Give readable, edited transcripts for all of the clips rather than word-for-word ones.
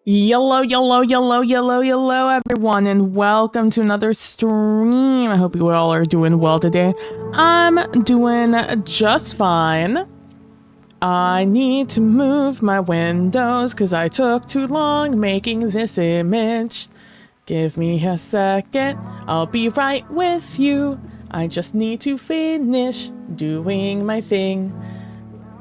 Yellow, everyone, and welcome to another stream. I hope you all are doing well today. I'm doing just fine. I need to move my windows because I took too long making this image. Give me a second, I'll be right with you. I just need to finish doing my thing.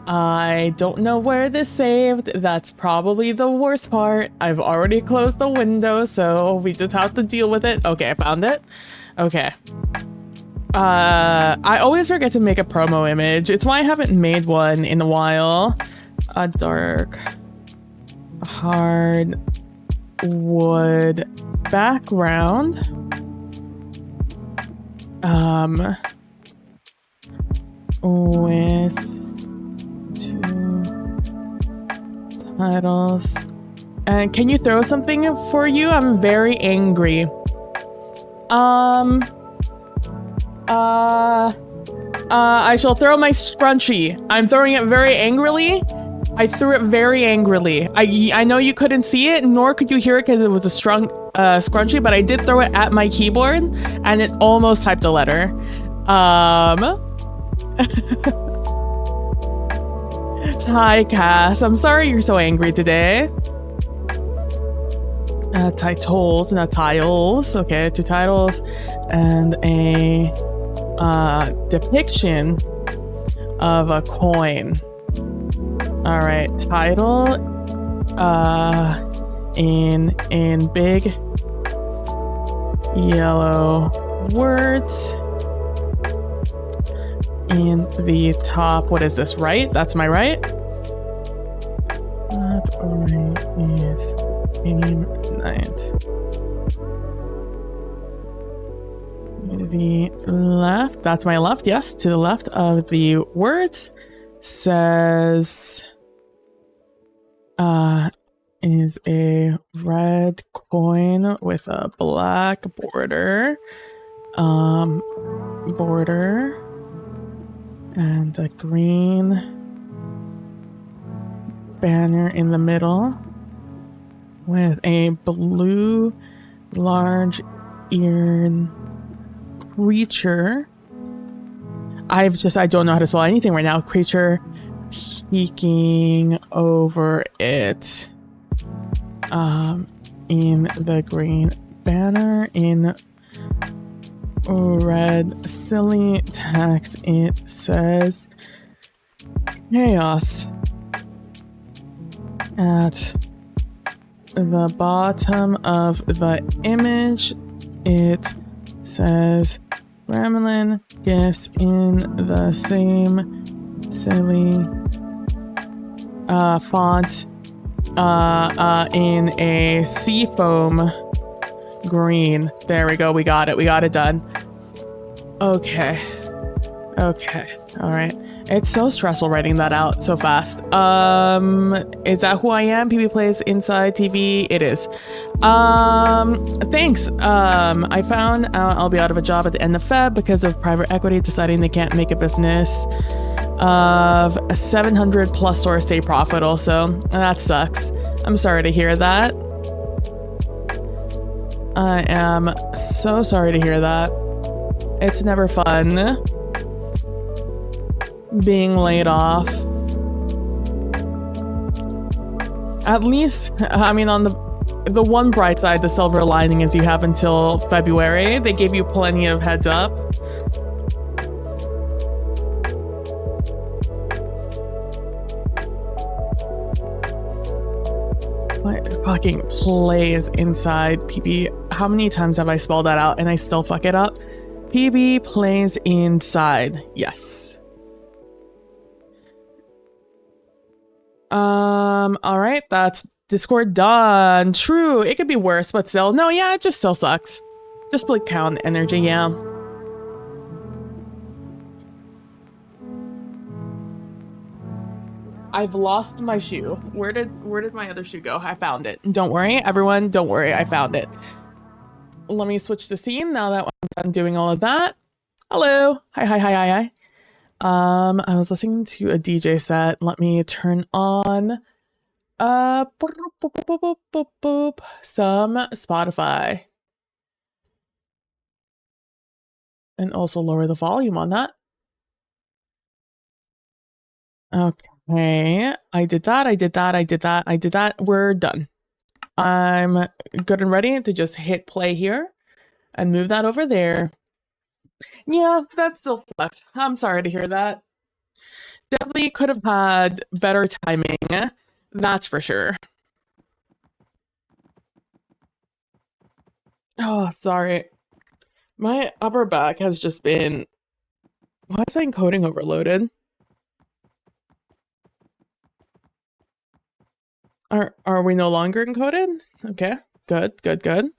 I don't know where this saved. That's probably the worst part. I've already closed the window, so we just have to deal with it. Okay, I found it. Okay. I always forget to make a promo image. It's why I haven't made one in a while. A dark, hard wood background. With titles. And can you throw something for you? I'm very angry. I shall throw my scrunchie. I'm throwing it very angrily. I threw it very angrily. I know you couldn't see it, nor could you hear it because it was a scrunchie, but I did throw it at my keyboard and it almost typed a letter. Hi, Cass. I'm sorry you're so angry today. Titles, not tiles. Okay, 2 titles and a depiction of a coin. All right, title in big yellow words. In the top, what is this, right? That's my right? Top right is game night. The left, that's my left, yes, to the left of the words says is a red coin with a black border and a green banner in the middle with a blue large-eared creature. I don't know how to spell anything right now. Creature peeking over it. In the green banner in red silly text, it says chaos. At the bottom of the image, it says Gremlin gifts in the same silly font in a seafoam Green. There we go. We got it. We got it done. Okay. Okay. All right. It's so stressful writing that out so fast. Is that who I am? PB Plays Inside TV. It is. Thanks. I found out I'll be out of a job at the end of Feb because of private equity deciding they can't make a business of a 700 plus source day profit also. That sucks. I'm sorry to hear that. I am so sorry to hear that. It's never fun being laid off. At least, I mean, on the one bright side, the silver lining is you have until February. They gave you plenty of heads up. What fucking plays inside PB? How many times have I spelled that out and I still fuck it up? PB plays inside. Yes. All right, that's Discord done. True, it could be worse, but still, no, yeah, it just still sucks. Just like count energy, yeah. I've lost my shoe. Where did my other shoe go? I found it. Don't worry, everyone, don't worry, I found it. Let me switch the scene now that I'm done doing all of that. Hello. Hi. I was listening to a DJ set. Let me turn on some Spotify. And also lower the volume on that. Okay. I did that. We're done. I'm good and ready to just hit play here and move that over there. Yeah, that still sucks. I'm sorry to hear that. Definitely could have had better timing. That's for sure. Oh, sorry. My upper back has just been... Why is my encoding overloaded? Are we no longer encoded? Okay, good.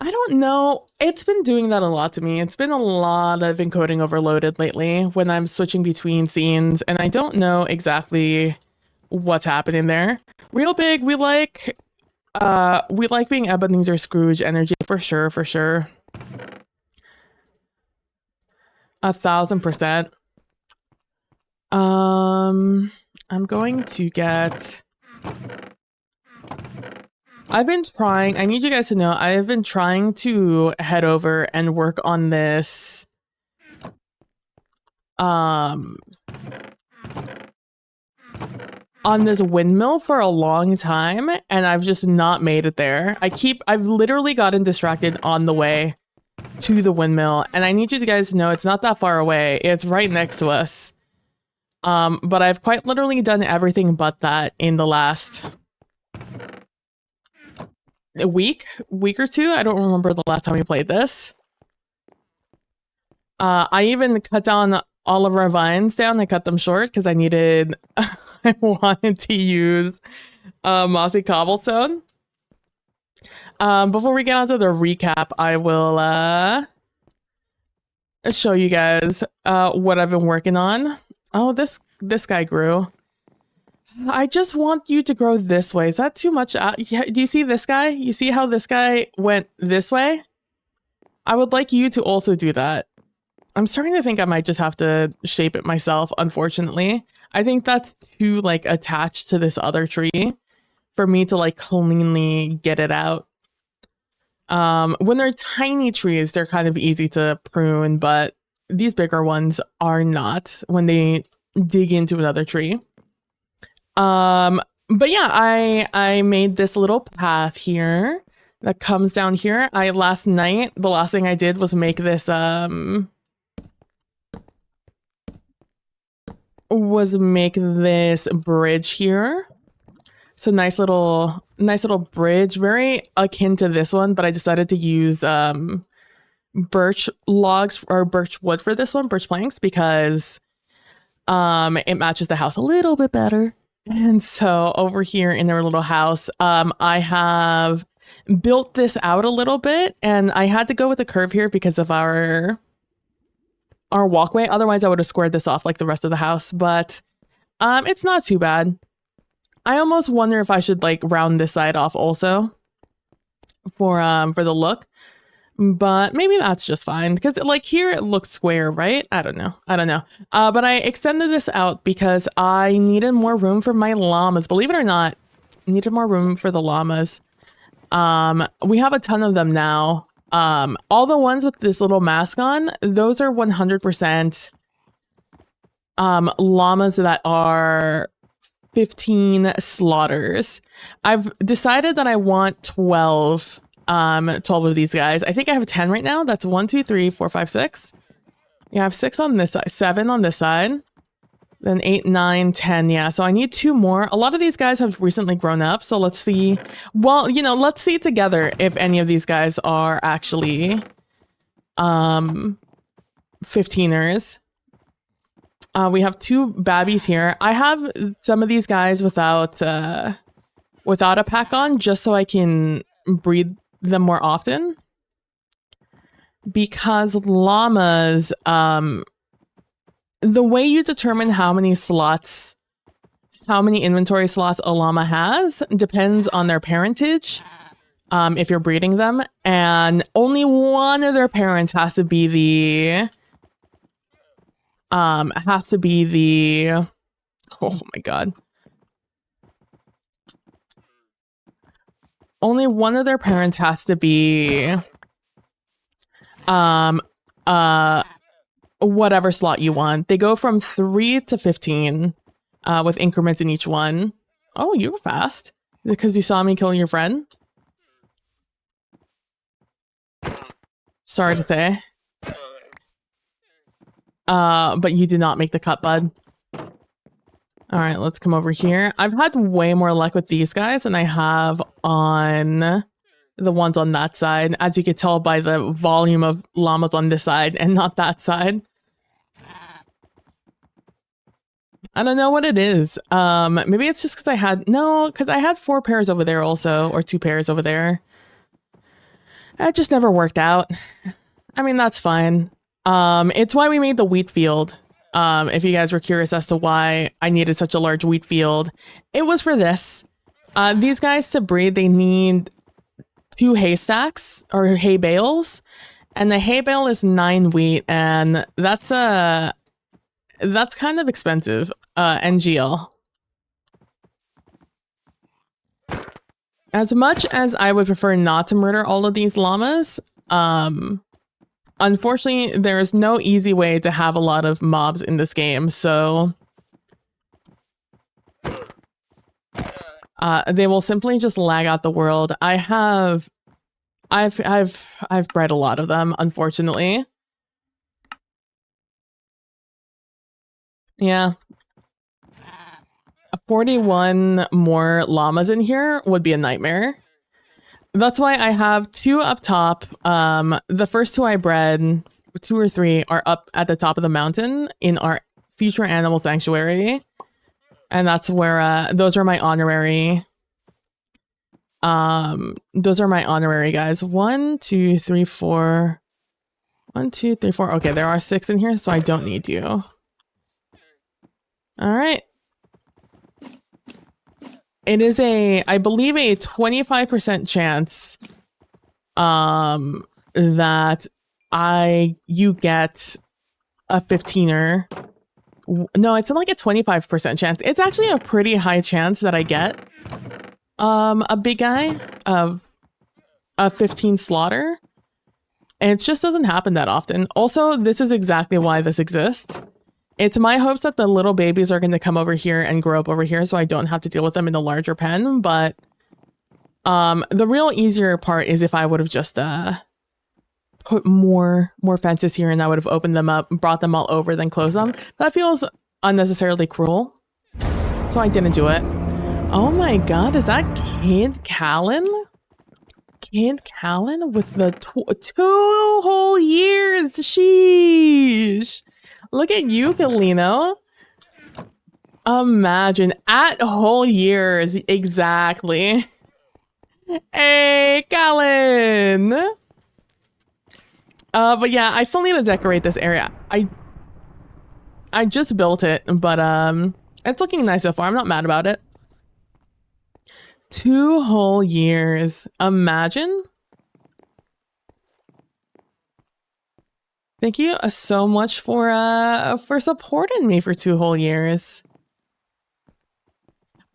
I don't know. It's been doing that a lot to me. It's been a lot of encoding overloaded lately when I'm switching between scenes, and I don't know exactly what's happening there. Real big, we like being Ebenezer Scrooge energy for sure. 1000%. I'm going to get... I've been trying, I need you guys to know, I've been trying to head over and work on this, on this windmill for a long time, and I've just not made it there. I've literally gotten distracted on the way to the windmill, and I need you guys to know it's not that far away. It's right next to us. But I've quite literally done everything but that in the last week or two. I don't remember the last time we played this. I even cut down all of our vines down. I cut them short because I needed... I wanted to use mossy cobblestone. Before we get on to the recap, I will show you guys what I've been working on. Oh, this guy grew. I just want you to grow this way. Is that too much? Yeah, do you see this guy? You see how this guy went this way? I would like you to also do that. I'm starting to think I might just have to shape it myself, unfortunately. I think that's too, like, attached to this other tree for me to, like, cleanly get it out. When they're tiny trees, they're kind of easy to prune, but these bigger ones are not when they dig into another tree. But yeah, I made this little path here that comes down here. Last night, the last thing I did was make this, bridge here. It's a nice little bridge, very akin to this one, but I decided to use, birch logs or birch wood for this one, birch planks, because it matches the house a little bit better. And so over here in their little house, I have built this out a little bit, and I had to go with a curve here because of our walkway. Otherwise, I would have squared this off like the rest of the house, but it's not too bad. I almost wonder if I should like round this side off also for the look, but maybe that's just fine because like here it looks square, right? I don't know. But I extended this out because I needed more room for my llamas. Believe it or not, needed more room for the llamas. We have a ton of them now. All the ones with this little mask on, those are 100% llamas that are 15 slaughters. I've decided that I want 12 of these guys. I think I have 10 right now. That's 1, 2, 3, 4, 5, 6. Yeah, I have 6 on this side, 7 on this side, then 8, 9, 10. Yeah, so I need 2 more. A lot of these guys have recently grown up, so let's see. Well, you know, let's see together if any of these guys are actually 15ers. We have 2 babbies here. I have some of these guys without a pack on just so I can breed them more often. Because llamas, the way you determine how many inventory slots a llama has depends on their parentage. If you're breeding them, and only one of their parents has to be the oh my god. Only one of their parents has to be whatever slot you want. They go from 3 to 15 with increments in each one. Oh, you were fast. Because you saw me killing your friend? Sorry to say. But you did not make the cut, bud. All right, let's come over here. I've had way more luck with these guys than I have on the ones on that side, as you could tell by the volume of llamas on this side and not that side. I don't know what it is. Maybe it's just because I had 4 pairs over there also, or 2 pairs over there. It just never worked out. I mean, that's fine. It's why we made the wheat field. If you guys were curious as to why I needed such a large wheat field, it was for this. These guys to breed, they need 2 haystacks or hay bales, and the hay bale is 9 wheat, and that's kind of expensive. NGL. As much as I would prefer not to murder all of these llamas, unfortunately, there is no easy way to have a lot of mobs in this game, so they will simply just lag out the world. I've bred a lot of them, unfortunately. Yeah. 41 more llamas in here would be a nightmare. That's why I have 2 up top. The first 2 I bred, 2 or 3, are up at the top of the mountain in our future animal sanctuary. And that's where, those are my honorary. Those are my honorary guys. 1, 2, 3, 4. 1, 2, 3, 4. Okay, there are 6 in here, so I don't need you. All right. It is I believe a 25% chance that you get a 15er. No, it's like a 25% chance. It's actually a pretty high chance that I get a big guy of a 15 slaughter. And it just doesn't happen that often. Also, this is exactly why this exists. It's my hopes that the little babies are going to come over here and grow up over here so I don't have to deal with them in the larger pen. But the real easier part is if I would have just put more fences here and I would have opened them up, brought them all over, then closed them. That feels unnecessarily cruel. So I didn't do it. Oh my god, is that Kid Callan? Kid Callan with the 2 whole years? Sheesh. Look at you, Kalino. Imagine, at whole years, exactly. Hey, Colin! But yeah, I still need to decorate this area. I just built it, but it's looking nice so far. I'm not mad about it. 2 whole years. Imagine. Thank you so much for supporting me for 2 whole years.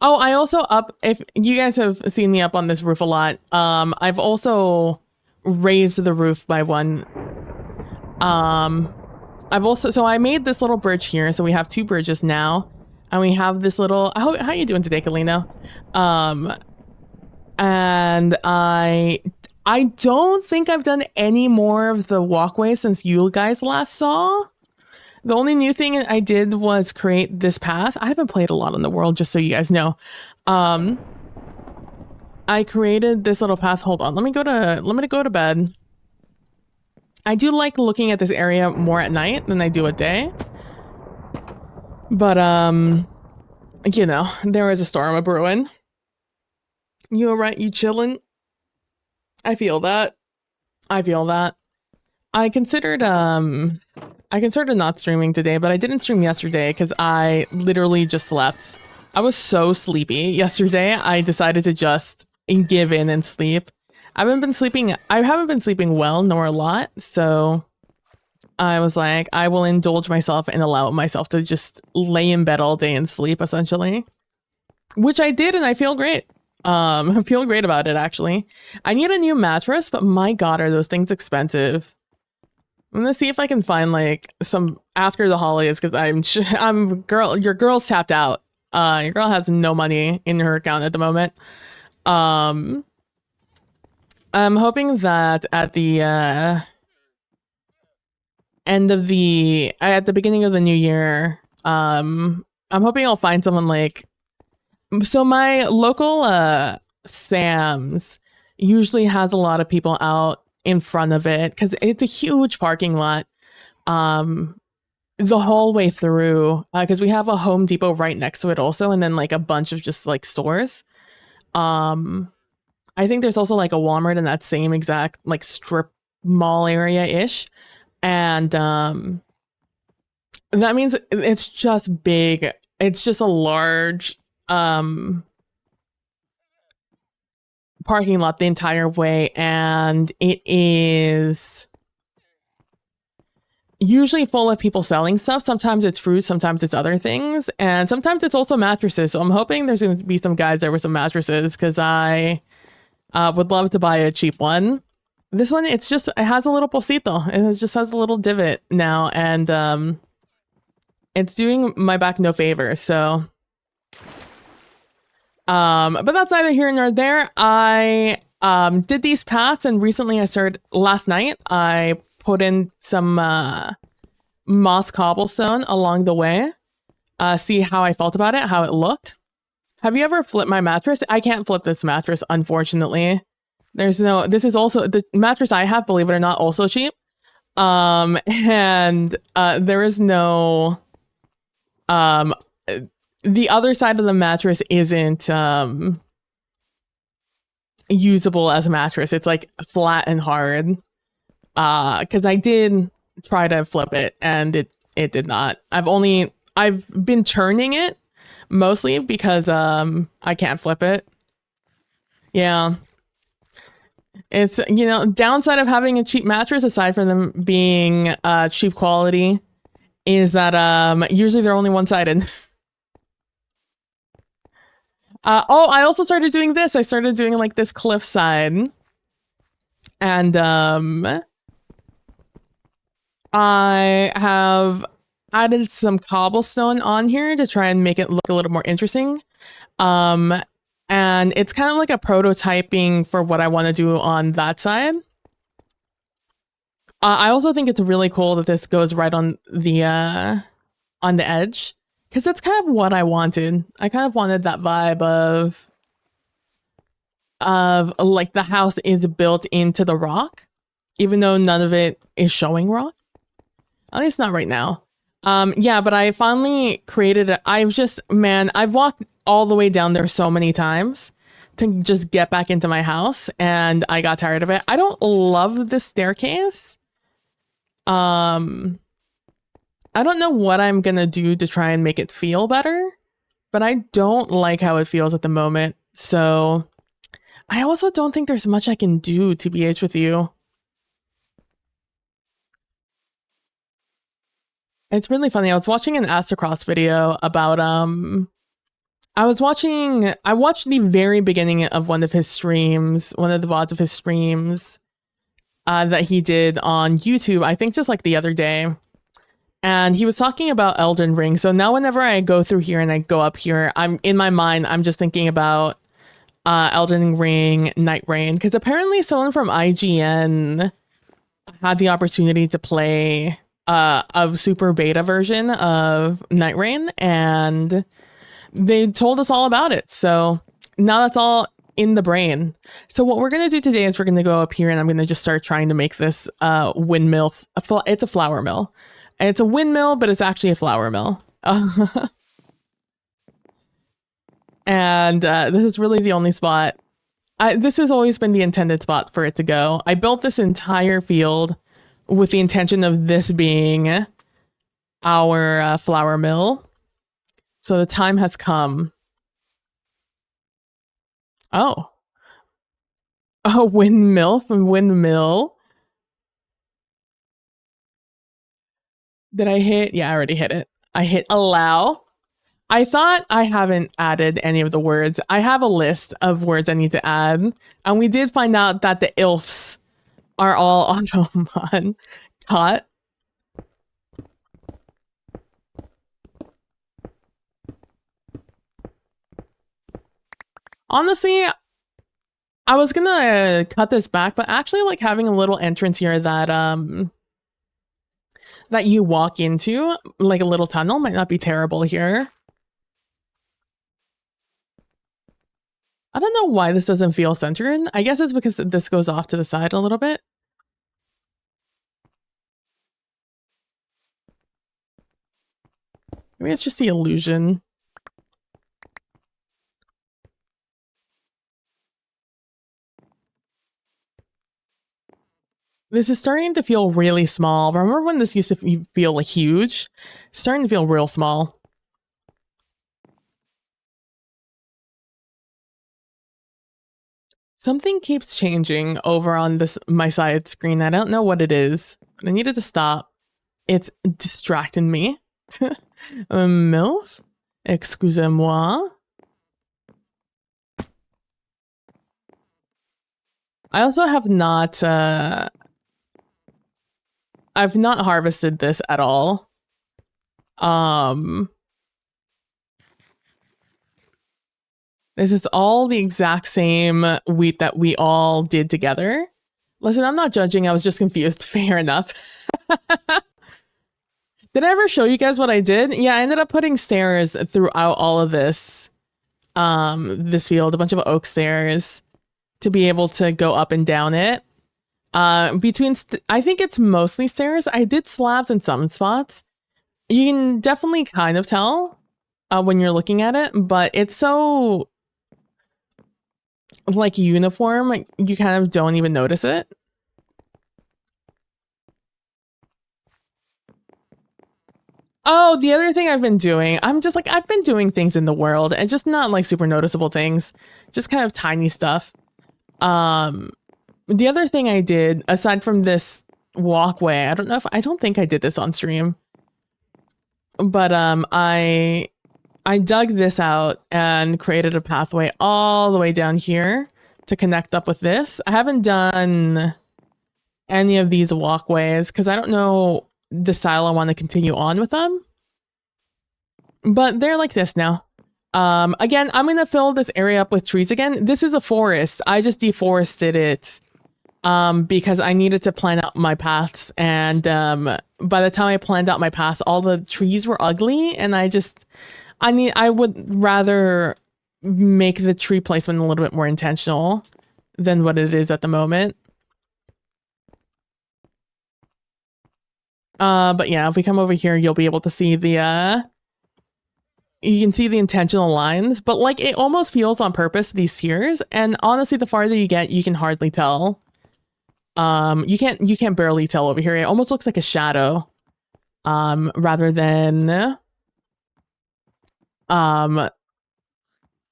Oh, I also if you guys have seen me up on this roof a lot, I've also raised the roof by 1. So I made this little bridge here, so we have 2 bridges now. And we have this little, how are you doing today, Kalina? And I don't think I've done any more of the walkway since you guys last saw. The only new thing I did was create this path. I haven't played a lot in the world, just so you guys know. I created this little path. Hold on, let me go to bed. I do like looking at this area more at night than I do at day. But you know, there is a storm a brewing. You alright? You chilling? I feel that. I considered not streaming today, but I didn't stream yesterday because I literally just slept. I was so sleepy yesterday. I decided to just give in and sleep. I haven't been sleeping well nor a lot, so I was like, I will indulge myself and allow myself to just lay in bed all day and sleep, essentially. Which I did, and I feel great. I feel great about it, actually. I need a new mattress, but my god, are those things expensive. I'm gonna see if I can find like some after the holidays, because your girl's tapped out. Your girl has no money in her account at the moment. I'm hoping that at the at the beginning of the new year, I'm hoping I'll find someone like, so my local Sam's usually has a lot of people out in front of it because it's a huge parking lot the whole way through, because we have a Home Depot right next to it also, and then like a bunch of just like stores. I think there's also like a Walmart in that same exact like strip mall area ish, and that means it's just big. It's just a large parking lot the entire way, and it is usually full of people selling stuff. Sometimes it's fruit, sometimes it's other things, and sometimes it's also mattresses. So I'm hoping there's going to be some guys there with some mattresses, because I would love to buy a cheap one. This one, it has a little pocito. It just has a little divot now, and it's doing my back no favor. So but that's neither here nor there. I did these paths, and recently last night I put in some moss cobblestone along the way. See how I felt about it, how it looked. Have you ever flipped my mattress? I can't flip this mattress, unfortunately. This is also, the mattress I have, believe it or not, also cheap. And there is no, the other side of the mattress isn't usable as a mattress. It's like flat and hard. Because I did try to flip it, and it did not. I've been turning it mostly because I can't flip it. Yeah. It's, downside of having a cheap mattress, aside from them being cheap quality, is that usually they're only one-sided. I also started doing this. I started doing like this cliff side, and I have added some cobblestone on here to try and make it look a little more interesting. And it's kind of like a prototyping for what I want to do on that side. I also think it's really cool that this goes right on the edge, because that's kind of what I wanted. I kind of wanted that vibe of like the house is built into the rock, even though none of it is showing rock. At least not right now. Yeah, but I finally created I've walked all the way down there so many times to just get back into my house, and I got tired of it. I don't love this staircase. I don't know what I'm gonna do to try and make it feel better, but I don't like how it feels at the moment. So I also don't think there's much I can do, to be honest with you. It's really funny. I was watching an Astrocross video about I watched the very beginning of one of his streams, one of the VODs of his streams that he did on YouTube, I think just like the other day. And he was talking about Elden Ring. So now whenever I go through here and I go up here, I'm in my mind, I'm just thinking about Elden Ring, Night Rain, because apparently someone from IGN had the opportunity to play a super beta version of Night Rain, and they told us all about it. So now that's all in the brain. So what we're going to do today is we're going to go up here and I'm going to just start trying to make this windmill. It's a flour mill. And it's a windmill, but it's actually a flour mill. And this is really the only spot. This has always been the intended spot for it to go. I built this entire field with the intention of this being our flour mill. So the time has come. Oh. A windmill? Windmill? Did I hit? Yeah, I already hit it. I hit allow. I thought I haven't added any of the words. I have a list of words I need to add. And we did find out that the ILFs are all automon taught. Honestly, I was gonna cut this back, but actually like having a little entrance here that that you walk into, like a little tunnel, might not be terrible here. I don't know why this doesn't feel centered. I guess it's because this goes off to the side a little bit. Maybe it's just the illusion. This is starting to feel really small. Remember when this used to feel like huge? It's starting to feel real small. Something keeps changing over on my side screen. I don't know what it is, but I needed to stop. It's distracting me. MILF? Excusez-moi. I also have not, I've not harvested this at all. This is all the exact same wheat that we all did together. Listen, I'm not judging. I was just confused. Fair enough. Did I ever show you guys what I did? Yeah, I ended up putting stairs throughout all of this, this field, a bunch of oak stairs to be able to go up and down it. I think it's mostly stairs. I did slabs in some spots. You can definitely kind of tell when you're looking at it, but it's so like uniform, like, you kind of don't even notice it. Oh, the other thing I've been doing, I've been doing things in the world and just not like super noticeable things, just kind of tiny stuff. The other thing I did, aside from this walkway, I don't think I did this on stream, but I dug this out and created a pathway all the way down here to connect up with this. I haven't done any of these walkways because I don't know the style I want to continue on with them. But they're like this now. Again, I'm going to fill this area up with trees again. This is a forest. I just deforested it because I needed to plan out my paths. And by the time I planned out my paths, all the trees were ugly. And I would rather make the tree placement a little bit more intentional than what it is at the moment. But yeah, if we come over here, you'll be able to see the you can see the intentional lines, but like it almost feels on purpose, these tiers. And honestly, the farther you get, you can hardly tell. You can't barely tell over here. It almost looks like a shadow. Rather than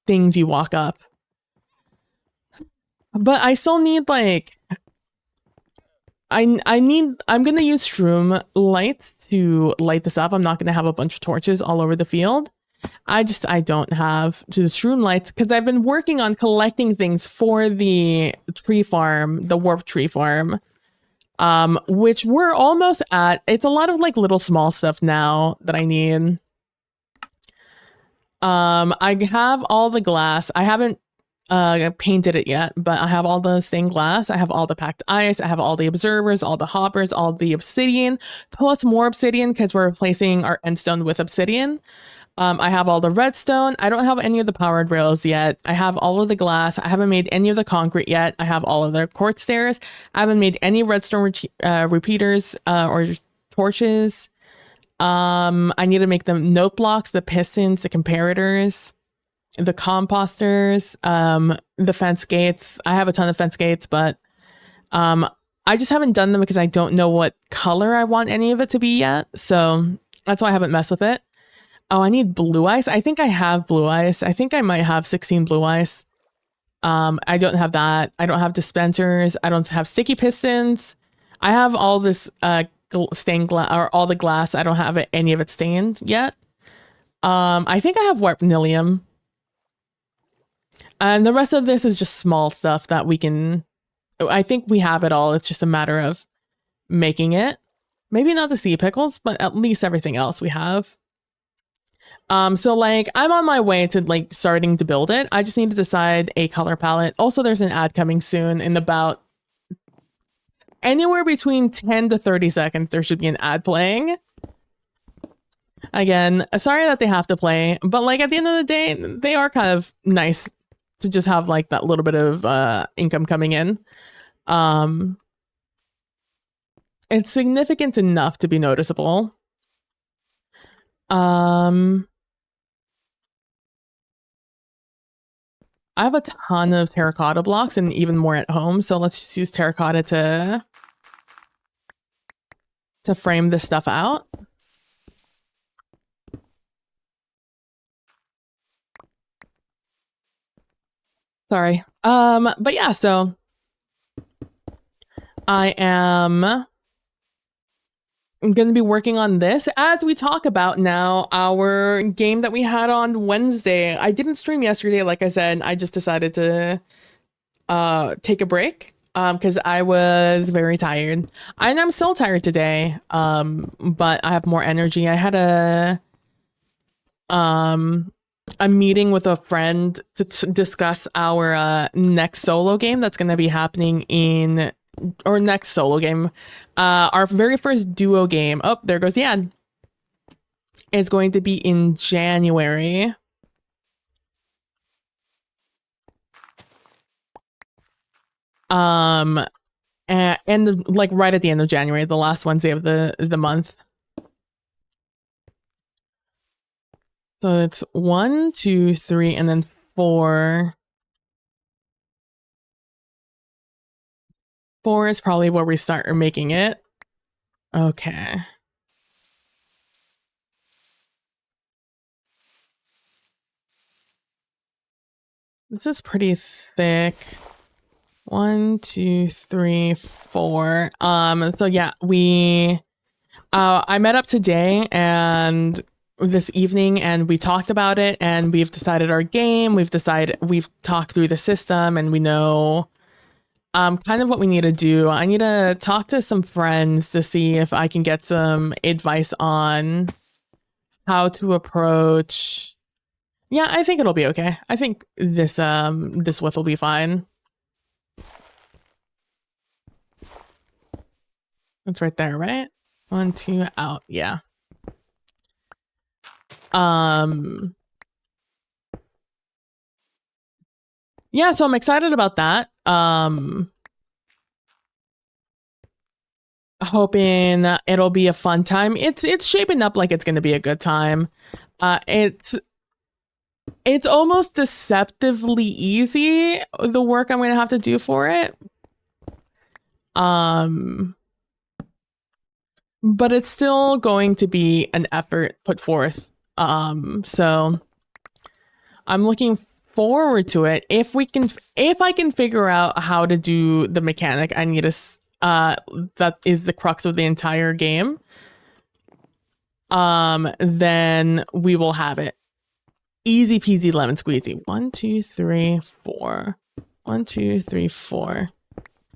things you walk up. But I still need like I'm gonna use shroom lights to light this up. I'm not gonna have a bunch of torches all over the field. I don't have the shroom lights because I've been working on collecting things for the tree farm, the warp tree farm. Which we're almost at. It's a lot of like little small stuff now that I need. I have all the glass. I haven't painted it yet, but I have all the stained glass. I have all the packed ice. I have all the observers, all the hoppers, all the obsidian, plus more obsidian because we're replacing our endstone with obsidian. I have all the redstone. I don't have any of the powered rails yet. I have all of the glass. I haven't made any of the concrete yet. I have all of the quartz stairs. I haven't made any redstone repeaters or torches. I need to make the note blocks, the pistons, the comparators, the composters, the fence gates. I have a ton of fence gates, but I just haven't done them because I don't know what color I want any of it to be yet. So that's why I haven't messed with it. Oh, I need blue ice. I think I have blue ice. I think I might have 16 blue ice. I don't have that. I don't have dispensers. I don't have sticky pistons. I have all this stained glass, or all the glass. I don't have any of it stained yet. I think I have warp nilium. And the rest of this is just small stuff that we can... I think we have it all. It's just a matter of making it. Maybe not the sea pickles, but at least everything else we have. So like I'm on my way to like starting to build it. I just need to decide a color palette. Also, there's an ad coming soon in about anywhere between 10 to 30 seconds. There should be an ad playing. Again, sorry that they have to play, but like at the end of the day, they are kind of nice to just have like that little bit of income coming in. It's significant enough to be noticeable. I have a ton of terracotta blocks and even more at home, so let's just use terracotta to frame this stuff out. Sorry. But yeah, so I'm going to be working on this as we talk about now our game that we had on Wednesday. I didn't stream yesterday, like I said. I just decided to take a break because I was very tired. And I'm still tired today, but I have more energy. I had a meeting with a friend to discuss our next solo game that's going to be happening in... or next solo game, our very first duo game. Oh, there goes the ad. It's going to be in January. And like right at the end of January, the last Wednesday of the month. So it's 1, 2, 3, and then 4. 4 is probably where we start making it. Okay. This is pretty thick. 1, 2, 3, 4. So yeah, I met up today and this evening and we talked about it and we've decided our game. We've talked through the system and we know kind of what we need to do. I need to talk to some friends to see if I can get some advice on how to approach. Yeah, I think it'll be okay. I think this width will be fine. It's right there, right? 1, 2, out. Yeah. Yeah, so I'm excited about that. Hoping it'll be a fun time. It's shaping up like it's going to be a good time. It's almost deceptively easy, the work I'm going to have to do for it. But it's still going to be an effort put forth. So I'm looking forward to it. If I can figure out how to do the mechanic I need that is the crux of the entire game, then we will have it. Easy peasy lemon squeezy. 1, 2, 3, 4. 1, 2, 3, 4.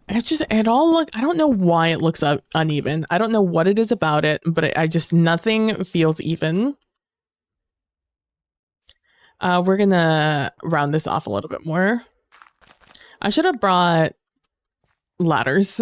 It all look, I don't know why it looks uneven. I don't know what it is about it, but nothing feels even. We're gonna round this off a little bit more. I should have brought ladders.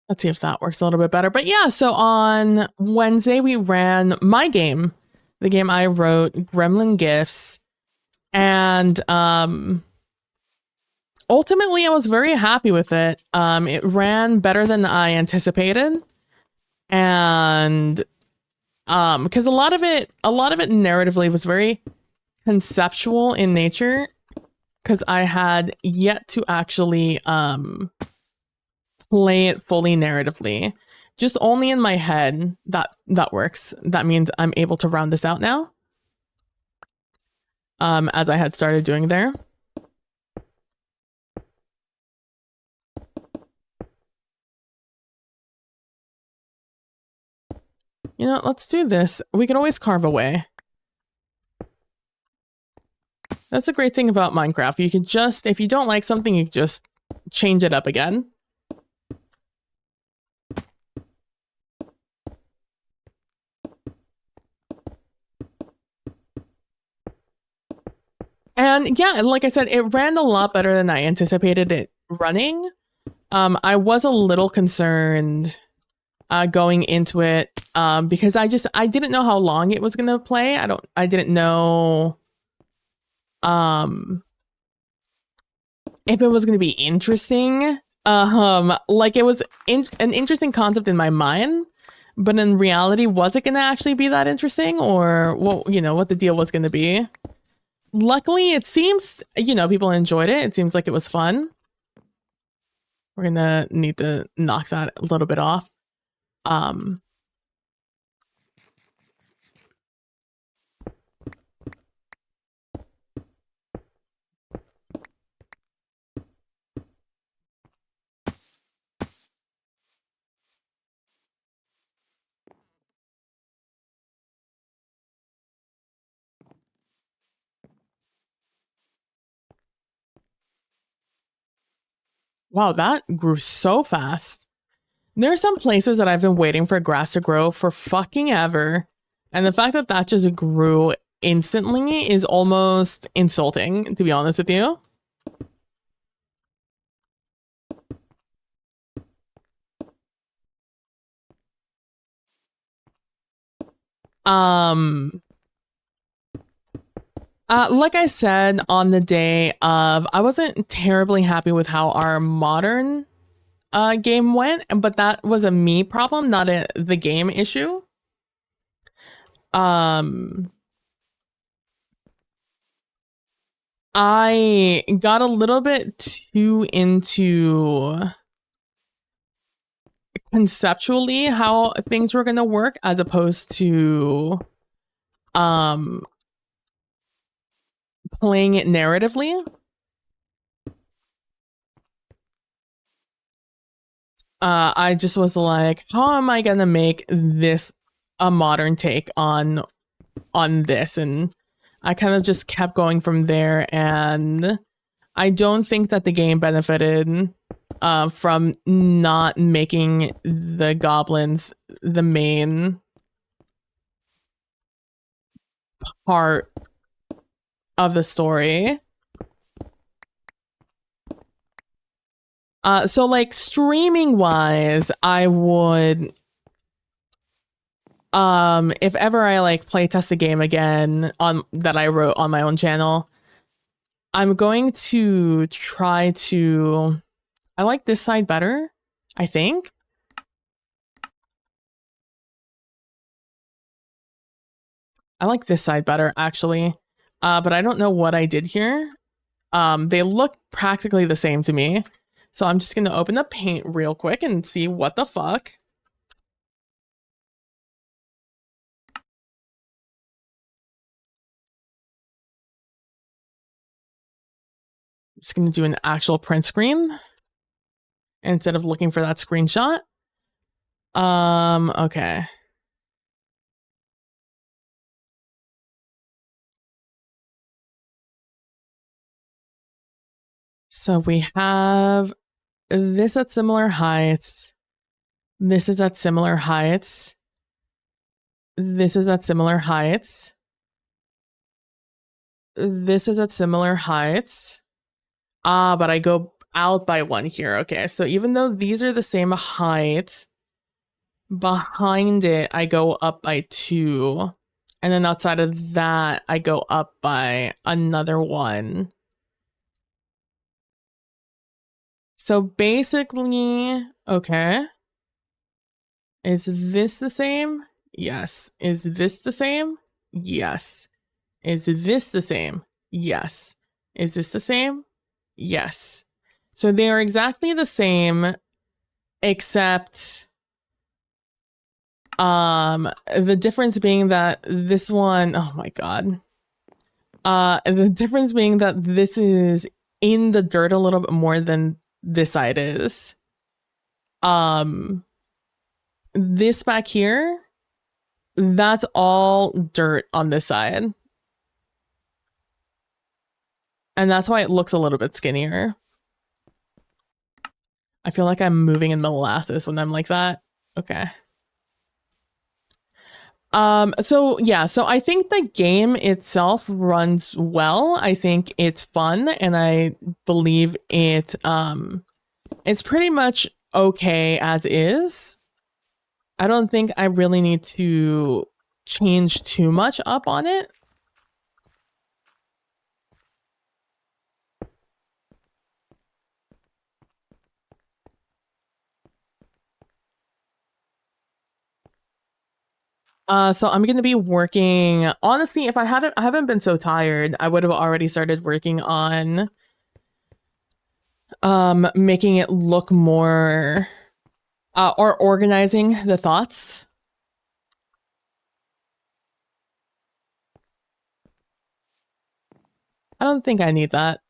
Let's see if that works a little bit better. But yeah, so on Wednesday, we ran my game, the game I wrote, Gremlin Gifts. And ultimately, I was very happy with it. It ran better than I anticipated. And because a lot of it narratively was very conceptual in nature, because I had yet to actually play it fully narratively. Just only in my head that works. That means I'm able to round this out now. As I had started doing there. You know, let's do this. We can always carve away. That's a great thing about Minecraft. You can just, if you don't like something, you can just change it up again. And yeah, like I said, it ran a lot better than I anticipated it running. I was a little concerned going into it because I didn't know how long it was gonna play. I didn't know if it was gonna be interesting. Like it was an interesting concept in my mind, but in reality, was it gonna actually be that interesting, or what? You know what the deal was gonna be. Luckily, it seems, you know, people enjoyed it. It seems like it was fun. We're gonna need to knock that a little bit off. Wow, that grew so fast. There are some places that I've been waiting for grass to grow for fucking ever. And the fact that that just grew instantly is almost insulting, to be honest with you. Like I said on the day of, I wasn't terribly happy with how our modern game went, but that was a me problem, not the game issue. I got a little bit too into conceptually how things were going to work as opposed to playing it narratively. I just was like, how am I going to make this a modern take on this? And I kind of just kept going from there, and I don't think that the game benefited from not making the goblins the main part of the story. So like streaming wise, I would If ever I like play test a game again on that I wrote on my own channel, I'm going to try to, I like this side better, I think. I like this side better actually. But I don't know what I did here. They look practically the same to me. So I'm just gonna open up Paint real quick and see what the fuck. Just gonna do an actual print screen instead of looking for that screenshot. Okay. So we have this at similar heights. This is at similar heights. This is at similar heights. This is at similar heights. But I go out by one here. Okay, so even though these are the same height, behind it, I go up by 2. And then outside of that, I go up by another 1. So basically, okay. Is this the same? Yes. Is this the same? Yes. Is this the same? Yes. Is this the same? Yes. So they are exactly the same, except the difference being that this one, oh my god. The difference being that this is in the dirt a little bit more than this side is. This back here, that's all dirt on this side. And that's why it looks a little bit skinnier. I feel like I'm moving in molasses when I'm like that. Okay. So yeah, so I think the game itself runs well. I think it's fun, and I believe it's pretty much okay as is. I don't think I really need to change too much up on it. So I'm gonna be working. Honestly, if I haven't been so tired, I would have already started working on making it look more or organizing the thoughts. I don't think I need that.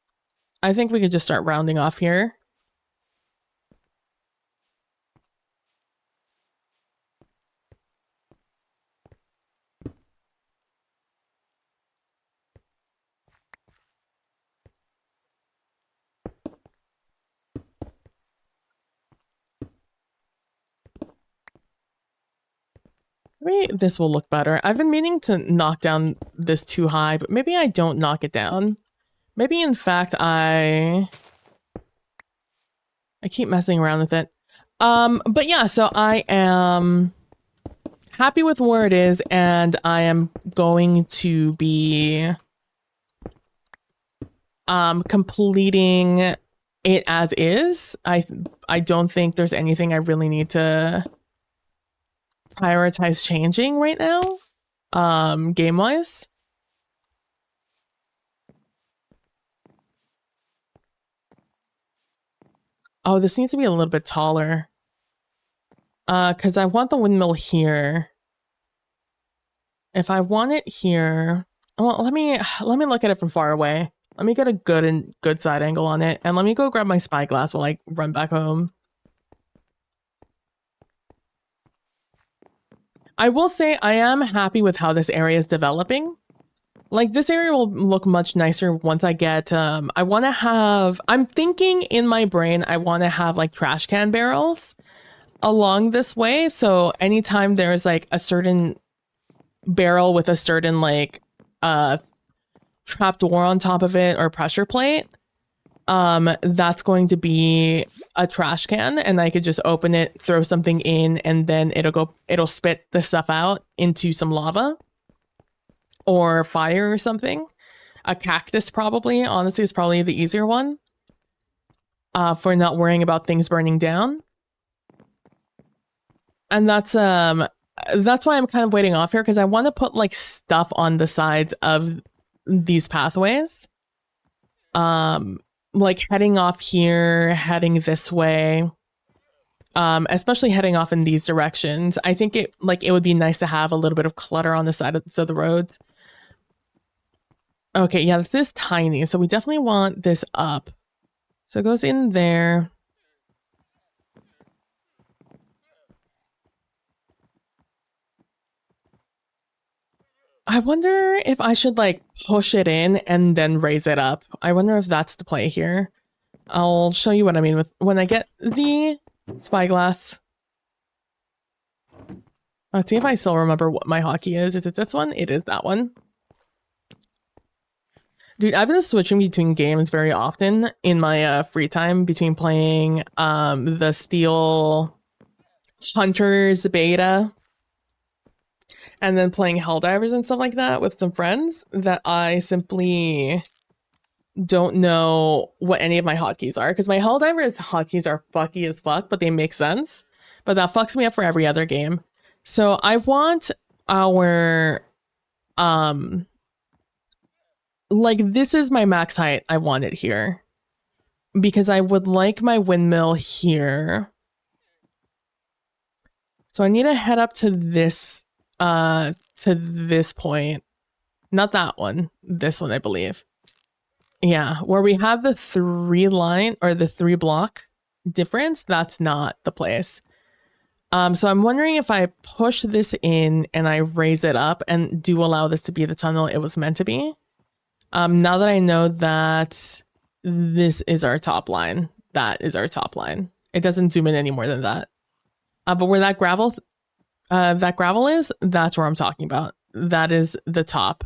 I think we could just start rounding off here. Maybe this will look better. I've been meaning to knock down this too high, but maybe I don't knock it down. Maybe in fact I keep messing around with it. But yeah, so I am happy with where it is, and I am going to be completing it as is. I don't think there's anything I really need to prioritize changing right now, game wise. Oh, this needs to be a little bit taller. Because I want the windmill here. If I want it here, well, let me look at it from far away. Let me get a good side angle on it, and let me go grab my spyglass while I run back home. I will say I am happy with how this area is developing. Like, this area will look much nicer once I get, I want to have, I'm thinking in my brain, I want to have like trash can barrels along this way. So anytime there's like a certain barrel with a certain like, trap door on top of it or pressure plate, that's going to be a trash can, and I could just open it, throw something in, and then it'll spit the stuff out into some lava or fire or something. A cactus probably, honestly, is probably the easier one for not worrying about things burning down. And that's why I'm kind of waiting off here, because I want to put like stuff on the sides of these pathways. Like heading off here, heading this way. Especially heading off in these directions. I think it would be nice to have a little bit of clutter on the sides of the roads. Okay, yeah, this is tiny, so we definitely want this up. So it goes in there. I wonder if I should like push it in and then raise it up. I wonder if that's the play here. I'll show you what I mean with when I get the spyglass. Let's see if I still remember what my hotkey is. Is it this one? It is that one. Dude, I've been switching between games very often in my free time, between playing the Steel Hunters beta and then playing Helldivers and stuff like that with some friends, that I simply don't know what any of my hotkeys are, because my Helldivers hotkeys are fucky as fuck, but they make sense. But that fucks me up for every other game. So I want our like, this is my max height. I want it here because I would like my windmill here. So I need to head up to this point. Not that one. This one, I believe. Yeah, where we have the 3 line or the 3 block difference, that's not the place. So I'm wondering if I push this in and I raise it up and do allow this to be the tunnel it was meant to be. Now that I know that this is our top line, that is our top line. It doesn't zoom in any more than that. But where that gravel is, that's where I'm talking about. That is the top.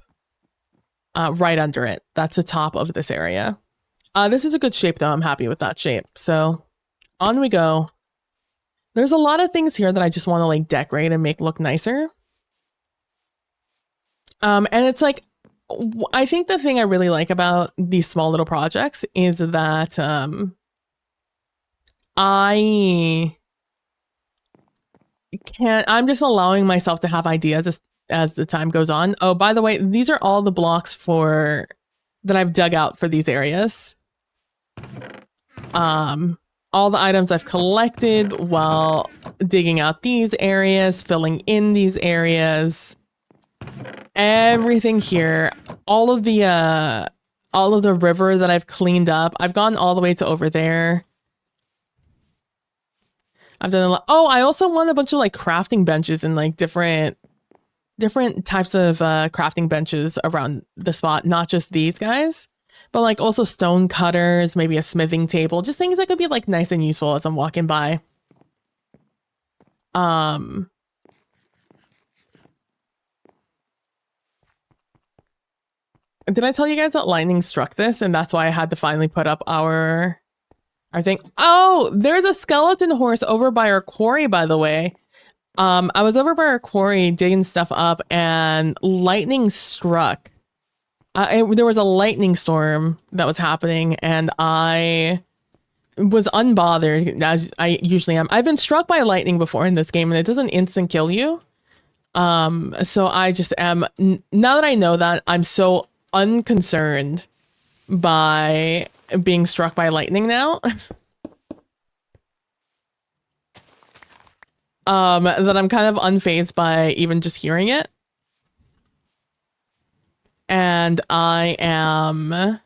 Right under it. That's the top of this area. This is a good shape though. I'm happy with that shape. So on we go. There's a lot of things here that I just want to like decorate and make look nicer. And it's like, I think the thing I really like about these small little projects is that I'm just allowing myself to have ideas as the time goes on. Oh, by the way, these are all the blocks that I've dug out for these areas. All the items I've collected while digging out these areas, filling in these areas. Everything here, all of the river that I've cleaned up. I've gone all the way to over there. I've done a lot. Oh, I also want a bunch of like crafting benches and like different types of crafting benches around the spot, not just these guys, but like also stone cutters, maybe a smithing table, just things that could be like nice and useful as I'm walking by. Did I tell you guys that lightning struck this and that's why I had to finally put up our thing? Oh, there's a skeleton horse over by our quarry, by the way. I was over by our quarry digging stuff up and lightning struck. There was a lightning storm that was happening and I was unbothered, as I usually am. I've been struck by lightning before in this game and it doesn't instant kill you. So I just am, now that I know that, I'm so unconcerned by being struck by lightning now. That I'm kind of unfazed by even just hearing it. And I am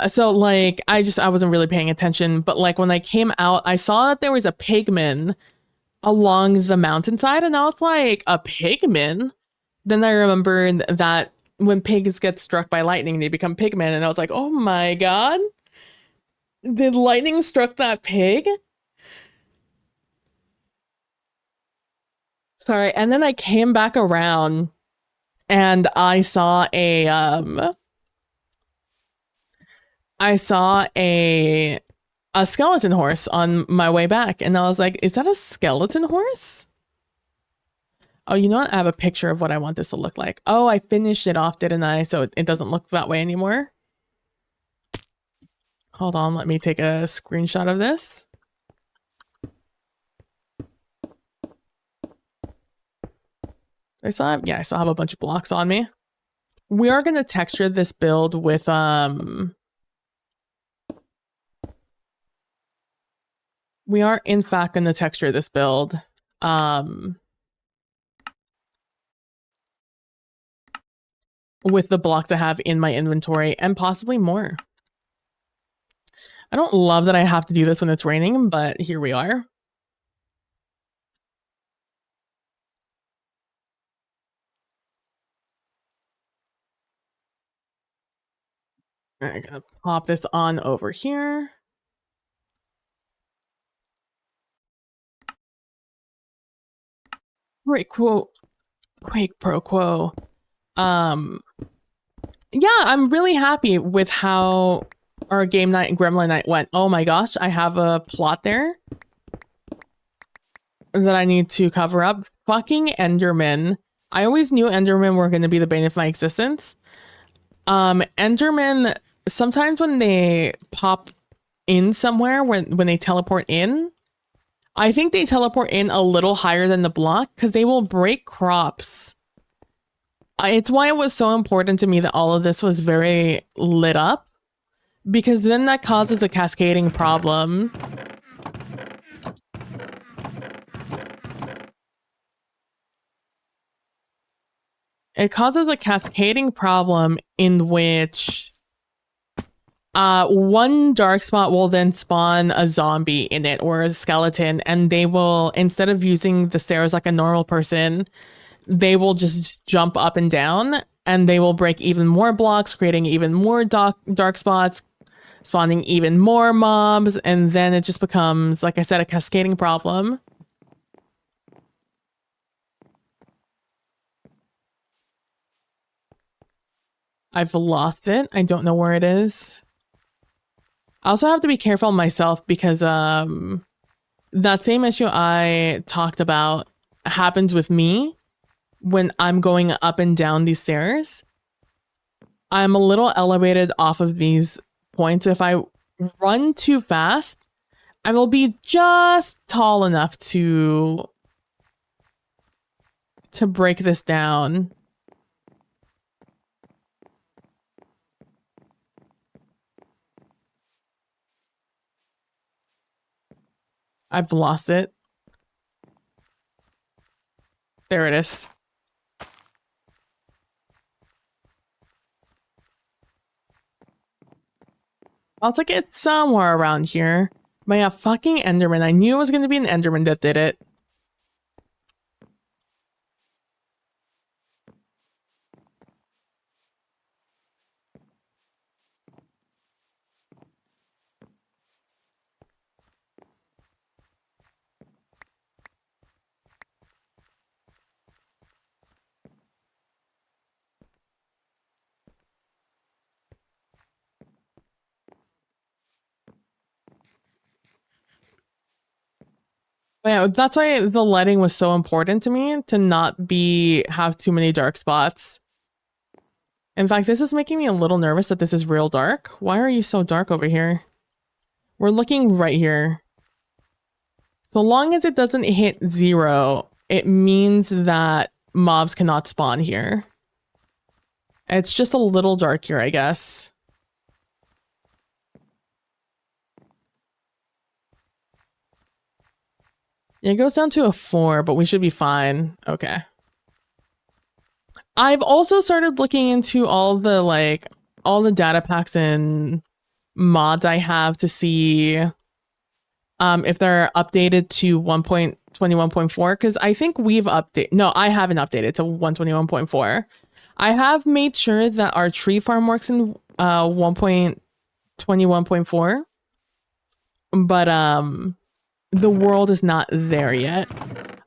so like I wasn't really paying attention, but like when I came out, I saw that there was a pigman along the mountainside and I was like, a pigman? Then I remembered that when pigs get struck by lightning, they become pigmen, and I was like, oh my god, did lightning struck that pig? Sorry, and then I came back around and I saw a I saw a skeleton horse on my way back, and I was like, is that a skeleton horse? Oh, you know what? I have a picture of what I want this to look like. Oh, I finished it off, didn't I? So it doesn't look that way anymore. Hold on, let me take a screenshot of this. I still have, yeah, I still have a bunch of blocks on me. We are going to texture this build with, we are in fact going to texture this build. With the blocks I have in my inventory and possibly more. I don't love that I have to do this when it's raining, but here we are. I'm gonna pop this on over here. Great quote. Quake pro quo. Yeah, I'm really happy with how our game night and Gremlin night went. Oh my gosh, I have a plot there that I need to cover up. Fucking Enderman. I always knew Enderman were going to be the bane of my existence. Enderman, sometimes when they pop in somewhere, when they teleport in, I think they teleport in a little higher than the block because they will break crops. It's why it was so important to me that all of this was very lit up, because then that causes a cascading problem. It causes a cascading problem in which one dark spot will then spawn a zombie in it or a skeleton, and they will, instead of using the stairs like a normal person, they will just jump up and down, and they will break even more blocks, creating even more dark spots, spawning even more mobs, and then it just becomes, like I said, a cascading problem. I've lost it. I don't know where it is. I also have to be careful myself because that same issue I talked about happens with me when I'm going up and down these stairs. I'm a little elevated off of these points. If I run too fast, I will be just tall enough to break this down. I've lost it. There it is. I was like, it's somewhere around here. But yeah, fucking Enderman. I knew it was going to be an Enderman that did it. But yeah, that's why the lighting was so important to me, to not have too many dark spots. In fact, this is making me a little nervous that this is real dark. Why are you so dark over here? We're looking right here. So long as it doesn't hit 0, it means that mobs cannot spawn here. It's just a little dark here, I guess. Yeah, it goes down to a 4, but we should be fine. Okay. I've also started looking into all the data packs and mods I have to see if they're updated to 1.21.4, because I think we've updated. No, I haven't updated to 121.4. I have made sure that our tree farm works in 1.21.4, but the world is not there yet.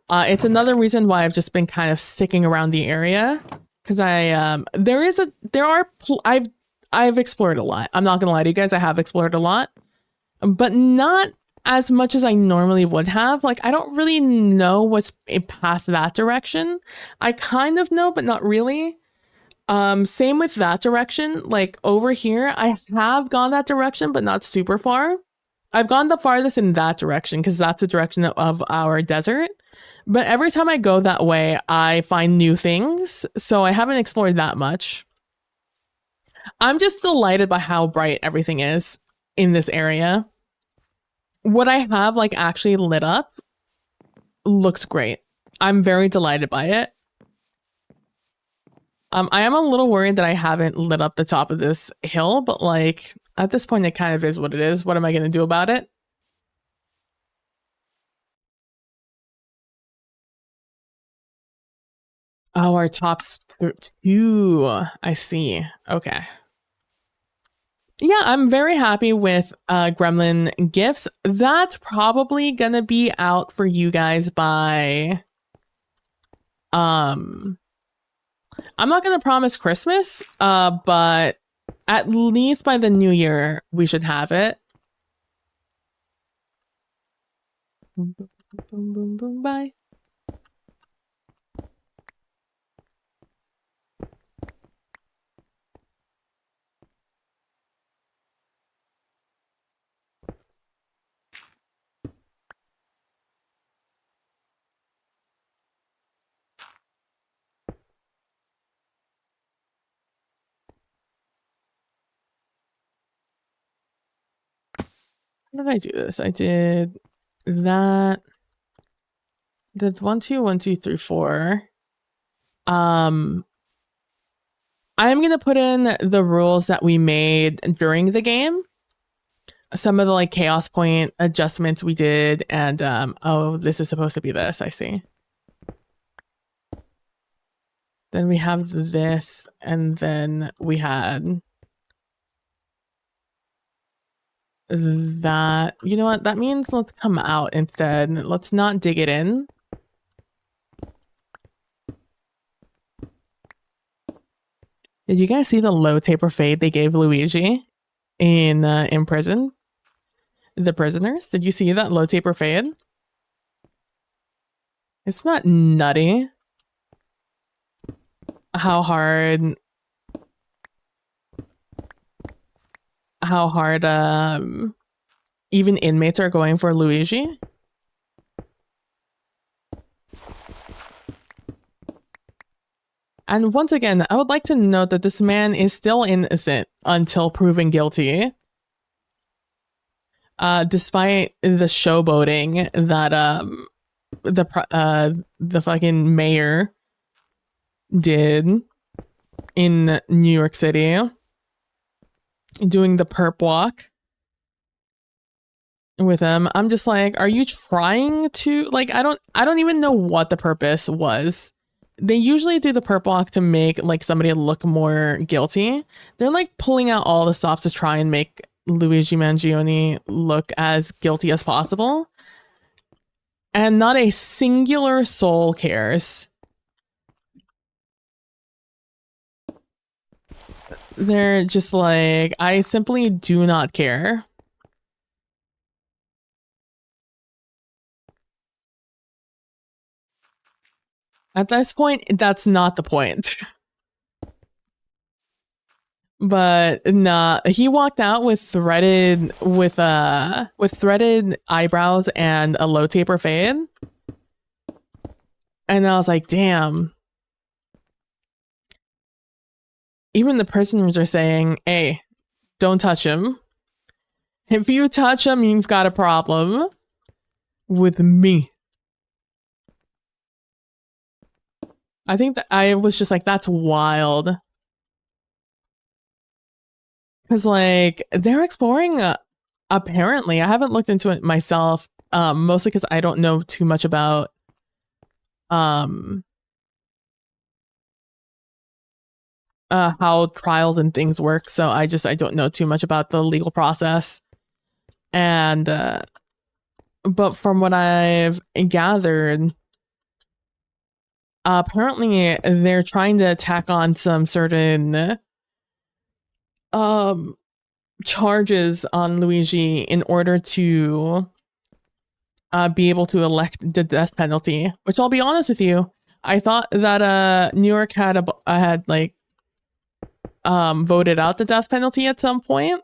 It's another reason why I've just been kind of sticking around the area, because I've explored a lot. I'm not gonna lie to you guys, I have explored a lot, but not as much as I normally would have. Like, I don't really know what's past that direction. I kind of know, but not really. Same with that direction. Like over here, I have gone that direction, but not super far. I've gone the farthest in that direction because that's the direction of our desert. But every time I go that way, I find new things. So I haven't explored that much. I'm just delighted by how bright everything is in this area. What I have like actually lit up looks great. I'm very delighted by it. I am a little worried that I haven't lit up the top of this hill, but like at this point, it kind of is what it is. What am I going to do about it? Oh, our top's 2. I see. Okay. Yeah, I'm very happy with Gremlin Gifts. That's probably gonna be out for you guys by I'm not gonna promise Christmas, but at least by the new year we should have it. Boom, boom, boom, boom, bye. How did I do this? I did that. Did 1, 2, 1, 2, 3, 4. I am gonna put in the rules that we made during the game. Some of the like chaos point adjustments we did, and oh, this is supposed to be this. I see. Then we have this, and then we had that. You know what? That means let's come out instead. Let's not dig it in. Did you guys see the low taper fade they gave Luigi in prison? The prisoners? Did you see that low taper fade? It's not nutty how hard even inmates are going for Luigi. And once again, I would like to note that this man is still innocent until proven guilty. Despite the showboating that the fucking mayor did in New York City, doing the perp walk with him. I'm just like, are you trying to like? I don't even know what the purpose was. They usually do the perp walk to make like somebody look more guilty. They're like pulling out all the stops to try and make Luigi Mangione look as guilty as possible. And not a singular soul cares. They're just like, I simply do not care. At this point, that's not the point. But nah, he walked out with threaded eyebrows and a low taper fade. And I was like, damn. Even the prisoners are saying, hey, don't touch him. If you touch him, you've got a problem with me. I think that I was just like, that's wild. Because, like, they're exploring, apparently. I haven't looked into it myself, mostly because I don't know too much about how trials and things work. So I don't know too much about the legal process. And, but from what I've gathered, apparently they're trying to tack on some certain charges on Luigi in order to be able to elect the death penalty. Which I'll be honest with you, I thought that New York had like voted out the death penalty at some point.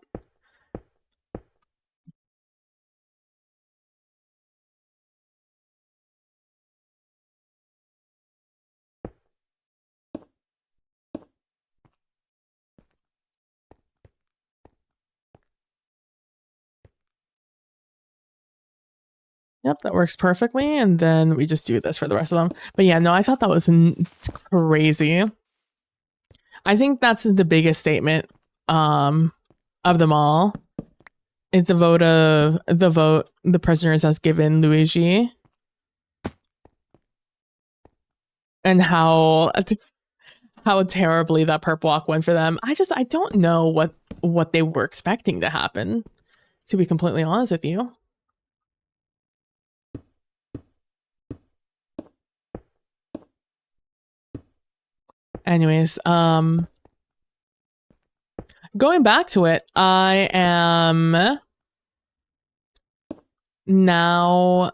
Yep, that works perfectly. And then we just do this for the rest of them. But yeah, no, I thought that was crazy. I think that's the biggest statement of them all. It's the vote the prisoners has given Luigi. And how terribly that perp walk went for them. I don't know what they were expecting to happen, to be completely honest with you. Anyways, going back to it, I am now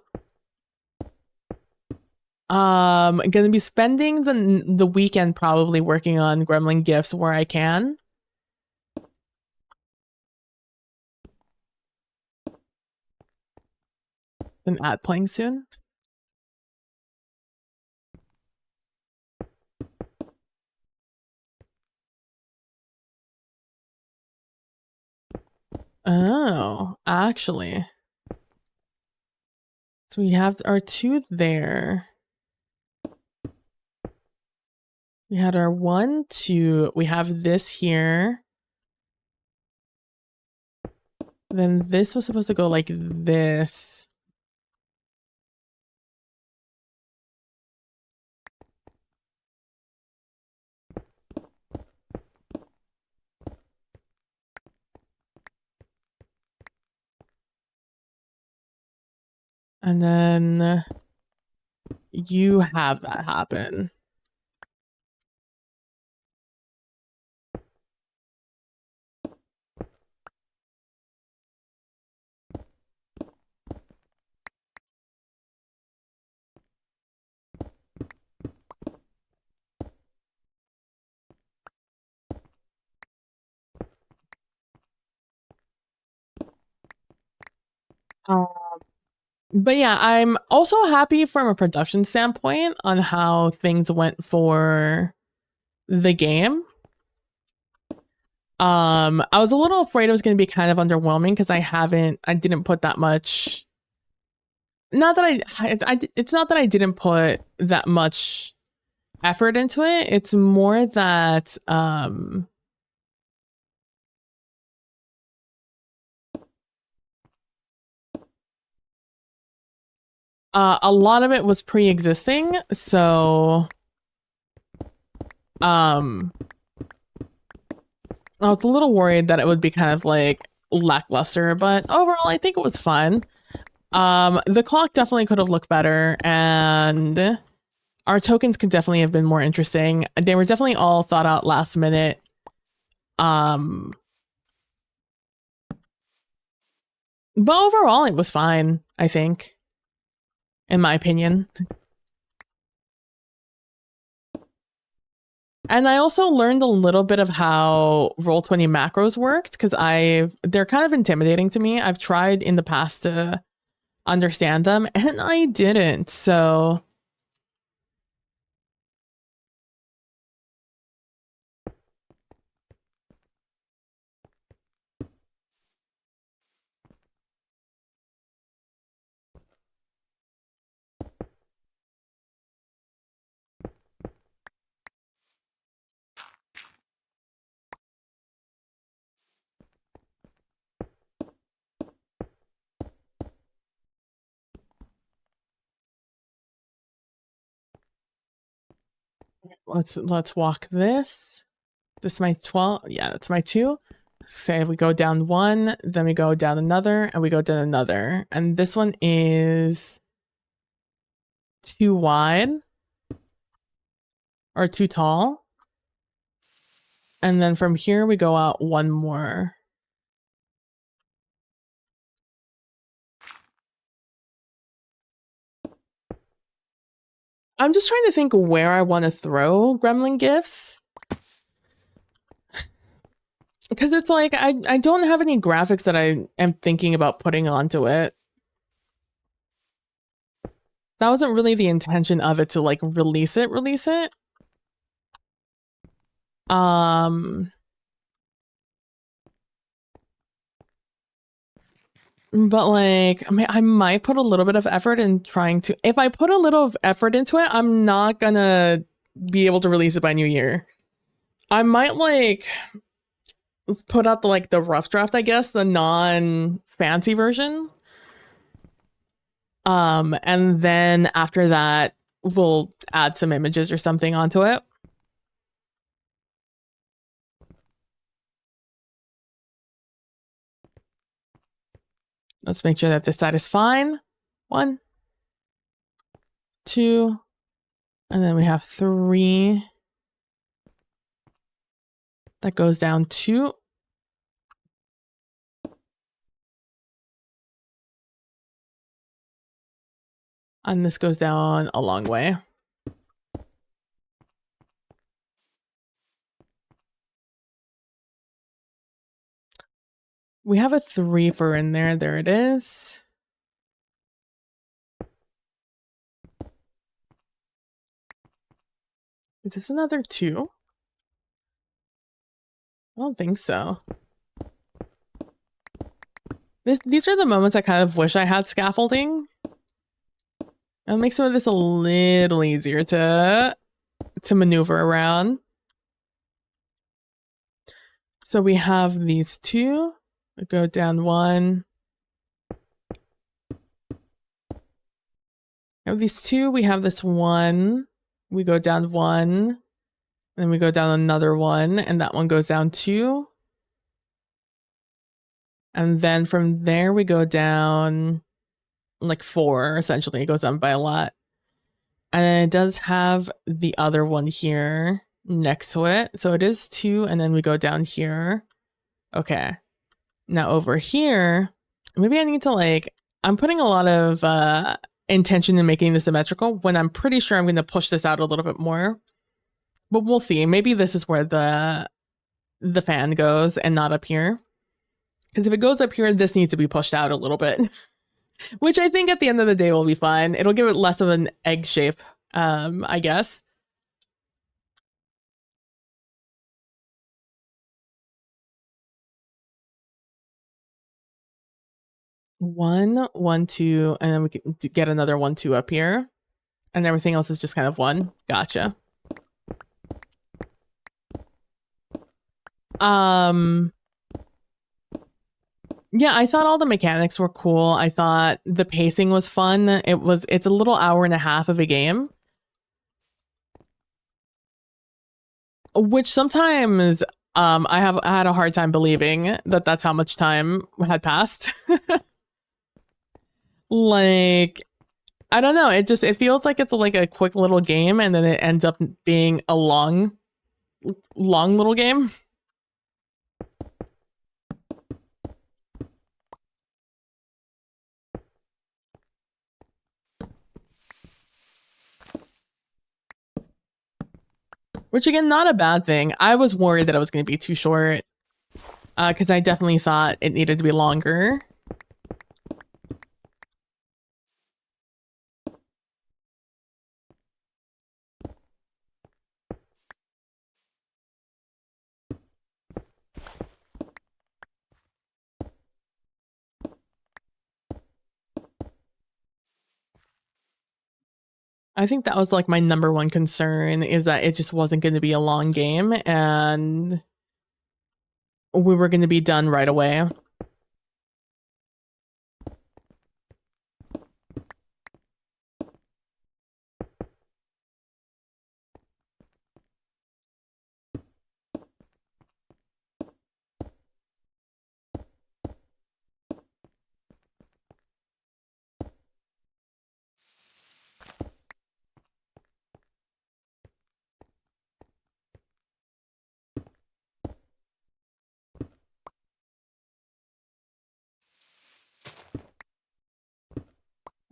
gonna be spending the weekend probably working on Gremlin gifts where I can. An ad playing soon. Oh, actually. So we have our 2 there. We had our 1, 2. We have this here. Then this was supposed to go like this. And then you have that happen. But yeah, I'm also happy from a production standpoint on how things went for the game. I was a little afraid it was going to be kind of underwhelming because I didn't put that much. Not that it's not that I didn't put that much effort into it. It's more that a lot of it was pre-existing, so I was a little worried that it would be kind of like lackluster, but overall I think it was fun. The clock definitely could have looked better, and our tokens could definitely have been more interesting. They were definitely all thought out last minute. But overall it was fine, I think, in my opinion. And I also learned a little bit of how Roll20 macros worked because they're kind of intimidating to me. I've tried in the past to understand them and I didn't. So let's walk this. This is my 12. Yeah, that's my 2. Say we go down 1, then we go down another, and we go down another. And this one is too wide or too tall. And then from here, we go out one more. I'm just trying to think where I want to throw gremlin gifts. Because it's like, I don't have any graphics that I am thinking about putting onto it. That wasn't really the intention of it to like release it. But like, I might put a little bit of effort in trying to, if I put a little effort into it, I'm not gonna be able to release it by New Year. I might like put out the rough draft, I guess, the non-fancy version. And then after that, we'll add some images or something onto it. Let's make sure that this side is fine. 1, 2, and then we have 3. That goes down 2. And this goes down a long way. We have a 3 for in there. There it is. Is this another 2? I don't think so. These are the moments I kind of wish I had scaffolding. It'll make some of this a little easier to maneuver around. So we have these 2. We go down 1. We have these 2. We have this 1. We go down 1. Then we go down another 1. And that one goes down 2. And then from there, we go down like 4, essentially. It goes down by a lot. And it does have the other one here next to it. So it is 2, and then we go down here. Okay. Now over here, maybe I need to like, I'm putting a lot of intention in making this symmetrical when I'm pretty sure I'm going to push this out a little bit more. But we'll see. Maybe this is where the fan goes and not up here. Because if it goes up here, this needs to be pushed out a little bit. Which I think at the end of the day will be fine. It'll give it less of an egg shape, I guess. One, 1, 2, and then we can get another 1, 2 up here. And everything else is just kind of 1. Gotcha. Yeah, I thought all the mechanics were cool. I thought the pacing was fun. It's a little hour and a half of a game. Which sometimes I had a hard time believing that that's how much time had passed. Like, I don't know. It feels like it's like a quick little game, and then it ends up being a long little game. Which again, not a bad thing. I was worried that it was going to be too short, because I definitely thought it needed to be longer. I think that was like my number one concern, is that it just wasn't going to be a long game and we were going to be done right away.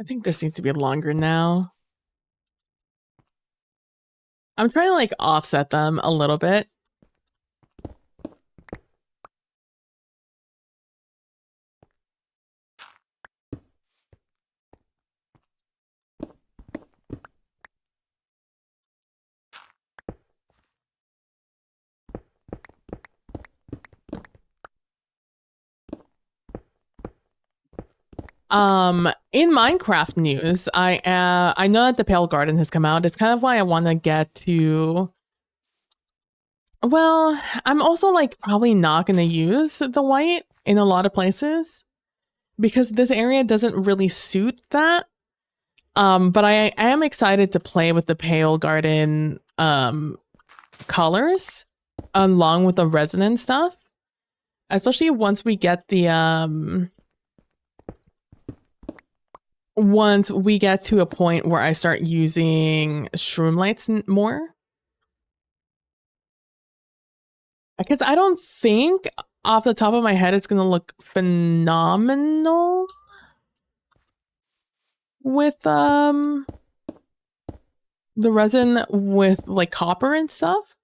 I think this needs to be longer now. I'm trying to like offset them a little bit. In Minecraft news, I know that the Pale Garden has come out. It's kind of why I want to get to. Well, I'm also like probably not going to use the white in a lot of places because this area doesn't really suit that. But I am excited to play with the Pale Garden colors along with the resin stuff, especially once we get the once we get to a point where I start using shroom lights more. Because I don't think off the top of my head it's going to look phenomenal with the resin with like copper and stuff.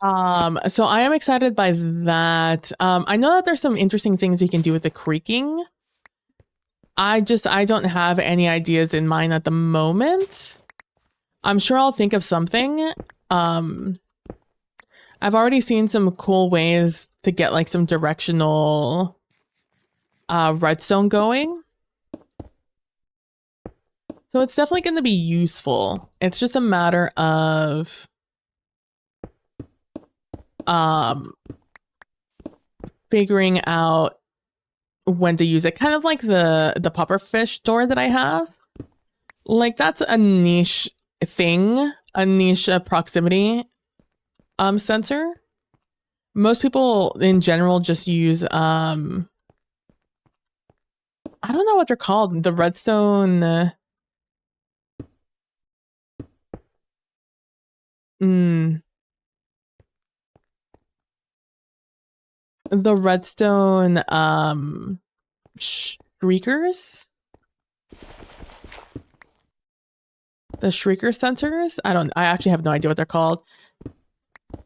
So I am excited by that. I know that there's some interesting things you can do with the creaking. I don't have any ideas in mind at the moment. I'm sure I'll think of something. I've already seen some cool ways to get like some directional redstone going. So it's definitely going to be useful. It's just a matter of figuring out when to use it. Kind of like the pufferfish door that I have. Like that's a niche thing, a niche proximity sensor. Most people in general just use I don't know what they're called, the redstone the redstone shriekers, the shrieker sensors. I actually have no idea what they're called.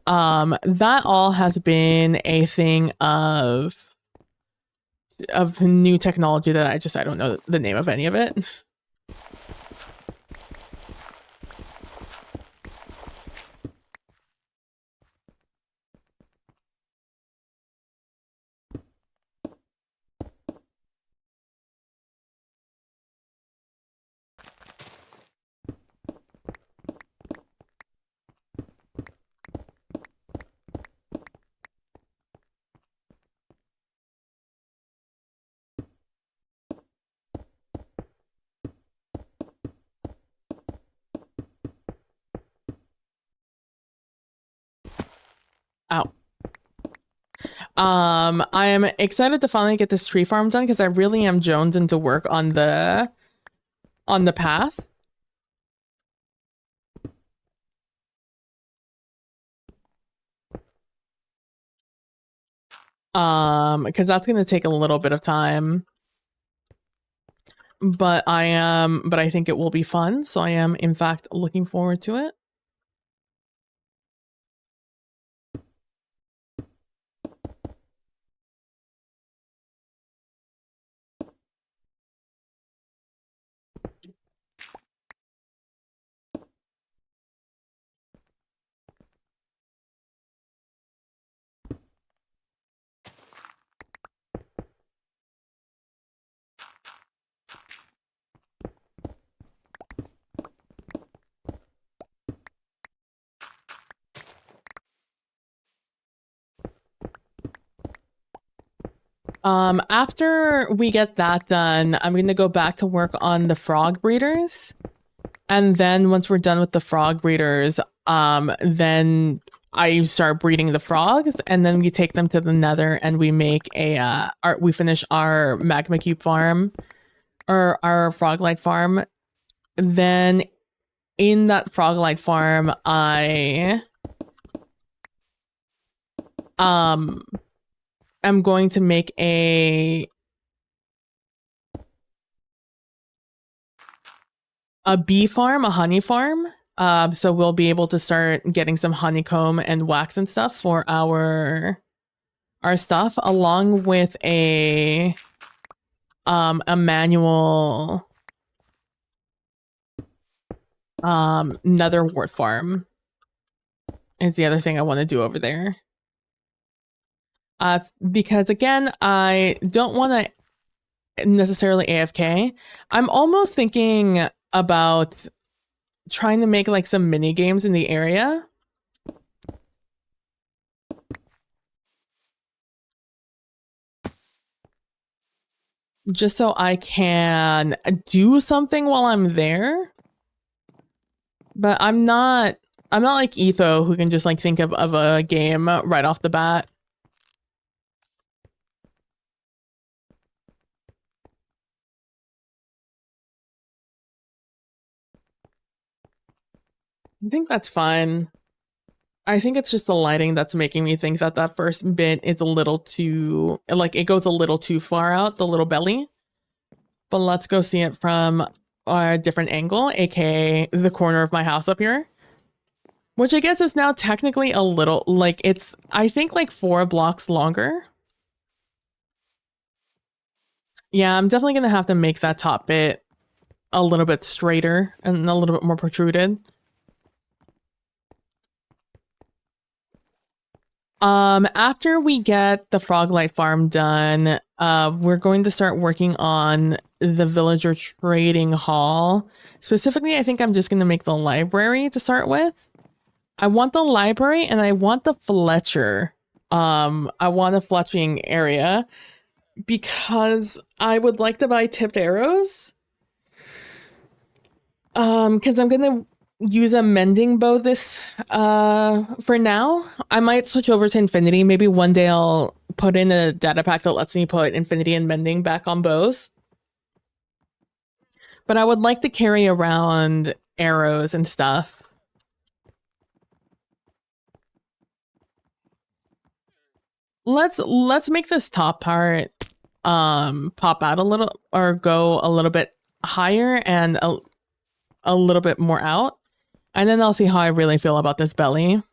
That all has been a thing of new technology that I don't know the name of any of it. Ow. I am excited to finally get this tree farm done because I really am jonesing to work on the path. Because that's gonna take a little bit of time. But I think it will be fun, so I am in fact looking forward to it. After we get that done, I'm going to go back to work on the frog breeders. And then once we're done with the frog breeders, then I start breeding the frogs, and then we take them to the Nether and we make we finish our magma cube farm or our Froglight farm. Then in that Froglight farm, I am going to make a bee farm, a honey farm. So we'll be able to start getting some honeycomb and wax and stuff for our stuff, along with a manual nether wart farm is the other thing I want to do over there. Because again, I don't want to necessarily AFK. I'm almost thinking about trying to make like some mini games in the area. Just so I can do something while I'm there. But I'm not like Etho, who can just like think of a game right off the bat. I think that's fine. I think it's just the lighting that's making me think that that first bit is a little too, like, it goes a little too far out, the little belly. But let's go see it from a different angle, aka the corner of my house up here. Which I guess is now technically a little, like, it's, I think, like 4 blocks longer. Yeah, I'm definitely gonna have to make that top bit a little bit straighter and a little bit more protruded. After we get the Froglight farm done, we're going to start working on the villager trading hall. Specifically, I think I'm just going to make the library to start with. I want the library and I want the Fletcher. I want a fletching area because I would like to buy tipped arrows. Because I'm going to use a mending bow this for now. I might switch over to infinity. Maybe one day I'll put in a data pack that lets me put infinity and mending back on bows. But I would like to carry around arrows and stuff. Let's make this top part pop out a little, or go a little bit higher and a little bit more out. And then I'll see how I really feel about this belly.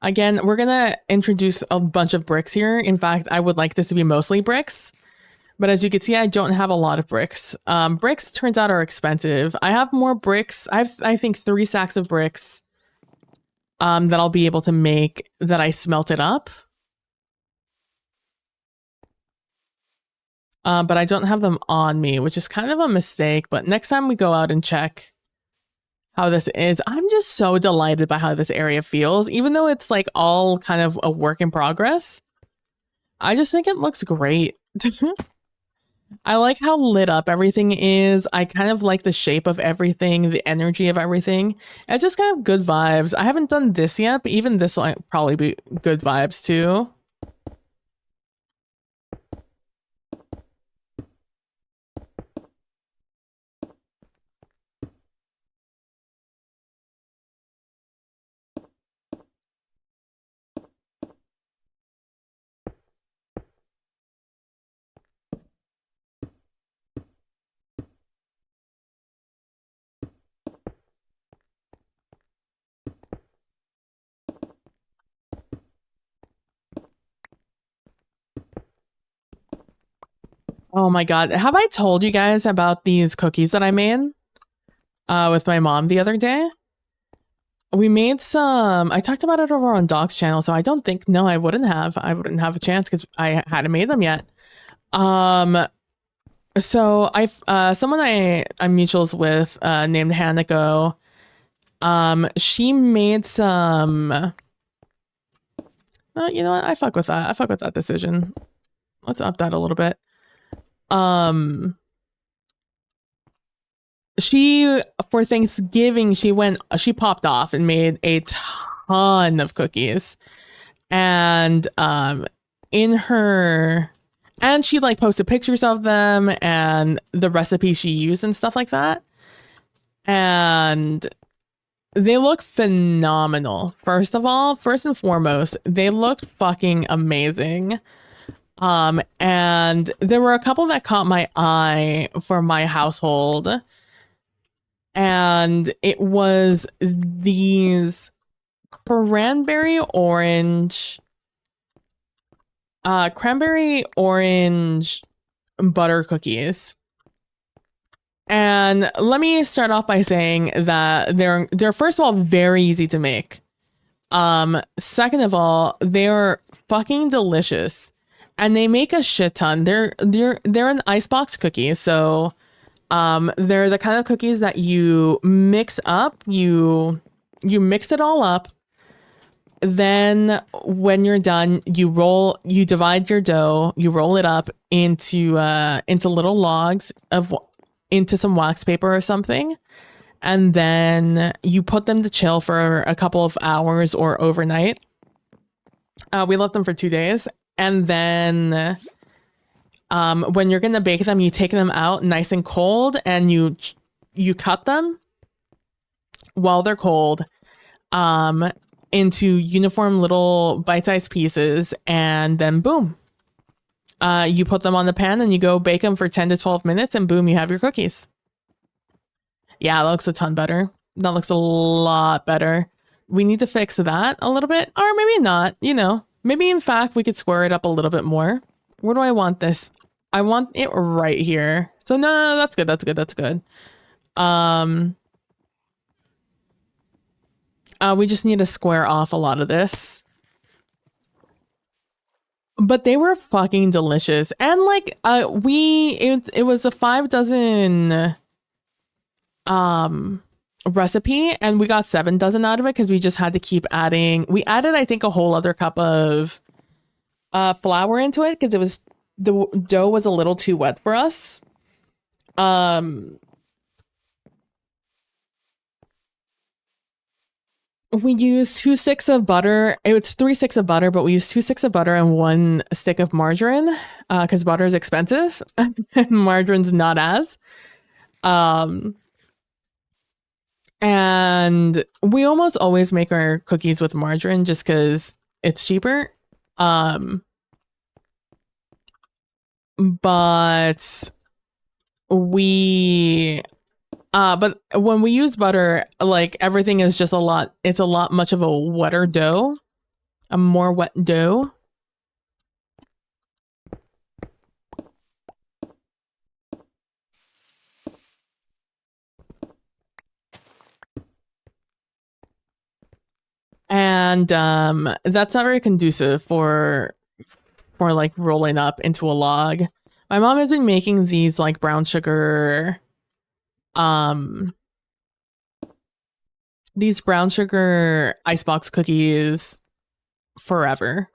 Again, we're gonna introduce a bunch of bricks here. In fact, I would like this to be mostly bricks. But as you can see, I don't have a lot of bricks. Bricks, turns out, are expensive. I have more bricks. I think 3 sacks of bricks that I'll be able to make that I smelted up. But I don't have them on me, which is kind of a mistake. But next time we go out and check how this is, I'm just so delighted by how this area feels. Even though it's like all kind of a work in progress, I just think it looks great. I like how lit up everything is. I kind of like the shape of everything, the energy of everything. It's just kind of good vibes. I haven't done this yet, but even this will probably be good vibes too. Oh my god, have I told you guys about these cookies that I made with my mom the other day? We made some, I talked about it over on Doc's channel, so I don't think, no, I wouldn't have a chance because I hadn't made them yet. So someone I'm mutuals with, named Hanako, she made some You know what? I fuck with that. I fuck with that decision. Let's up that a little bit. She, for Thanksgiving, she popped off and made a ton of cookies. And in her, and she like posted pictures of them and the recipes she used and stuff like that. And they look phenomenal. First and foremost, they looked fucking amazing. And there were a couple that caught my eye for my household. And it was these cranberry orange butter cookies. And let me start off by saying that they're first of all very easy to make. Second of all, they're fucking delicious, and they make a shit ton. They're an icebox cookie, so they're the kind of cookies that you mix up. You mix it all up. Then when you're done, you divide your dough, you roll it up into little logs into some wax paper or something. And then you put them to chill for a couple of hours or overnight. We left them for 2 days. And then when you're going to bake them, you take them out nice and cold, and you cut them while they're cold into uniform little bite-sized pieces, and then boom. You put them on the pan and you go bake them for 10 to 12 minutes, and boom, you have your cookies. Yeah, that looks a ton better. That looks a lot better. We need to fix that a little bit, or maybe not, maybe in fact we could square it up a little bit more. Where do I want this? I want it right here. So no, that's good. That's good. We just need to square off a lot of this. But they were fucking delicious. And like it was a 5 dozen recipe, and we got 7 dozen out of it because we just had to keep adding. We added, I think, a whole other cup of flour into it because the dough was a little too wet for us. We used 2 sticks of butter. It's 3 sticks of butter, but we used 2 sticks of butter and 1 stick of margarine because butter is expensive and margarine's not as. And we almost always make our cookies with margarine just because it's cheaper. But when we use butter, like everything is just it's a lot much of a wetter dough, a more wet dough. And that's not very conducive for like rolling up into a log. My mom has been making these like brown sugar icebox cookies forever.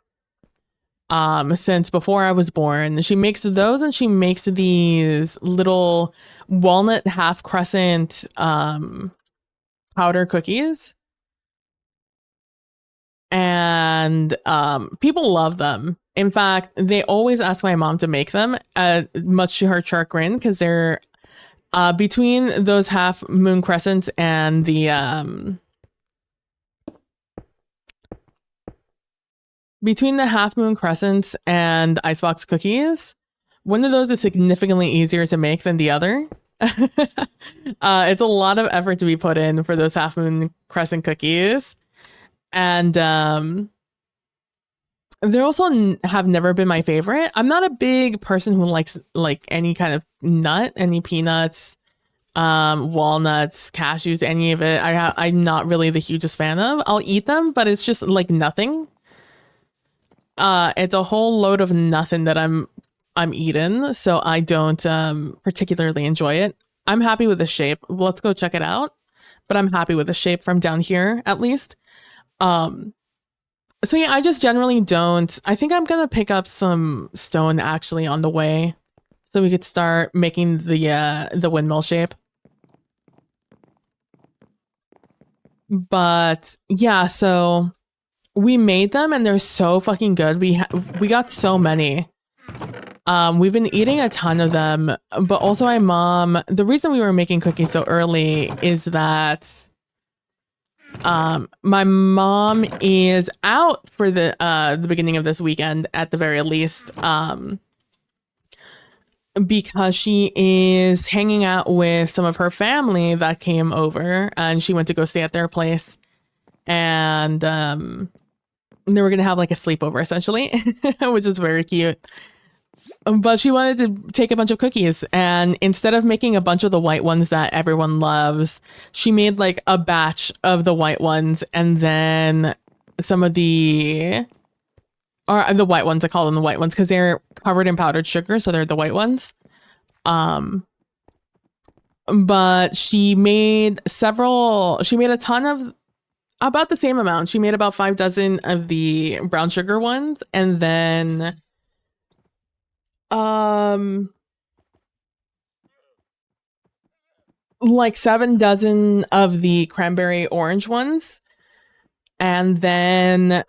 Since before I was born. She makes those, and she makes these little walnut half crescent powder cookies. And people love them. In fact, they always ask my mom to make them, much to her chagrin, because they're between those half moon crescents and the between the half moon crescents and icebox cookies, one of those is significantly easier to make than the other. It's a lot of effort to be put in for those half moon crescent cookies. And they also have never been my favorite. I'm not a big person who likes like any kind of nut, any peanuts, walnuts, cashews, any of it. I'm not really the hugest fan of. I'll eat them, but it's just like nothing. It's a whole load of nothing that I'm eating, so I don't particularly enjoy it. I'm happy with the shape. Let's go check it out. But I'm happy with the shape from down here, at least. So yeah, I just generally don't. I think I'm gonna pick up some stone actually on the way, so we could start making the windmill shape. But yeah, so we made them and they're so fucking good. We got so many. We've been eating a ton of them, but also my mom. The reason we were making cookies so early is that my mom is out for the beginning of this weekend at the very least. Because she is hanging out with some of her family that came over and she went to go stay at their place. And they were gonna have like a sleepover essentially, which is very cute. But she wanted to take a bunch of cookies, and instead of making a bunch of the white ones that everyone loves, she made like a batch of the white ones, and then some of the white ones. I call them the white ones because they're covered in powdered sugar, so they're the white ones. But she made several. She made a ton of about the same amount. She made about 5 dozen of the brown sugar ones, and then like 7 dozen of the cranberry orange ones. And then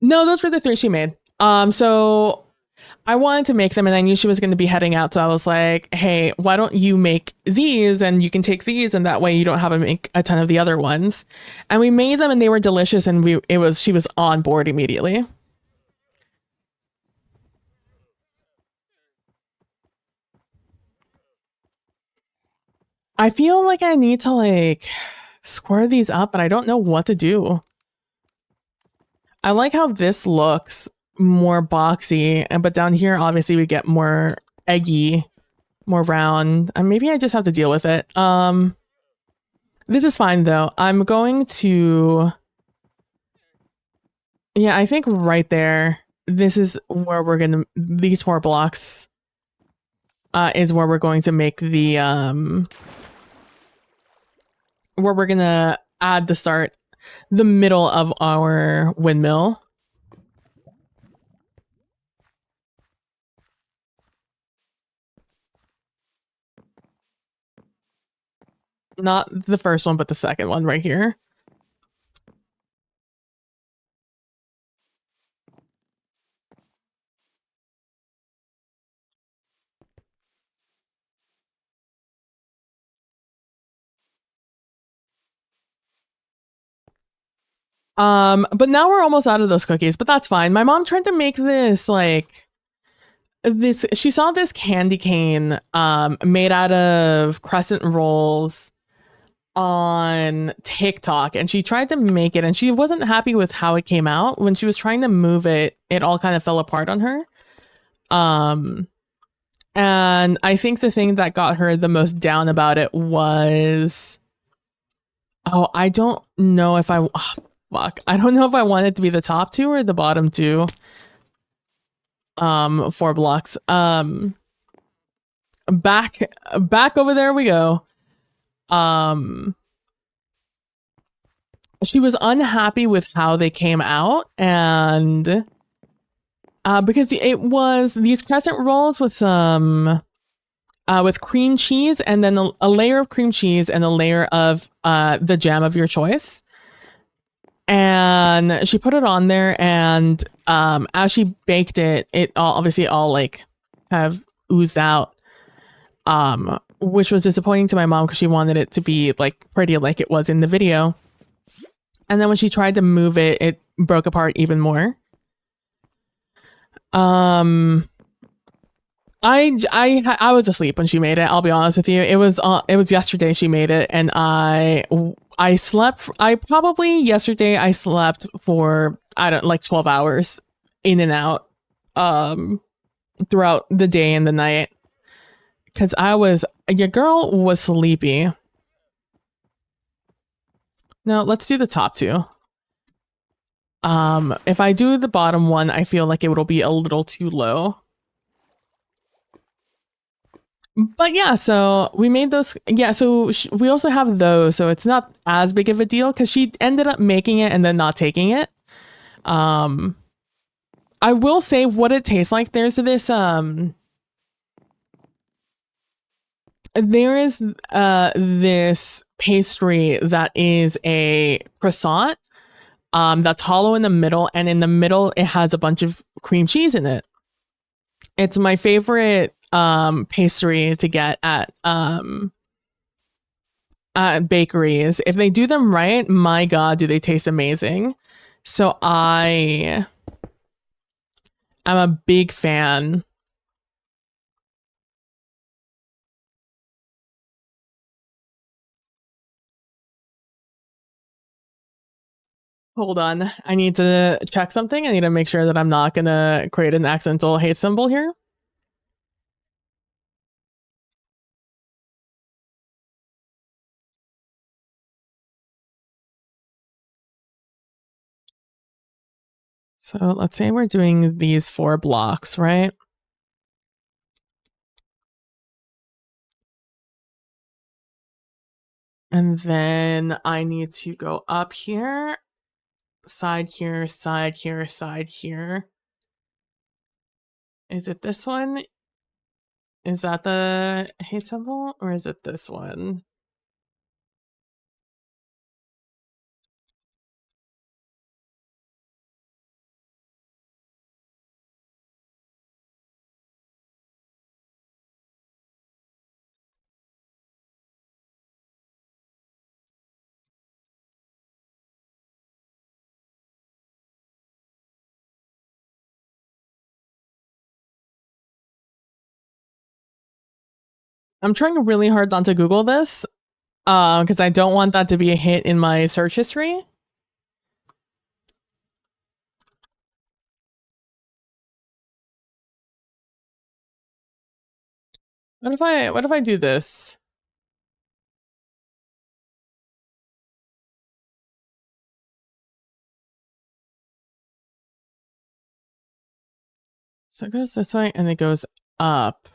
no, those were the 3 she made. So I wanted to make them and I knew she was going to be heading out, so I was like, hey, why don't you make these and you can take these, and that way you don't have to make a ton of the other ones. And we made them and they were delicious, and she was on board immediately. I feel like I need to like square these up, but I don't know what to do. I like how this looks more boxy, but down here, obviously, we get more eggy, more round. And maybe I just have to deal with it. This is fine though. I'm going to, yeah, I think right there. This is where we're gonna. These 4 blocks, is where we're going to make the where we're gonna add the middle of our windmill. Not the first one, but the second one right here. But now we're almost out of those cookies, but that's fine. My mom tried to make this she saw this candy cane made out of crescent rolls on TikTok, and she tried to make it and she wasn't happy with how it came out. When she was trying to move it, it all kind of fell apart on her. And I think the thing that got her the most down about it was, I don't know if fuck. I don't know if I want it to be the top 2 or the bottom 2. 4 blocks. Back over there we go. She was unhappy with how they came out, and because it was these crescent rolls with some with cream cheese, and then a layer of cream cheese and a layer of the jam of your choice. And she put it on there, and as she baked it, it all like kind of oozed out, which was disappointing to my mom because she wanted it to be like pretty like it was in the video. And then when she tried to move it, it broke apart even more. I was asleep when she made it. I'll be honest with you. It was yesterday she made it, and I slept. Yesterday I slept for like 12 hours in and out, throughout the day and the night, because your girl was sleepy. Now let's do the top 2. If I do the bottom one, I feel like it will be a little too low. But yeah, so we made those. Yeah, so we also have those, so it's not as big of a deal because she ended up making it and then not taking it. I will say what it tastes like. There is this pastry that is a croissant that's hollow in the middle, and in the middle it has a bunch of cream cheese in it. It's my favorite pastry to get at bakeries. If they do them right, my god, do they taste amazing. So I am a big fan. Hold on. I need to check something. I need to make sure that I'm not going to create an accidental hate symbol here. So let's say we're doing these 4 blocks, right? And then I need to go up here, side here, side here, side here. Is it this one? Is that the hate symbol? Or is it this one? I'm trying really hard not to Google this because I don't want that to be a hit in my search history. What if I do this? So it goes this way and it goes up.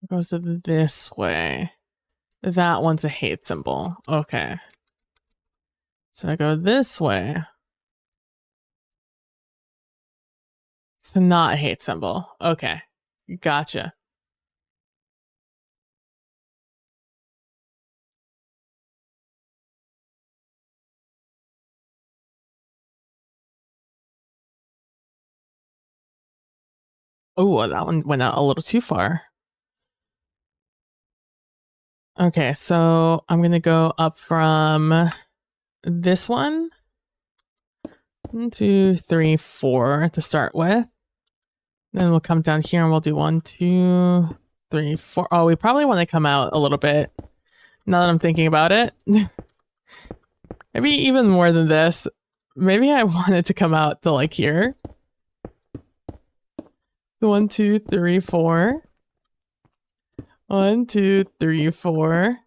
It goes this way. That one's a hate symbol. Okay. So I go this way. It's not a hate symbol. Okay. Gotcha. Oh, that one went out a little too far. Okay, so I'm gonna go up from this one. 1, 2, 3, 4 to start with. Then we'll come down here and we'll do 1, 2, 3, 4. Oh, we probably want to come out a little bit. Now that I'm thinking about it. Maybe even more than this. Maybe I want it to come out to like here. 1, 2, 3, 4. 1, 2, 3, 4.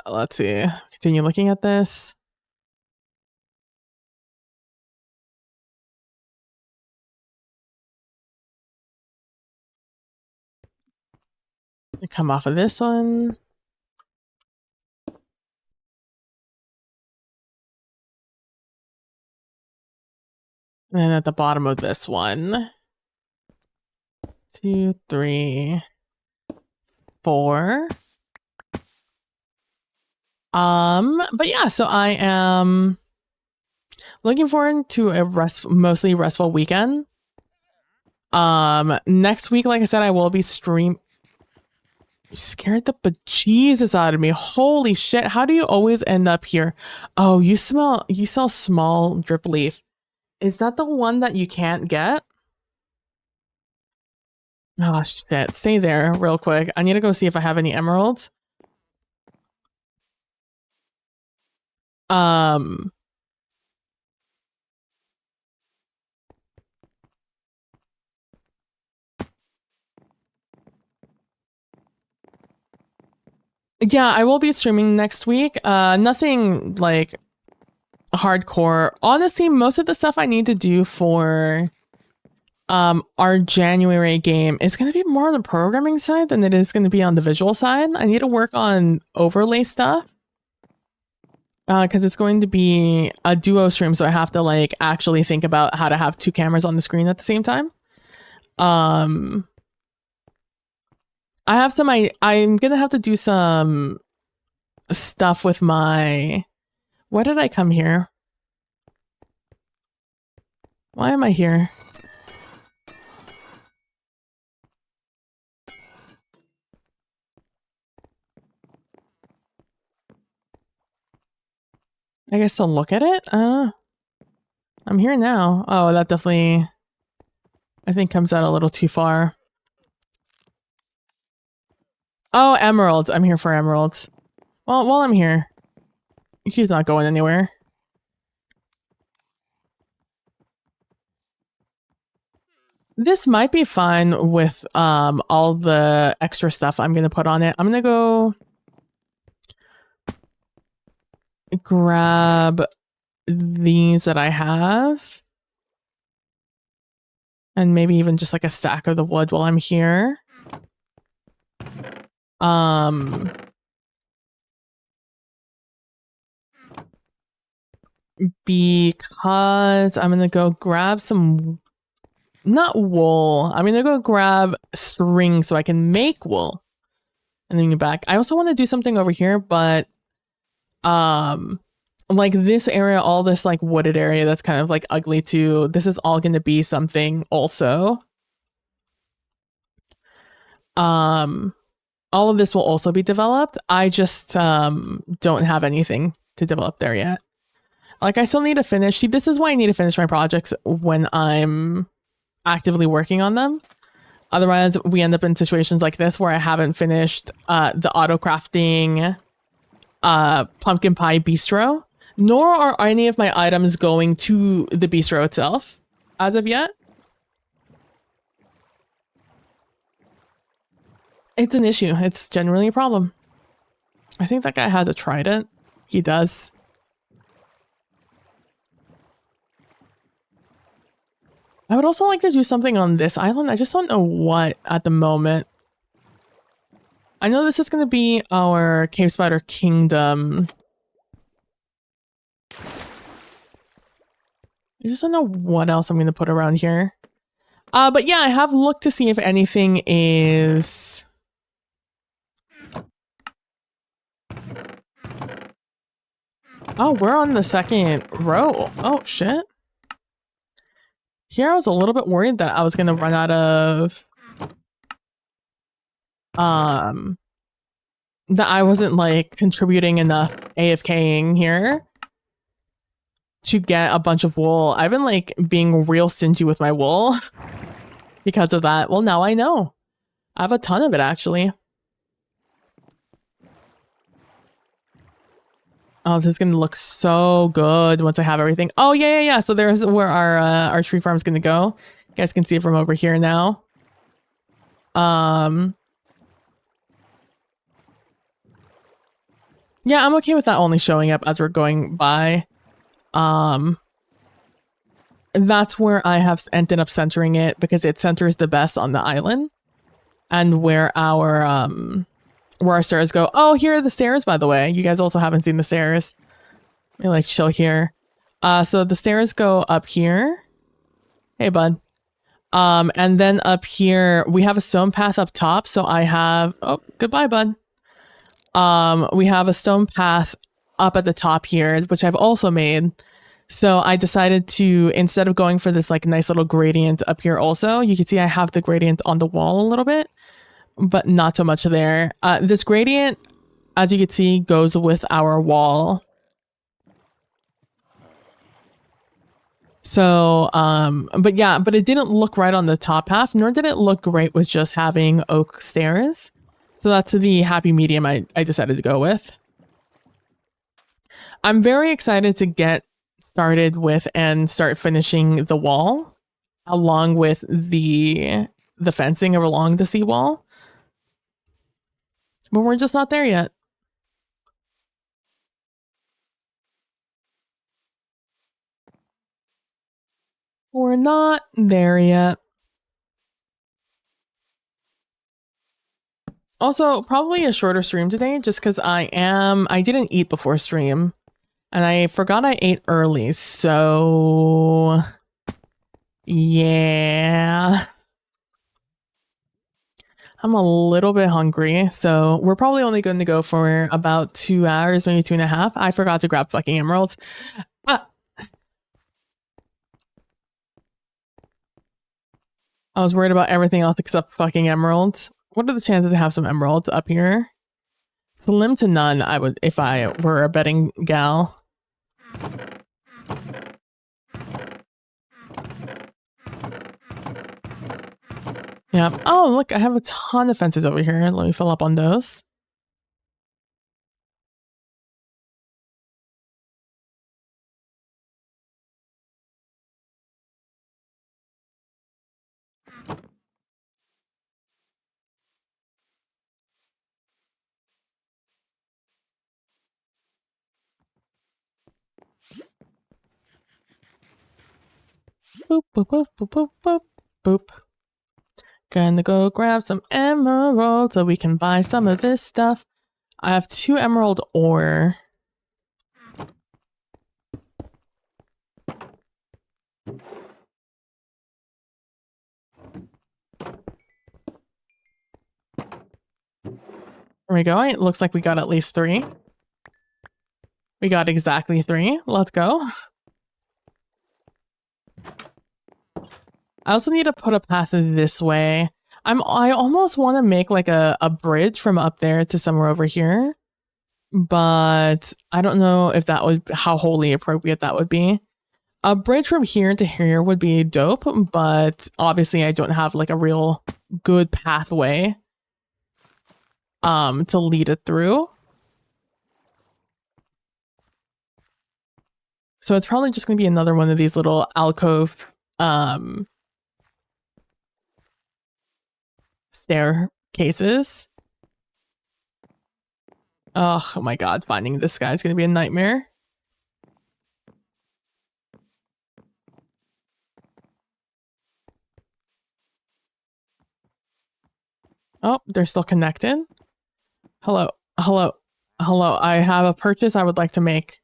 Let's see. Continue looking at this. Come off of this one. And then at the bottom of this one. 2, 3, 4. But yeah, so I am looking forward to a mostly restful weekend. Next week, like I said, I will be scared the bejesus out of me. Holy shit, how do you always end up here? Oh, you sell small drip leaf. Is that the one that you can't get? Oh shit, stay there real quick. I need to go see if I have any emeralds. Yeah, I will be streaming next week. Nothing like hardcore. Honestly, most of the stuff I need to do for our January game is going to be more on the programming side than it is going to be on the visual side. I need to work on overlay stuff because it's going to be a duo stream, so I have to like actually think about how to have two cameras on the screen at the same time. I have some I'm going to have to do some stuff with my... Why did I come here? Why am I here? I guess to look at it? I'm here now. Oh, that definitely, I think, comes out a little too far. Oh, emeralds. I'm here for emeralds. Well, while I'm here, he's not going anywhere. This might be fine with all the extra stuff I'm gonna put on it. I'm gonna go grab these that I have. And maybe even just like a stack of the wood while I'm here. Because I'm gonna go grab some, not wool. I'm gonna go grab string so I can make wool. And then get back. I also want to do something over here, but like this area, all this like wooded area that's kind of like ugly too. This is all gonna be something also. All of this will also be developed. I just don't have anything to develop there yet. Like I still need to finish. See, this is why I need to finish my projects when I'm actively working on them. Otherwise, we end up in situations like this where I haven't finished the auto crafting pumpkin pie bistro, nor are any of my items going to the bistro itself as of yet. It's an issue. It's generally a problem. I think that guy has a trident. He does. I would also like to do something on this island. I just don't know what at the moment. I know this is going to be our Cave Spider Kingdom. I just don't know what else I'm going to put around here. But yeah, I have looked to see if anything is... Oh, we're on the second row. Oh, shit. Here I was a little bit worried that I was going to run out of... that I wasn't, like, contributing enough AFKing here to get a bunch of wool. I've been, like, being real stingy with my wool because of that. Well, now I know. I have a ton of it, actually. Oh, this is gonna look so good once I have everything. Oh, yeah. So there's where our tree farm is gonna go. You guys can see it from over here now. Yeah, I'm okay with that only showing up as we're going by. That's where I have ended up centering it because it centers the best on the island and where our stairs go. Oh, here are the stairs, by the way. You guys also haven't seen the stairs. Let me like chill here. So the stairs go up here. Hey, bud. And then up here, we have a stone path up top. So I have, oh, goodbye, bud. We have a stone path up at the top here, which I've also made. So I decided to, instead of going for this like nice little gradient up here also, you can see I have the gradient on the wall a little bit, but not so much there. This gradient, as you can see, goes with our wall. So, but yeah, but it didn't look right on the top half, nor did it look great with just having oak stairs. So that's the happy medium I decided to go with. I'm very excited to get started with and start finishing the wall along with the fencing along the seawall. But we're just not there yet. We're not there yet. Also, probably a shorter stream today just because I didn't eat before stream. And I forgot I ate early, so yeah. I'm a little bit hungry, so we're probably only going to go for about 2 hours, maybe 2.5. I forgot to grab fucking emeralds. Ah. I was worried about everything else except fucking emeralds. What are the chances to have some emeralds up here? Slim to none, I would, if I were a betting gal. Yeah. Oh, look, I have a ton of fences over here. Let me fill up on those. Boop, boop, boop, boop, boop, boop, boop. Gonna go grab some emeralds so we can buy some of this stuff. I have 2 emerald ore. There we go. It looks like we got at least 3. We got exactly 3. Let's go. I also need to put a path this way. I almost want to make like a bridge from up there to somewhere over here. But I don't know if that would, how wholly appropriate that would be. A bridge from here to here would be dope, but obviously I don't have like a real good pathway to lead it through. So it's probably just going to be another one of these little alcove staircases. Oh my god, finding this guy is going to be a nightmare. Oh, they're still connected. Hello, hello, hello. I have a purchase I would like to make.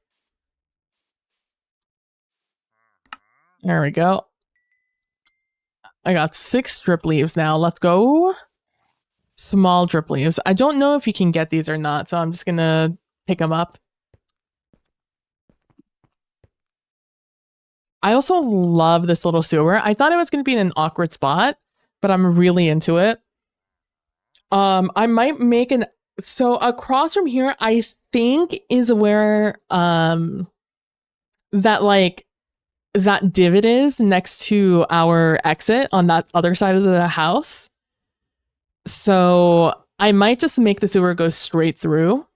There we go. I got 6 drip leaves now. Let's go. Small drip leaves. I don't know if you can get these or not, so I'm just gonna pick them up. I also love this little sewer. I thought it was gonna be in an awkward spot, but I'm really into it. I might make an, so across from here, I think is where that like that divot is next to our exit on that other side of the house. So I might just make the sewer go straight through.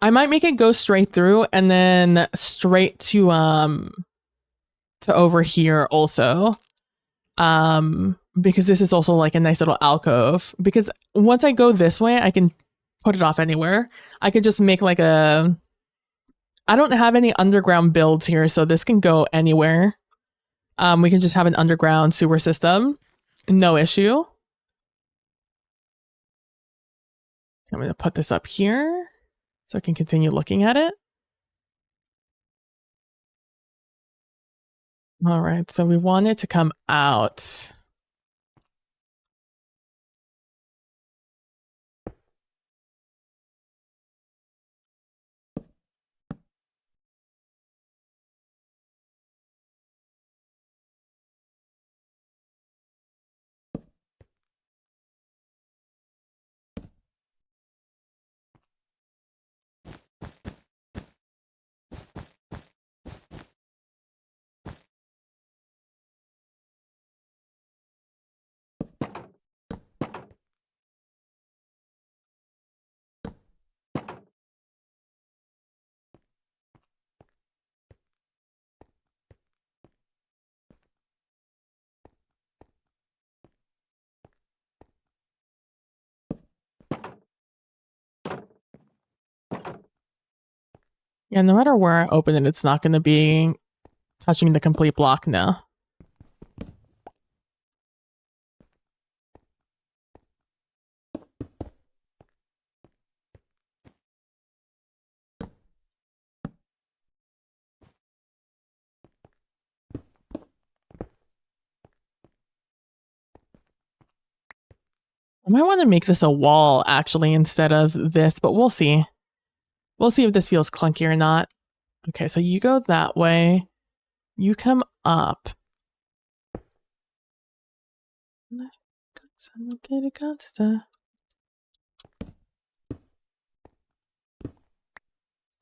I might make it go straight through and then straight to over here also. Because this is also like a nice little alcove. Because once I go this way, I can put it off anywhere. I could just make like a, I don't have any underground builds here, so this can go anywhere. We can just have an underground sewer system. No issue. I'm going to put this up here so I can continue looking at it. All right, so we want it to come out. Yeah, no matter where I open it, it's not going to be touching the complete block now. I might want to make this a wall, actually, instead of this, but we'll see. We'll see if this feels clunky or not. Okay, so you go that way. You come up.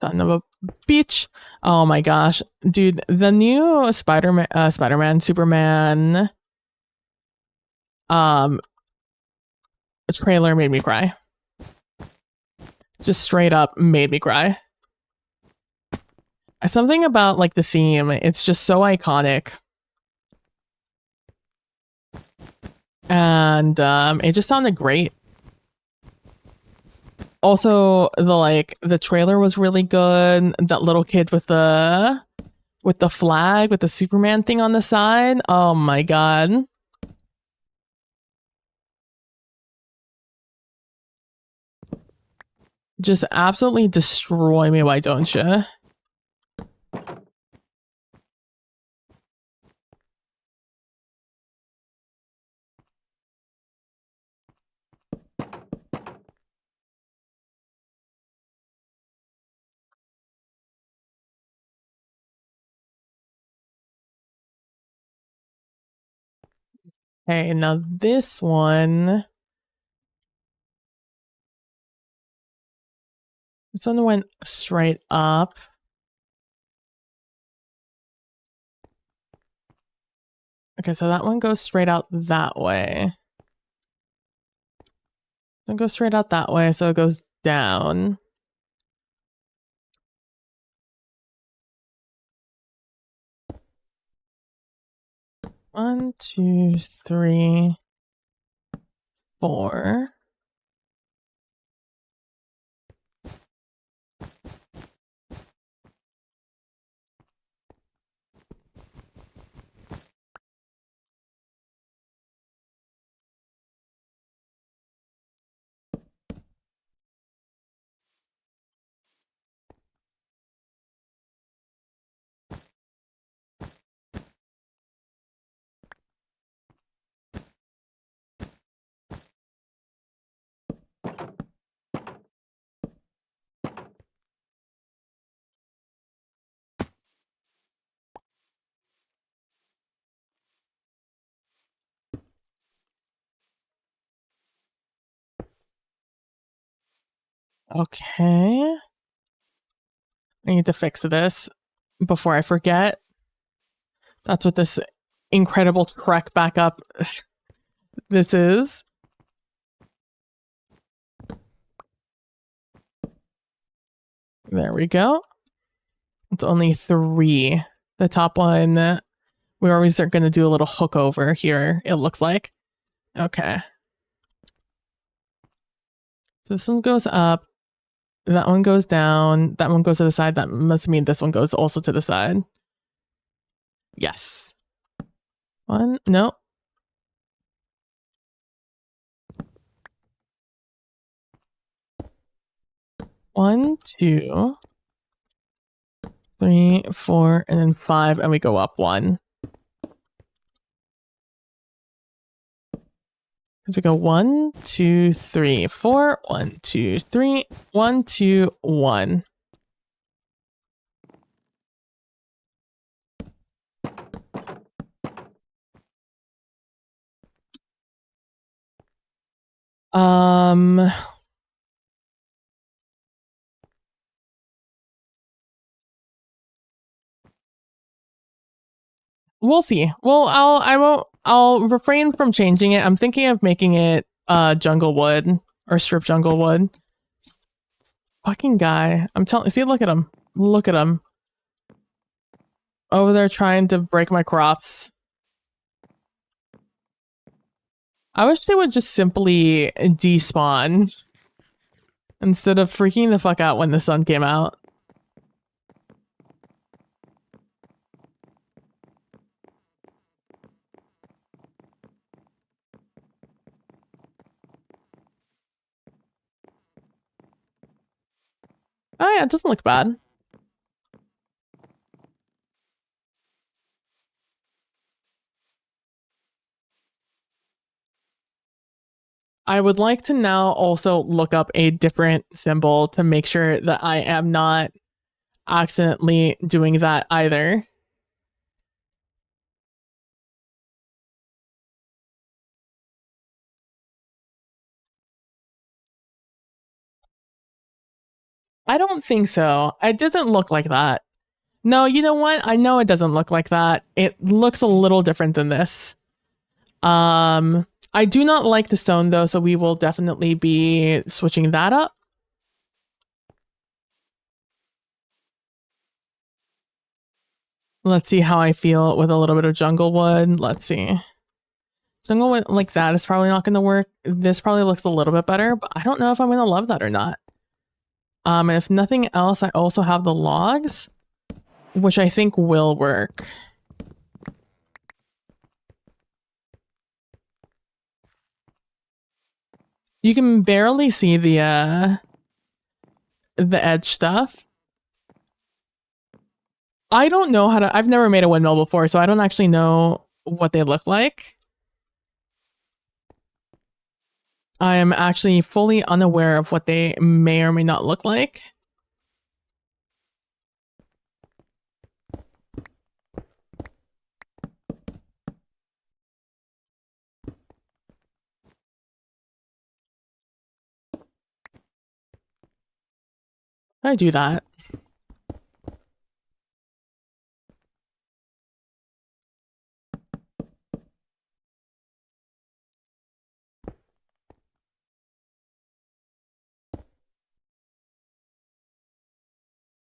Son of a bitch. Oh my gosh. Dude, the new Spider-Man, Superman trailer made me cry. Just straight up made me cry. Something about like the theme, it's just so iconic. And it just sounded great. Also, the trailer was really good. That little kid with the flag, with the Superman thing on the side. Oh my god. Just absolutely destroy me, why don't you? Okay, now this one. This one went straight up. Okay, so that one goes straight out that way. Don't go straight out that way, so it goes down. One, two, three, four. Okay. I need to fix this before I forget. That's what this incredible trek back up this is. There we go. It's only 3. The top one, we always are going to do a little hook over here, it looks like. Okay. So this one goes up. That one goes down. That one goes to the side. That must mean this one goes also to the side. Yes. One, no. One, 2, 3, 4, and then 5, and we go up 1. Because we go 1, 2, 3, 4, 1, 2, 3, 1, 2, 1. We'll see. Well, I'll refrain from changing it. I'm thinking of making it jungle wood or strip jungle wood. Fucking guy. I'm telling, see, look at him. Look at him. Over there trying to break my crops. I wish they would just simply despawn instead of freaking the fuck out when the sun came out. Oh yeah, it doesn't look bad. I would like to now also look up a different symbol to make sure that I am not accidentally doing that either. I don't think so. It doesn't look like that. No, you know what? I know it doesn't look like that. It looks a little different than this. I do not like the stone though, so we will definitely be switching that up. Let's see how I feel with a little bit of jungle wood. Let's see. Jungle wood like that is probably not going to work. This probably looks a little bit better, but I don't know if I'm going to love that or not. And if nothing else, I also have the logs, which I think will work. You can barely see the edge stuff. I don't know how to, I've never made a windmill before, so I don't actually know what they look like. I am actually fully unaware of what they may or may not look like. I do that.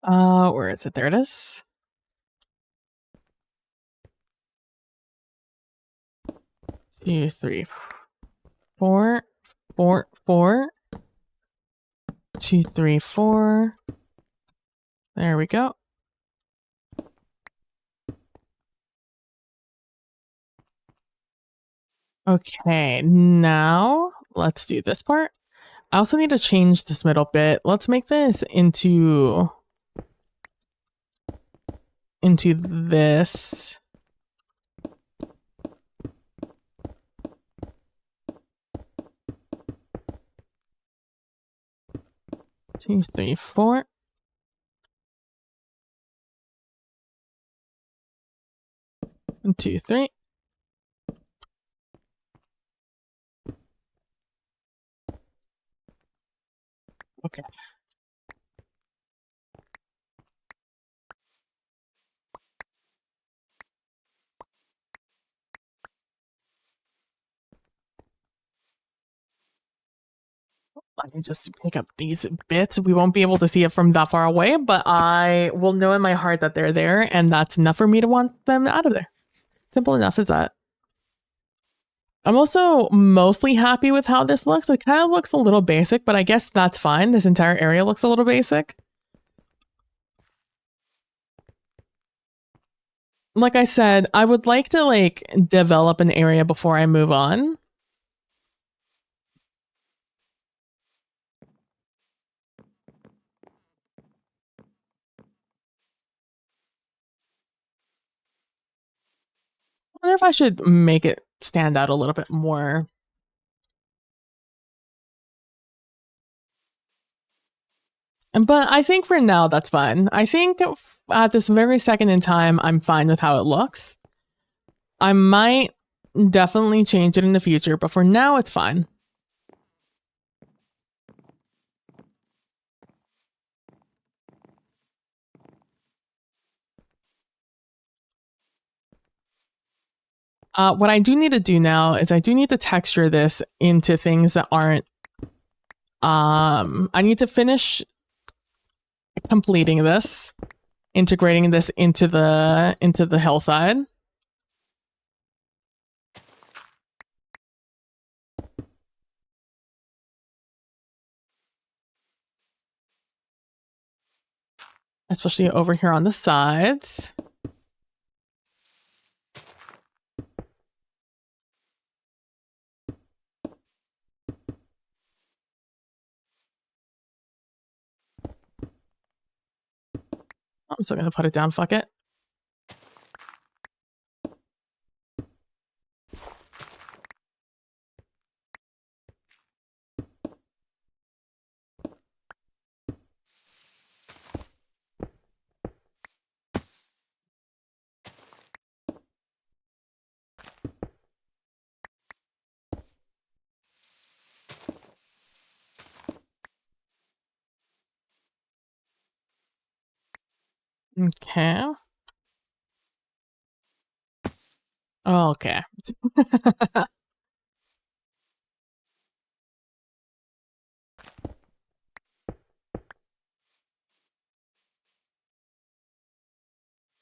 Where is it? There it is. Two, three, four, four, four. 2, 3, 4. There we go. Okay, now let's do this part. I also need to change this middle bit. Let's make this into this. Two, three, four. One, two, three. Okay. Let me just pick up these bits. We won't be able to see it from that far away, but I will know in my heart that they're there, and that's enough for me to want them out of there. Simple enough as that. I'm also mostly happy with how this looks. It kind of looks a little basic, but I guess that's fine. This entire area looks a little basic. Like I said, I would like to like develop an area before I move on. I wonder if I should make it stand out a little bit more. But I think for now, that's fine. I think at this very second in time, I'm fine with how it looks. I might definitely change it in the future, but for now, it's fine. What I do need to do now is I do need to texture this into things that aren't. I need to finish completing this, integrating this into the hillside. Especially over here on the sides. I'm still gonna put it down, fuck it. Okay. Okay.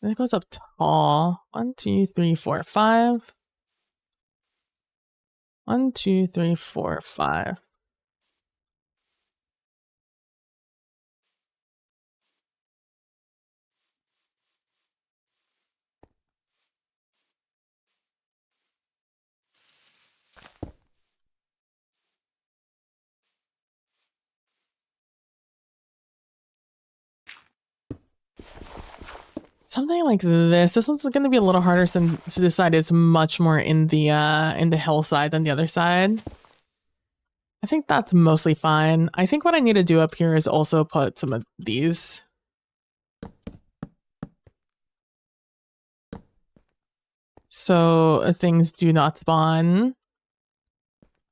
It goes up tall. 1, 2, 3, 4, 5. 1, 2, 3, 4, 5. Something like this. This one's going to be a little harder since this side is much more in the hillside than the other side. I think that's mostly fine. I think what I need to do up here is also put some of these. So things do not spawn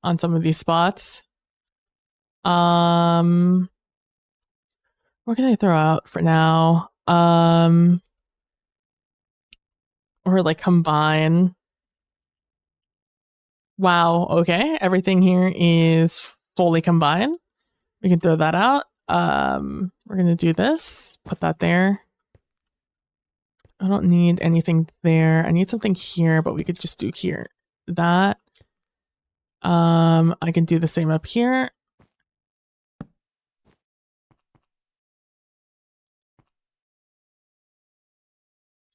on some of these spots. What can I throw out for now? Or like combine. Wow, okay. Everything here is fully combined. We can throw that out. We're gonna do this. Put that there. I don't need anything there. I need something here, but we could just do here. That. I can do the same up here.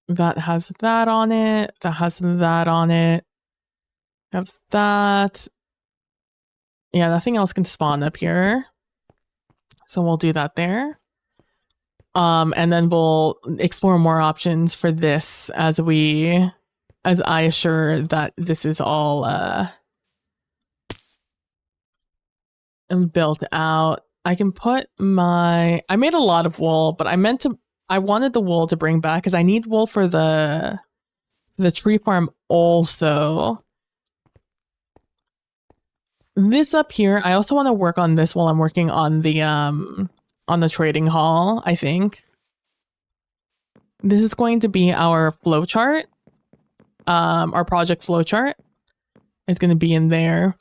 That has that on it. That has that on it. Have that. Yeah, nothing else can spawn up here. So we'll do that there. And then we'll explore more options for this as I assure that this is all built out. I can put I made a lot of wool, but I wanted the wool to bring back because I need wool for the tree farm also. This up here, I also want to work on this while I'm working on the trading hall, I think. This is going to be our flow chart. Our project flow chart. It's going to be in there.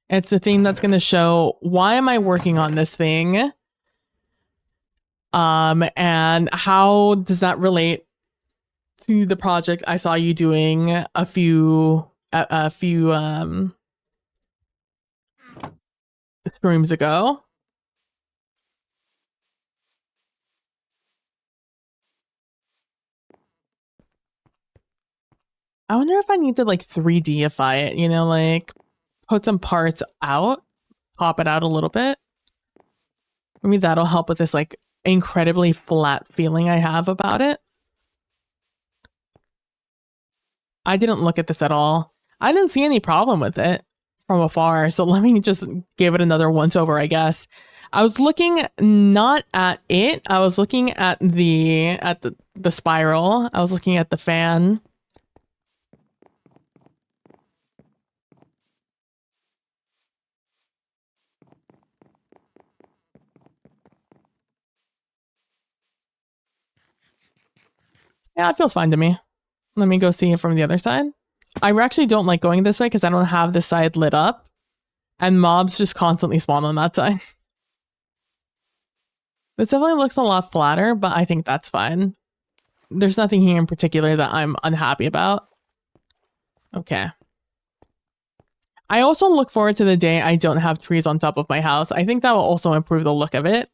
It's the thing that's going to show why am I working on this thing? And how does that relate to the project I saw you doing a few streams ago? I wonder if I need to like 3Dify it, you know, like put some parts out, pop it out a little bit. Maybe that'll help with this like incredibly flat feeling I have about it. I didn't look at this at all. I didn't see any problem with it from afar, so let me just give it another once over, I guess. I was looking not at it. I was looking at the spiral. I was looking at the fan. Yeah, it feels fine to me. Let me go see it from the other side. I actually don't like going this way because I don't have this side lit up. And mobs just constantly spawn on that side. This definitely looks a lot flatter, but I think that's fine. There's nothing here in particular that I'm unhappy about. Okay. I also look forward to the day I don't have trees on top of my house. I think that will also improve the look of it.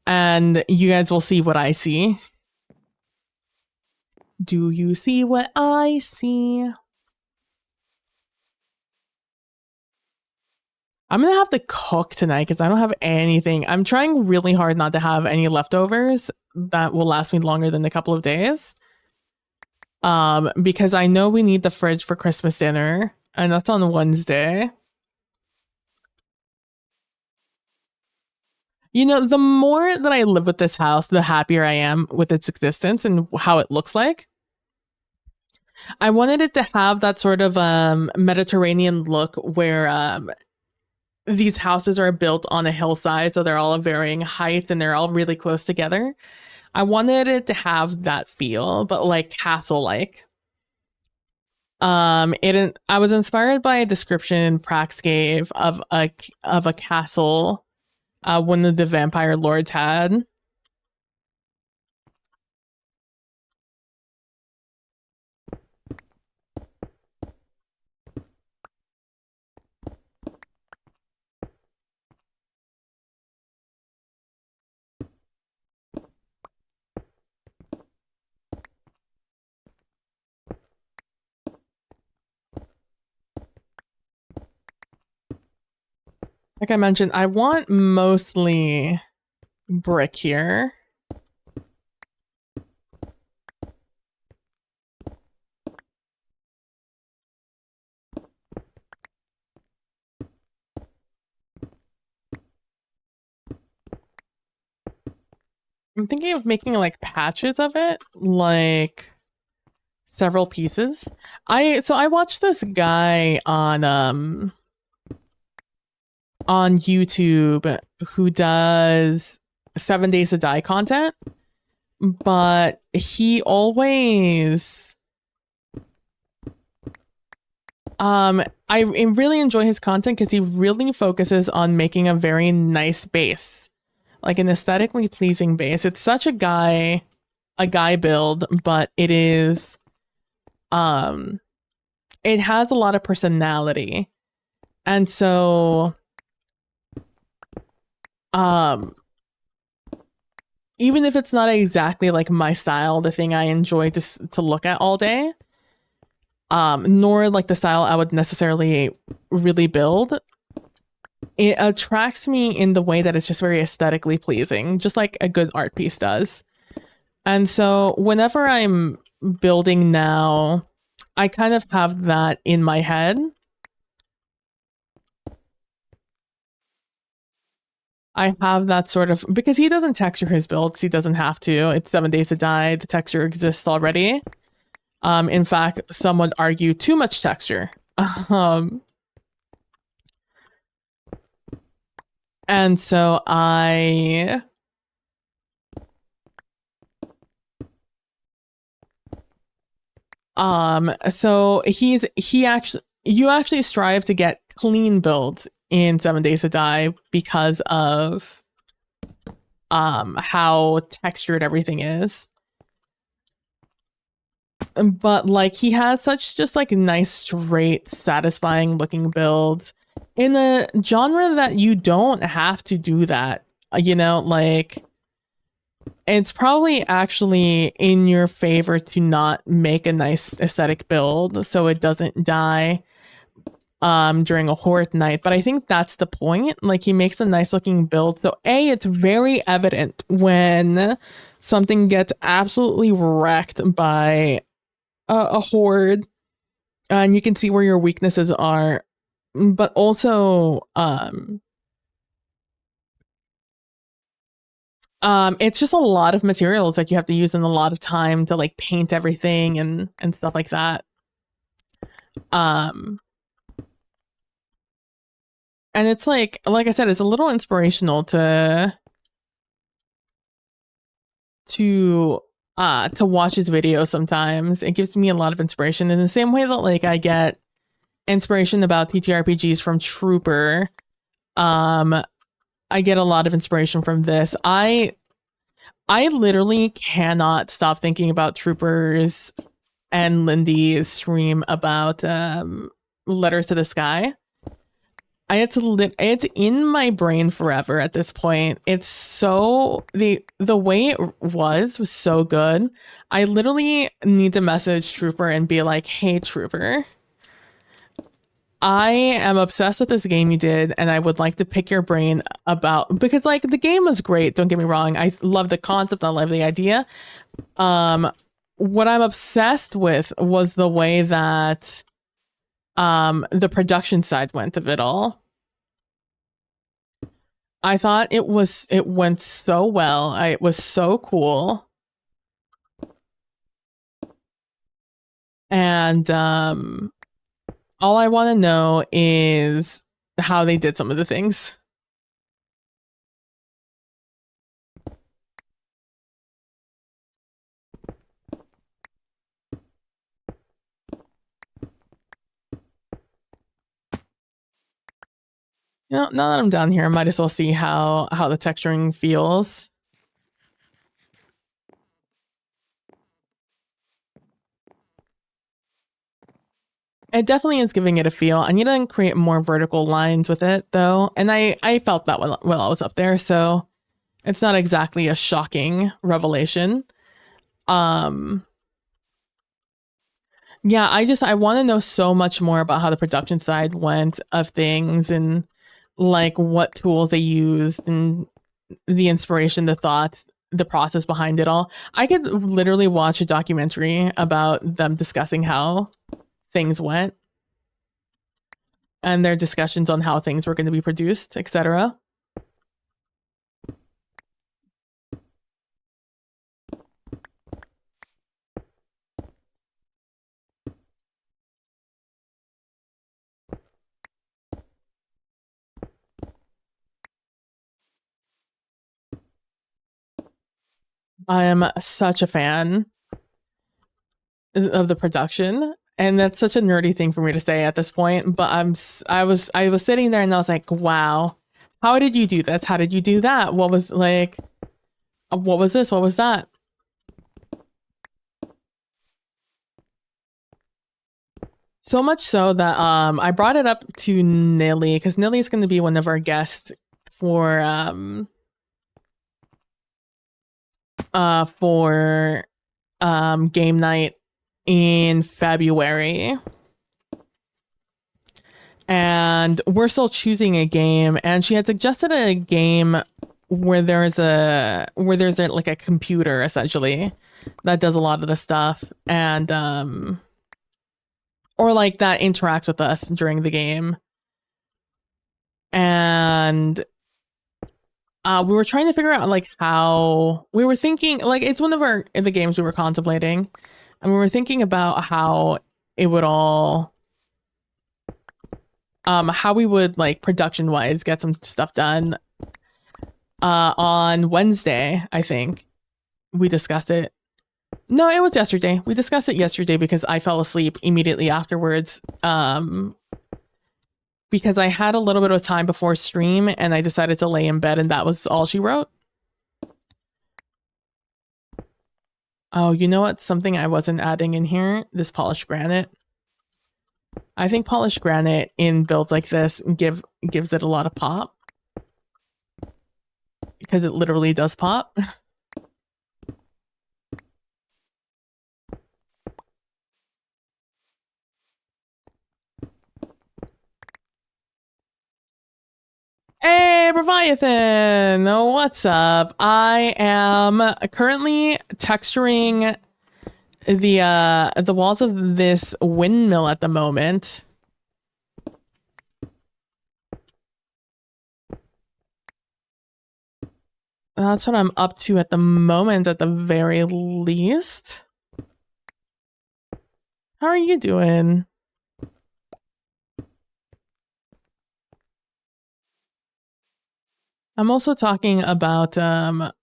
And you guys will see what I see. Do you see what I see? I'm gonna have to cook tonight because I don't have anything. I'm trying really hard not to have any leftovers that will last me longer than a couple of days. Because I know we need the fridge for Christmas dinner, and that's on Wednesday. You know, the more that I live with this house, the happier I am with its existence and how it looks like. I wanted it to have that sort of Mediterranean look where these houses are built on a hillside, so they're all of varying heights and they're all really close together. I wanted it to have that feel, but like castle-like. I was inspired by a description Prax gave of a castle one of the vampire lords had. Like I mentioned, I want mostly brick here. I'm thinking of making like patches of it, like several pieces. I watched this guy on YouTube who does 7 Days to Die content, but he always I really enjoy his content because he really focuses on making a very nice base, like an aesthetically pleasing base. It's such a guy build, but it is it has a lot of personality. And so even if it's not exactly like my style, the thing I enjoy to look at all day, nor like the style I would necessarily really build, it attracts me in the way that it's just very aesthetically pleasing, just like a good art piece does. And so whenever I'm building now, I kind of have that in my head. I have that sort of, because he doesn't texture his builds, he doesn't have to. It's 7 Days to Die, the texture exists already. In fact, some would argue too much texture. And so you actually strive to get clean builds in 7 Days to Die because of how textured everything is. But like he has such just like nice, straight, satisfying looking builds in a genre that you don't have to do that. You know, like it's probably actually in your favor to not make a nice aesthetic build so it doesn't die during a horde night. But I think that's the point. Like he makes a nice looking build. So it's very evident when something gets absolutely wrecked by a horde, and you can see where your weaknesses are, but also it's just a lot of materials that you have to use and a lot of time to like paint everything and stuff like that. And it's like I said, it's a little inspirational to watch his videos sometimes. It gives me a lot of inspiration in the same way that like I get inspiration about TTRPGs from Trooper. I get a lot of inspiration from this. I literally cannot stop thinking about Troopers and Lindy's stream about Letters to the Sky. It's in my brain forever at this point. It's so the way it was so good. I literally need to message Trooper and be like, "Hey Trooper, I am obsessed with this game you did, and I would like to pick your brain about, because like the game was great, don't get me wrong. I love the concept, I love the idea. What I'm obsessed with was the way that the production side went of it all. I thought it went so well. It was so cool. And all I want to know is how they did some of the things. You know, now that I'm down here, I might as well see how the texturing feels. It definitely is giving it a feel. I need to create more vertical lines with it, though. And I felt that while I was up there, so it's not exactly a shocking revelation. Yeah, I want to know so much more about how the production side went of things, and like what tools they used, and the inspiration, the thoughts, the process behind it all. I could literally watch a documentary about them discussing how things went and their discussions on how things were going to be produced, etc. I am such a fan of the production, and that's such a nerdy thing for me to say at this point, but I was sitting there and I was like, wow, how did you do this? How did you do that? What was like, what was this? What was that? So much so that I brought it up to Nilly, because Nilly is going to be one of our guests for game night in February. And we're still choosing a game, and she had suggested a game where there's like a computer essentially that does a lot of the stuff, and or like that interacts with us during the game. And we were trying to figure out like how we were thinking, like it's one of the games we were contemplating, and we were thinking about how it would all how we would like production wise get some stuff done. On Wednesday, I think we discussed it. No, it was yesterday. We discussed it yesterday because I fell asleep immediately afterwards. Because I had a little bit of time before stream and I decided to lay in bed, and that was all she wrote. Oh, you know what? Something I wasn't adding in here, this polished granite. I think polished granite in builds like this gives it a lot of pop. Because it literally does pop. Hey, Leviathan! What's up? I am currently texturing the walls of this windmill at the moment. That's what I'm up to at the moment, at the very least. How are you doing? I'm also talking about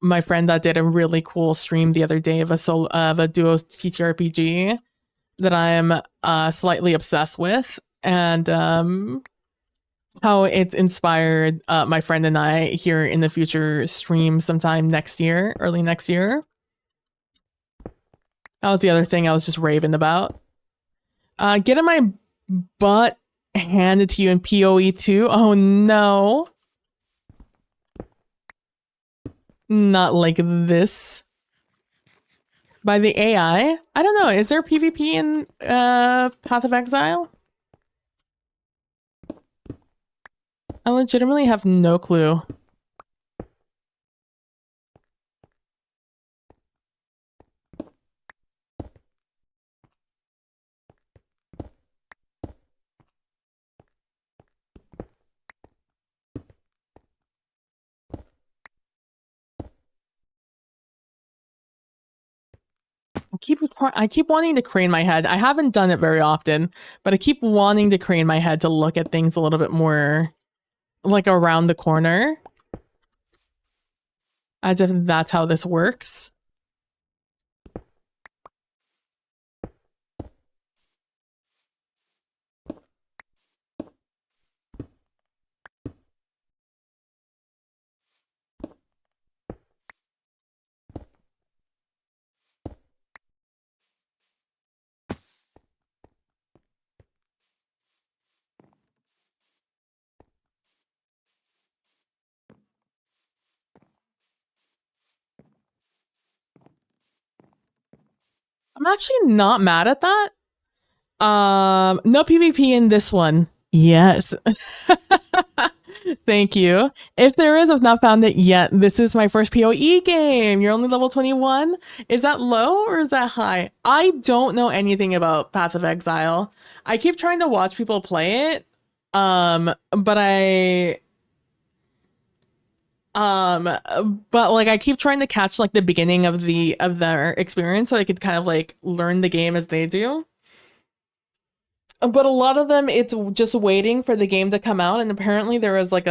my friend that did a really cool stream the other day of a duo TTRPG that I'm slightly obsessed with, and how it inspired my friend and I here in the future stream sometime next year, early next year. That was the other thing I was just raving about. Getting my butt handed to you in PoE 2. Oh no. Not like this. By the AI? I don't know. Is there PvP in Path of Exile? I legitimately have no clue. I keep wanting to crane my head. I haven't done it very often, but I keep wanting to crane my head to look at things a little bit more like around the corner. As if that's how this works. I'm actually not mad at that. No PvP in this one. Yes. Thank you. If there is, I've not found it yet. This is my first PoE game. You're only level 21. Is that low or is that high? I don't know anything about Path of Exile. I keep trying to watch people play it. But like I keep trying to catch like the beginning of their experience so I could kind of like learn the game as they do. But a lot of them, it's just waiting for the game to come out, and apparently there was like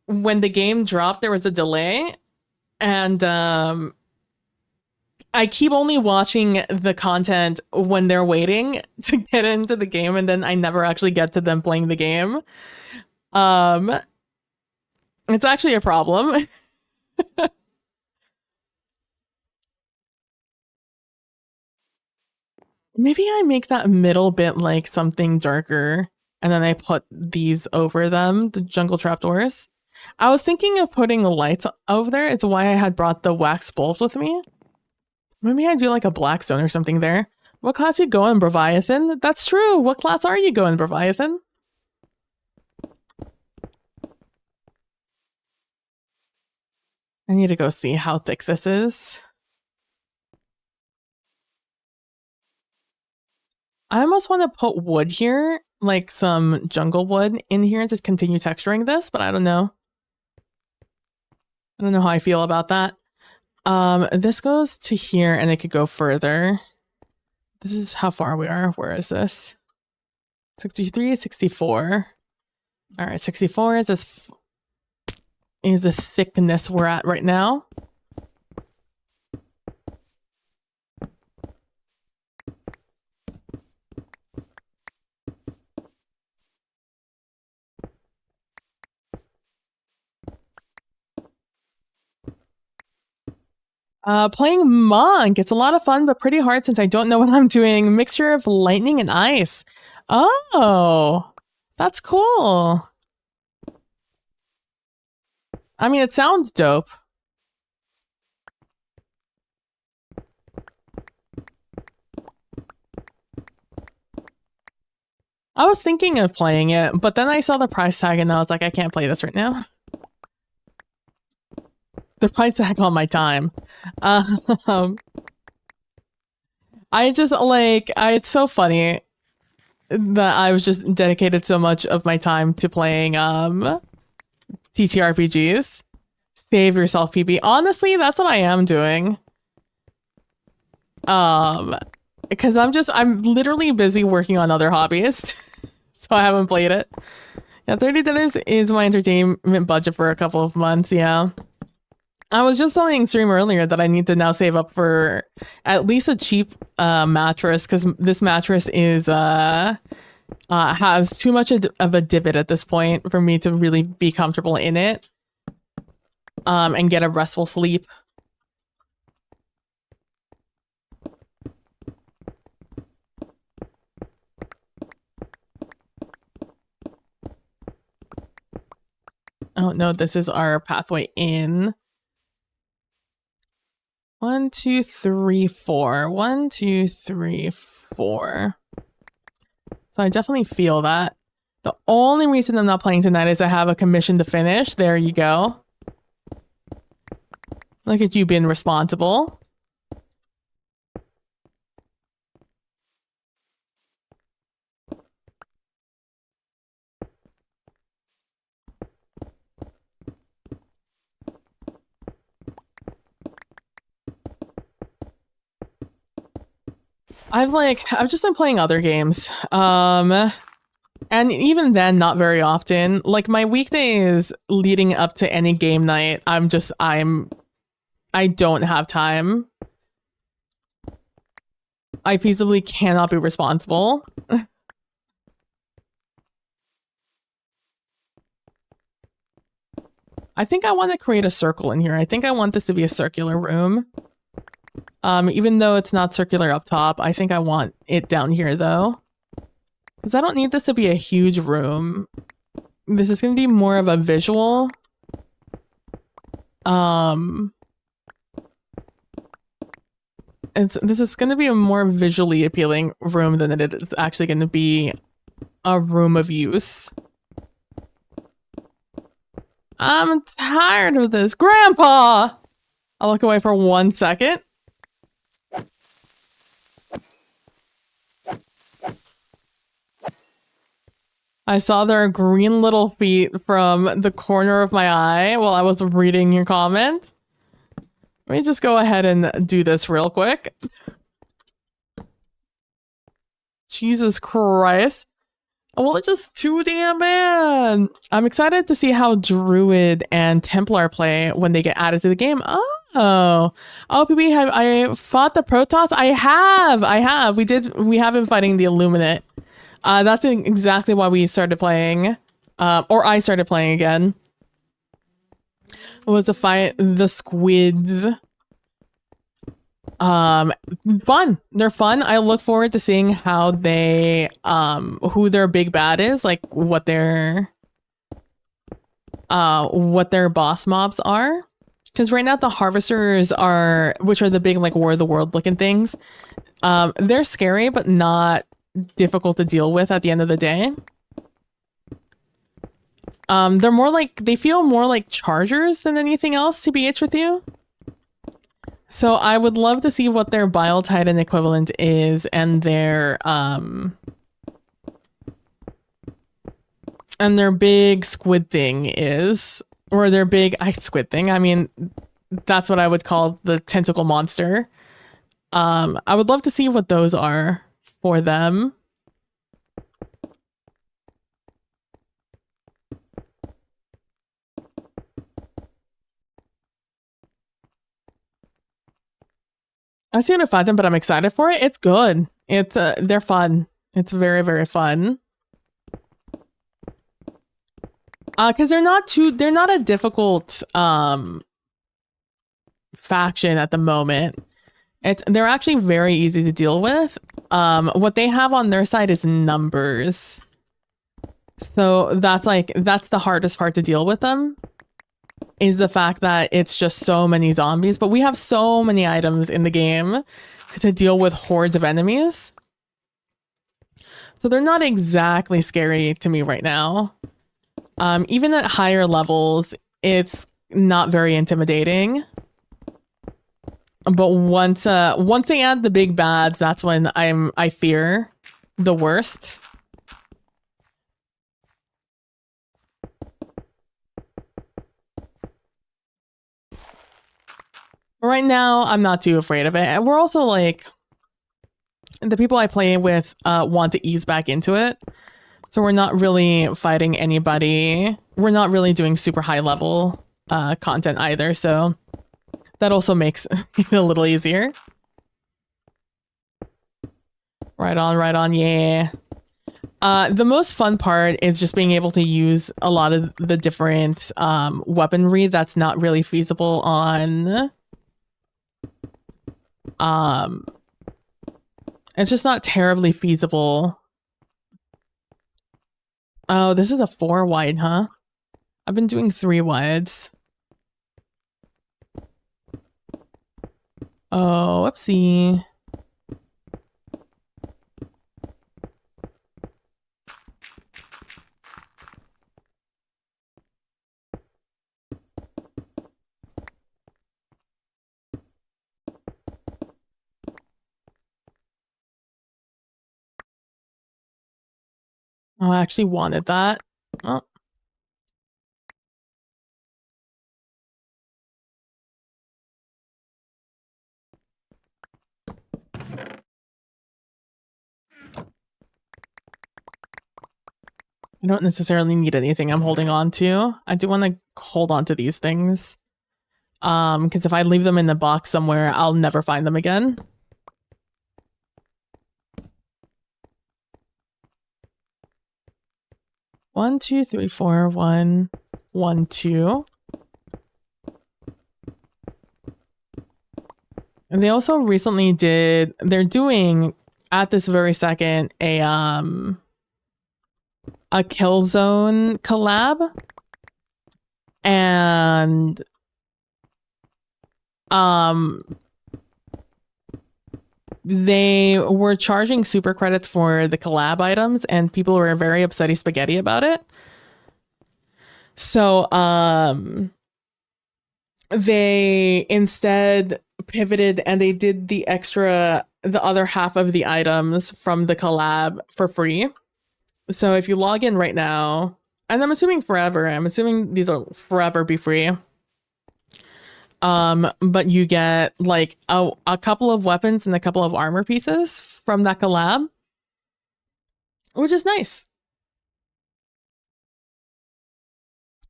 when the game dropped, there was a delay, and I keep only watching the content when they're waiting to get into the game, and then I never actually get to them playing the game. It's actually a problem. Maybe I make that middle bit like something darker, and then I put these over them, the jungle trapdoors. I was thinking of putting lights over there. It's why I had brought the wax bulbs with me. Maybe I do like a blackstone or something there. What class you going, Breviathan? That's true. What class are you going, Breviathan? I need to go see how thick this is. I almost want to put wood here, like some jungle wood in here to continue texturing this, but I don't know. I don't know how I feel about that. This goes to here and it could go further. This is how far we are. Where is this? 63, 64. All right, 64 is the thickness we're at right now. Playing Monk. It's a lot of fun, but pretty hard since I don't know what I'm doing. Mixture of lightning and ice. Oh, that's cool. I mean, it sounds dope. I was thinking of playing it, but then I saw the price tag and I was like, I can't play this right now. The price tag on my time. I just like, it's so funny that I was just dedicated so much of my time to playing TTRPGs. Save yourself, PP. Honestly, that's what I am doing. Because I'm literally busy working on other hobbies. So I haven't played it. Yeah, $30 is my entertainment budget for a couple of months, yeah. I was just telling stream earlier that I need to now save up for at least a cheap mattress, because this mattress is has too much of a divot at this point for me to really be comfortable in it and get a restful sleep. Oh no, this is our pathway in. 1, 2, 3, 4. 1, 2, 3, 4. So I definitely feel that. The only reason I'm not playing tonight is I have a commission to finish. There you go. Look at you being responsible. I've just been playing other games. And even then, not very often. Like, my weekdays leading up to any game night, I don't have time. I feasibly cannot be responsible. I think I want to create a circle in here. I think I want this to be a circular room. Even though it's not circular up top, I think I want it down here though. Because I don't need this to be a huge room. This is going to be more of a visual. This is going to be a more visually appealing room than it is actually going to be a room of use. I'm tired of this. Grandpa! I'll look away for 1 second. I saw their green little feet from the corner of my eye while I was reading your comment. Let me just go ahead and do this real quick. Jesus Christ. Well, it's just too damn bad. I'm excited to see how Druid and Templar play when they get added to the game. Oh, PB, have I fought the Protoss? I have. We have been fighting the Illuminate. That's exactly why we started playing, or I started playing again. It was to fight the squids. Fun. They're fun. I look forward to seeing how they, who their big bad is, like what their boss mobs are. Because right now the harvesters are, which are the big like War of the World looking things. They're scary, but not difficult to deal with at the end of the day. They're more like, they feel more like chargers than anything else, to be honest with you. So I would love to see what their Bile Titan equivalent is and their big squid thing is, or their big squid thing. I mean, that's what I would call the tentacle monster. I would love to see what those are for them. I've seen to fight them, but I'm excited for it. It's good. It's they're fun. It's very, very fun. Because they're not a difficult faction at the moment. They're actually very easy to deal with. What they have on their side is numbers. So that's the hardest part to deal with them, is the fact that it's just so many zombies, but we have so many items in the game to deal with hordes of enemies. So they're not exactly scary to me right now. Even at higher levels, it's not very intimidating. But once they add the big bads, that's when I fear the worst. Right now, I'm not too afraid of it. And we're also like, the people I play with want to ease back into it. So we're not really fighting anybody. We're not really doing super high level content either. So that also makes it a little easier. Right on, yeah. The most fun part is just being able to use a lot of the different weaponry that's not really feasible on... it's just not terribly feasible. Oh, this is a 4 wide, huh? I've been doing 3 wides. Oh, whoopsie. Oh, I actually wanted that. Oh. I don't necessarily need anything I'm holding on to. I do want to hold on to these things. Because if I leave them in the box somewhere, I'll never find them again. One, two, three, four, one, one, two. And they also recently they're doing at this very second a Killzone collab. And they were charging super credits for the collab items, and people were very upsetty spaghetti about it. So they instead pivoted and they did the other half of the items from the collab for free. So if you log in right now, and I'm assuming forever, I'm assuming these will forever be free. But you get like a couple of weapons and a couple of armor pieces from that collab, which is nice.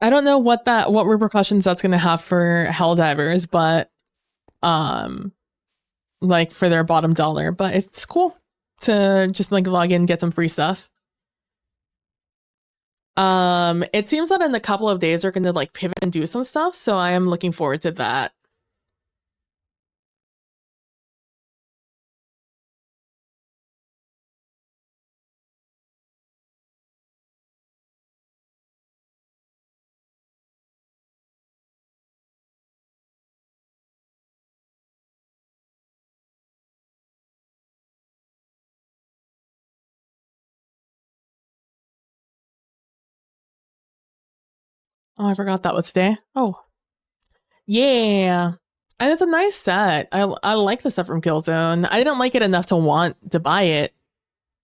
I don't know what repercussions that's going to have for Helldivers, but like for their bottom dollar, but it's cool to just like log in and get some free stuff. It seems that in a couple of days they're going to like pivot and do some stuff, so I am looking forward to that. Oh, I forgot that was today. Oh. Yeah. And it's a nice set. I like the stuff from Killzone. I didn't like it enough to want to buy it.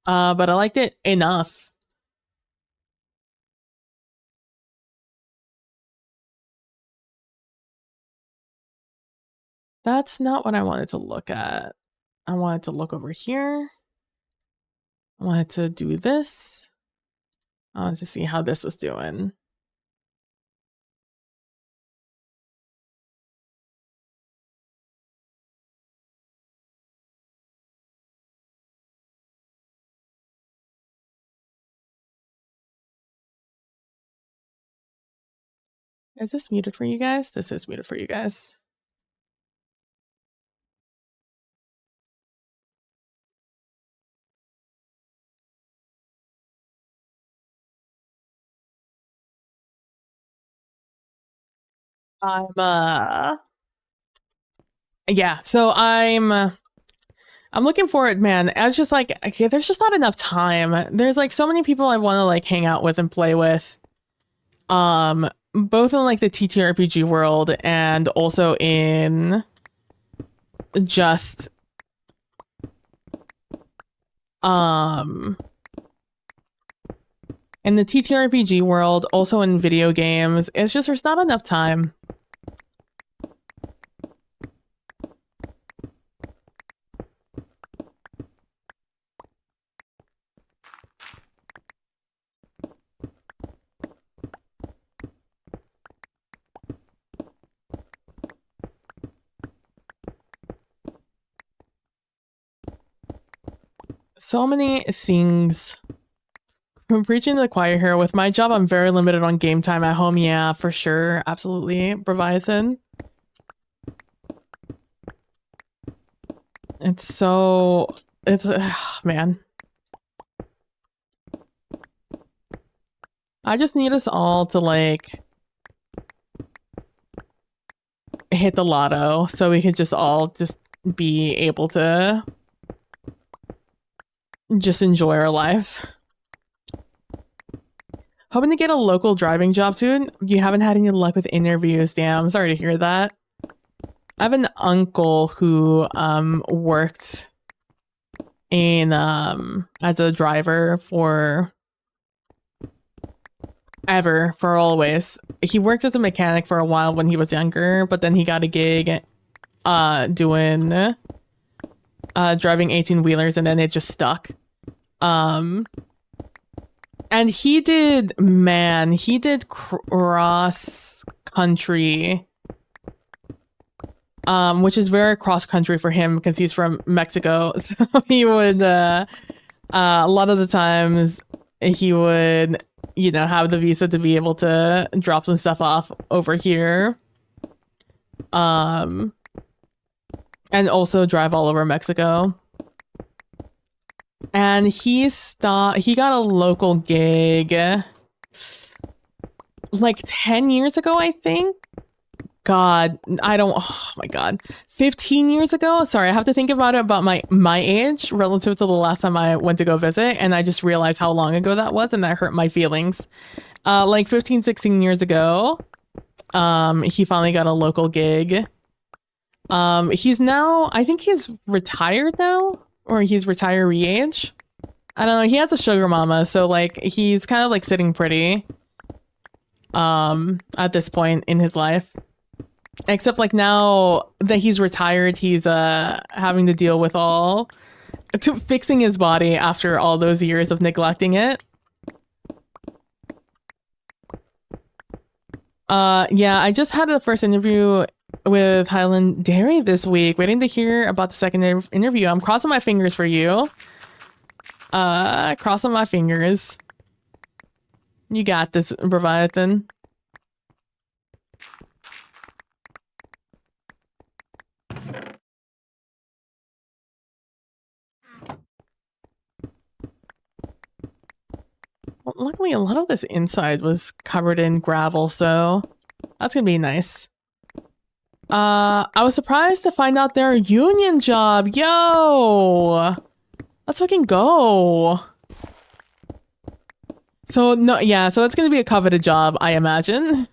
But I liked it enough. That's not what I wanted to look at. I wanted to look over here. I wanted to do this. I wanted to see how this was doing. Is this muted for you guys? This is muted for you guys. Yeah, so I'm looking forward, man. I was just like, okay, there's just not enough time. There's like so many people I want to like hang out with and play with. Both in like the TTRPG world and also in just in the TTRPG world, also in video games. It's just there's not enough time. So many things. I'm preaching to the choir here. With my job, I'm very limited on game time at home. Yeah, for sure. Absolutely. Breviathan. Man. I just need us all to like hit the lotto so we could just all just be able to just enjoy our lives. Hoping to get a local driving job soon. You haven't had any luck with interviews. Damn, I'm sorry to hear that. I have an uncle who worked in as a driver for ever, for always. He worked as a mechanic for a while when he was younger, but then he got a gig doing driving 18-wheelers, and then it just stuck. And he did cross country, which is very cross country for him because he's from Mexico. So he would a lot of the times he would, you know, have the visa to be able to drop some stuff off over here. And also drive all over Mexico. And he got a local gig like 10 years ago, I think. Oh my God. 15 years ago? Sorry, I have to think about it about my age relative to the last time I went to go visit, and I just realized how long ago that was, and that hurt my feelings. Like 15, 16 years ago, he finally got a local gig. I think he's retired now, or he's retiree age. I don't know. He has a sugar mama, so like he's kind of like sitting pretty at this point in his life. Except like now that he's retired, he's having to deal with fixing his body after all those years of neglecting it. Yeah, I just had the first interview with Highland Dairy this week, waiting to hear about the second interview. I'm crossing my fingers for you. Crossing my fingers. You got this, Breviathan. Well, luckily, a lot of this inside was covered in gravel, so that's gonna be nice. I was surprised to find out they're a union job. Yo! Let's fucking go. So, no, yeah, so it's gonna be a coveted job, I imagine.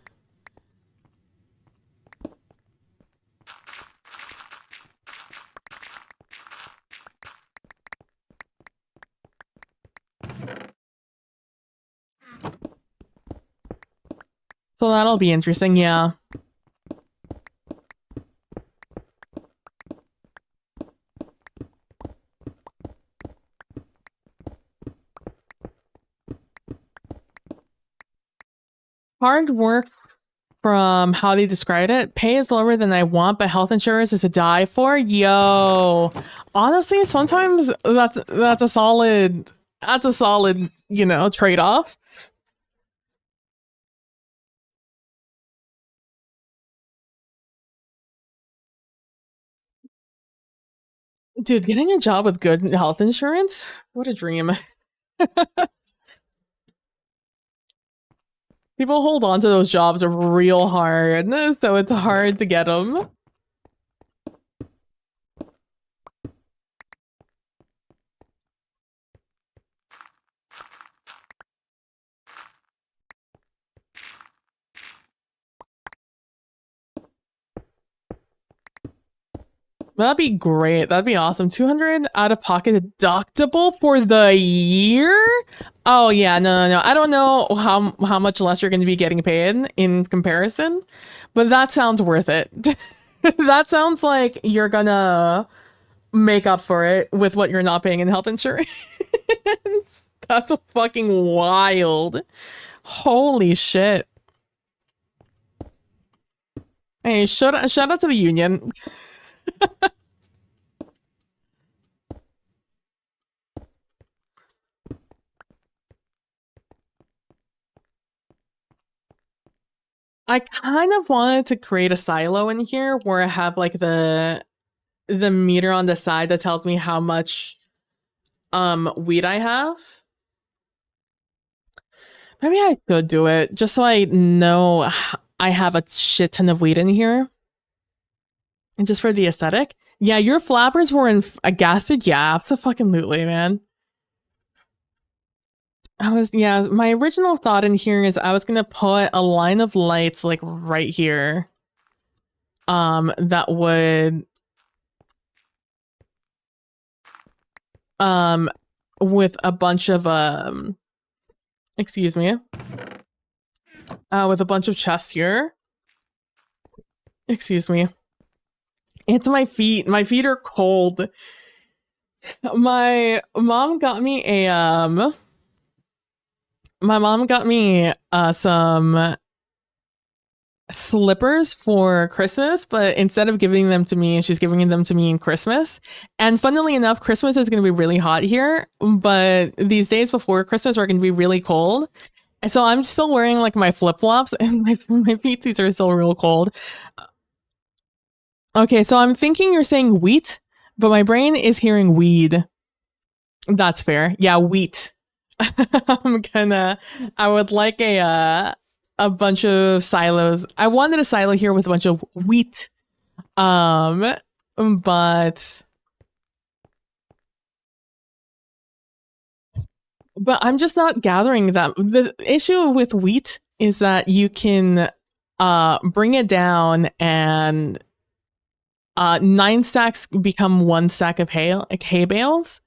So that'll be interesting, yeah. Hard work from how they described it. Pay is lower than I want, but health insurance is to die for. Yo, honestly, sometimes that's a solid, you know, trade-off. Dude, getting a job with good health insurance? What a dream. People hold on to those jobs real hard, so it's hard to get them. That'd be great. That'd be awesome. 200 out of pocket deductible for the year? Oh yeah, no. I don't know how much less you're going to be getting paid in comparison, but that sounds worth it. That sounds like you're gonna make up for it with what you're not paying in health insurance. That's fucking wild. Holy shit. Hey, shout out to the union. I kind of wanted to create a silo in here where I have like the meter on the side that tells me how much weed I have. Maybe I could do it just so I know I have a shit ton of weed in here. And just for the aesthetic. Yeah, your flappers were in a gasted. Yeah, absolutely, man. My original thought in here is I was gonna put a line of lights like right here. That would with a bunch of excuse me. with a bunch of chests here. Excuse me. It's my feet. My feet are cold. My mom got me some slippers for Christmas, but instead of giving them to me, she's giving them to me in Christmas. And funnily enough, Christmas is going to be really hot here, but these days before Christmas are going to be really cold. And so I'm still wearing like my flip-flops and my feetsies are still real cold. Okay, so I'm thinking you're saying wheat, but my brain is hearing weed. That's fair. Yeah, wheat. I would like a bunch of silos. I wanted a silo here with a bunch of wheat. But I'm just not gathering that. The issue with wheat is that you can bring it down and 9 stacks become 1 stack of hay, like hay bales.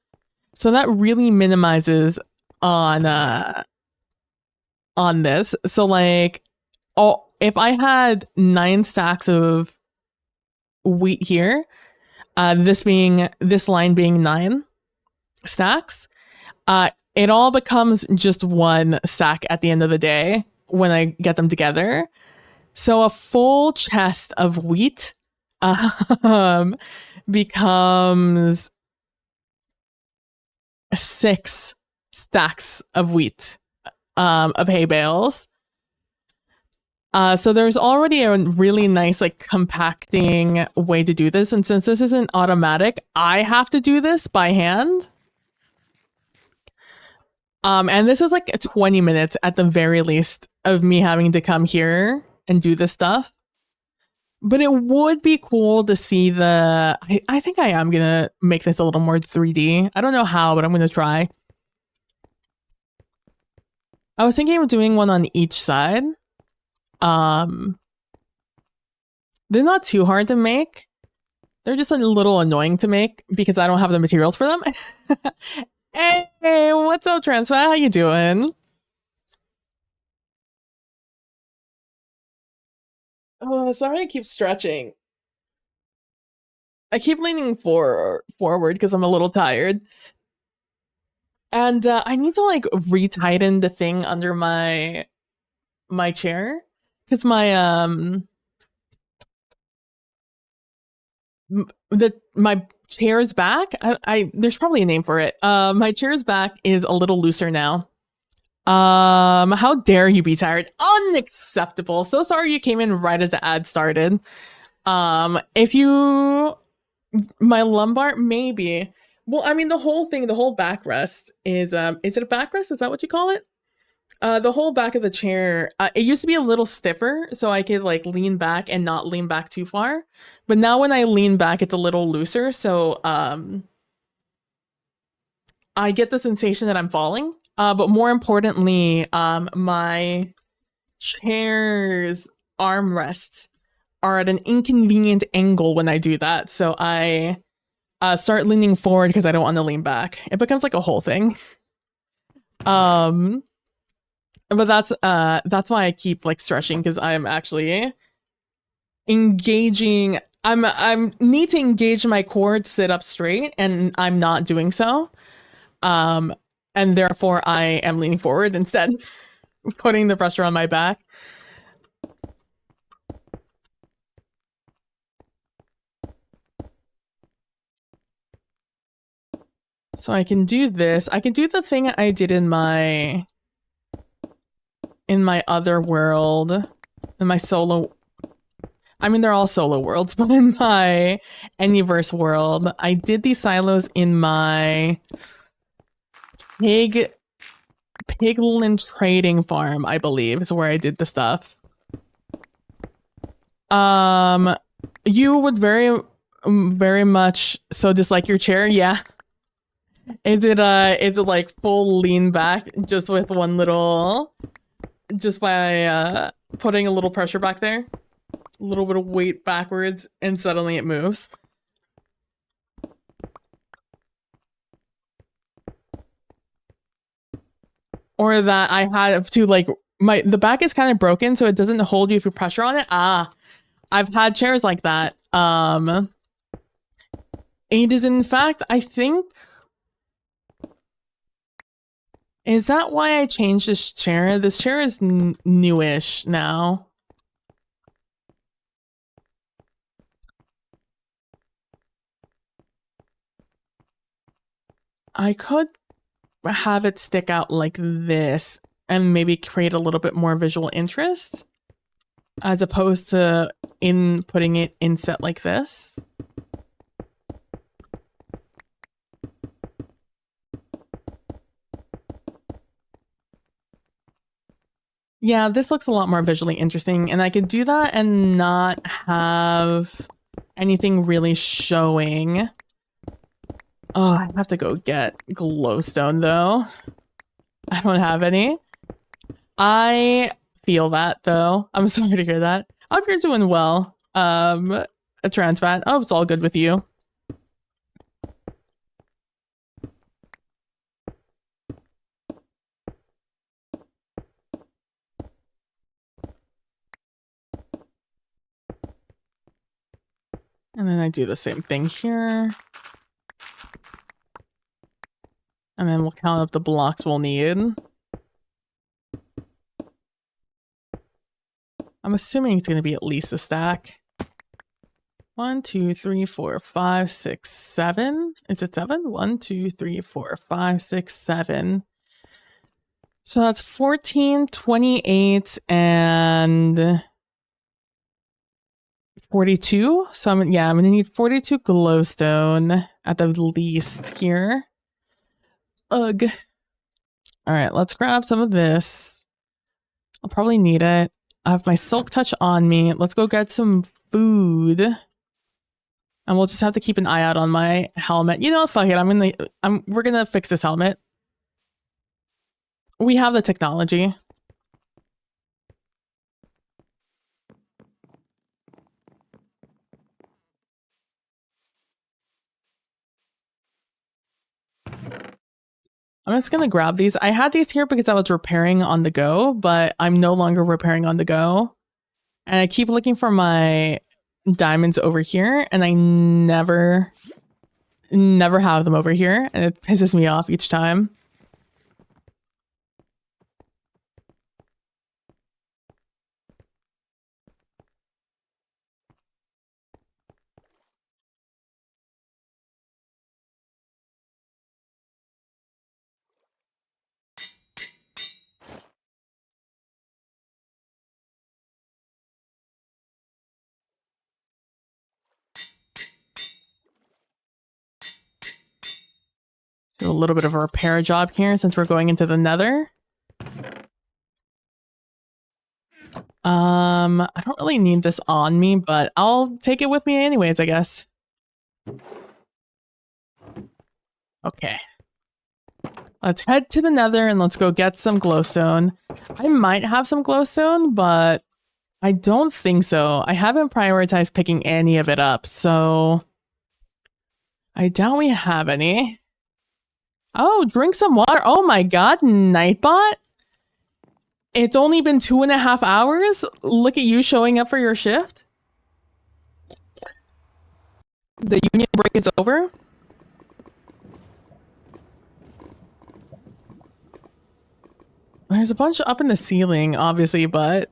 So that really minimizes on this. So like, if I had 9 stacks of wheat here, this line being 9 stacks, it all becomes just 1 stack at the end of the day when I get them together. So a full chest of wheat becomes 6 stacks of wheat of hay bales. So there's already a really nice like compacting way to do this, and since this isn't automatic, I have to do this by hand. And this is like 20 minutes at the very least of me having to come here and do this stuff. But it would be cool to see I think I am gonna make this a little more 3D. I don't know how, but I'm gonna try. I was thinking of doing one on each side. They're not too hard to make. They're just a little annoying to make because I don't have the materials for them. Hey, what's up, Transfat? How you doing? Oh, sorry I keep stretching. I keep leaning forward because I'm a little tired. And I need to like retighten the thing under my chair because my my chair's back. There's probably a name for it. My chair's back is a little looser now. How dare you be tired? Unacceptable. So sorry you came in right as the ad started. If you my lumbar maybe. Well, I mean the whole thing, the whole backrest is it a backrest? Is that what you call it? The whole back of the chair, it used to be a little stiffer, so I could like lean back and not lean back too far. But now when I lean back, it's a little looser, so I get the sensation that I'm falling. But more importantly, my chair's armrests are at an inconvenient angle when I do that, so I start leaning forward because I don't want to lean back. It becomes like a whole thing. But that's why I keep like stretching because I'm actually engaging. I'm need to engage my core to sit up straight, and I'm not doing so. And therefore I am leaning forward instead, putting the pressure on my back. So I can do this. I can do the thing I did in my other world, in my solo. I mean, they're all solo worlds, but in my Anyverse world, I did these silos in my piglin trading farm, I believe, is where I did the stuff. You would very much so dislike your chair, yeah. Is it like full lean back just with one little, just by putting a little pressure back there? A little bit of weight backwards and suddenly it moves. Or that I have to like The back is kind of broken, so it doesn't hold you if you pressure on it. Ah, I've had chairs like that. It is in fact, I think. Is that why I changed this chair? This chair is newish now. I could have it stick out like this and maybe create a little bit more visual interest as opposed to putting it inset like this. Yeah, this looks a lot more visually interesting, and I could do that and not have anything really showing. Oh, I have to go get glowstone though. I don't have any. I feel that though. I'm sorry to hear that. I hope you're doing well. A Transfat. Oh, it's all good with you. And then I do the same thing here. And then we'll count up the blocks we'll need. I'm assuming it's going to be at least a stack. 1, 2, 3, 4, 5, 6, 7. Is it 7? 1, 2, 3, 4, 5, 6, 7. So that's 14, 28, and 42. So I'm going to need 42 glowstone at the least here. Ugh. All right, let's grab some of this. I'll probably need it. I have my silk touch on me. Let's go get some food. And we'll just have to keep an eye out on my helmet. You know, fuck it. We're gonna fix this helmet. We have the technology. I'm just gonna grab these. I had these here because I was repairing on the go, but I'm no longer repairing on the go. And I keep looking for my diamonds over here, and I never have them over here, and it pisses me off each time. So a little bit of a repair job here since we're going into the nether. I don't really need this on me, but I'll take it with me anyways, I guess. Okay. Let's head to the nether and let's go get some glowstone. I might have some glowstone, but I don't think so. I haven't prioritized picking any of it up, so I doubt we have any. Oh, drink some water. Oh my god, Nightbot. It's only been 2.5 hours? Look at you showing up for your shift. The union break is over. There's a bunch up in the ceiling, obviously, but...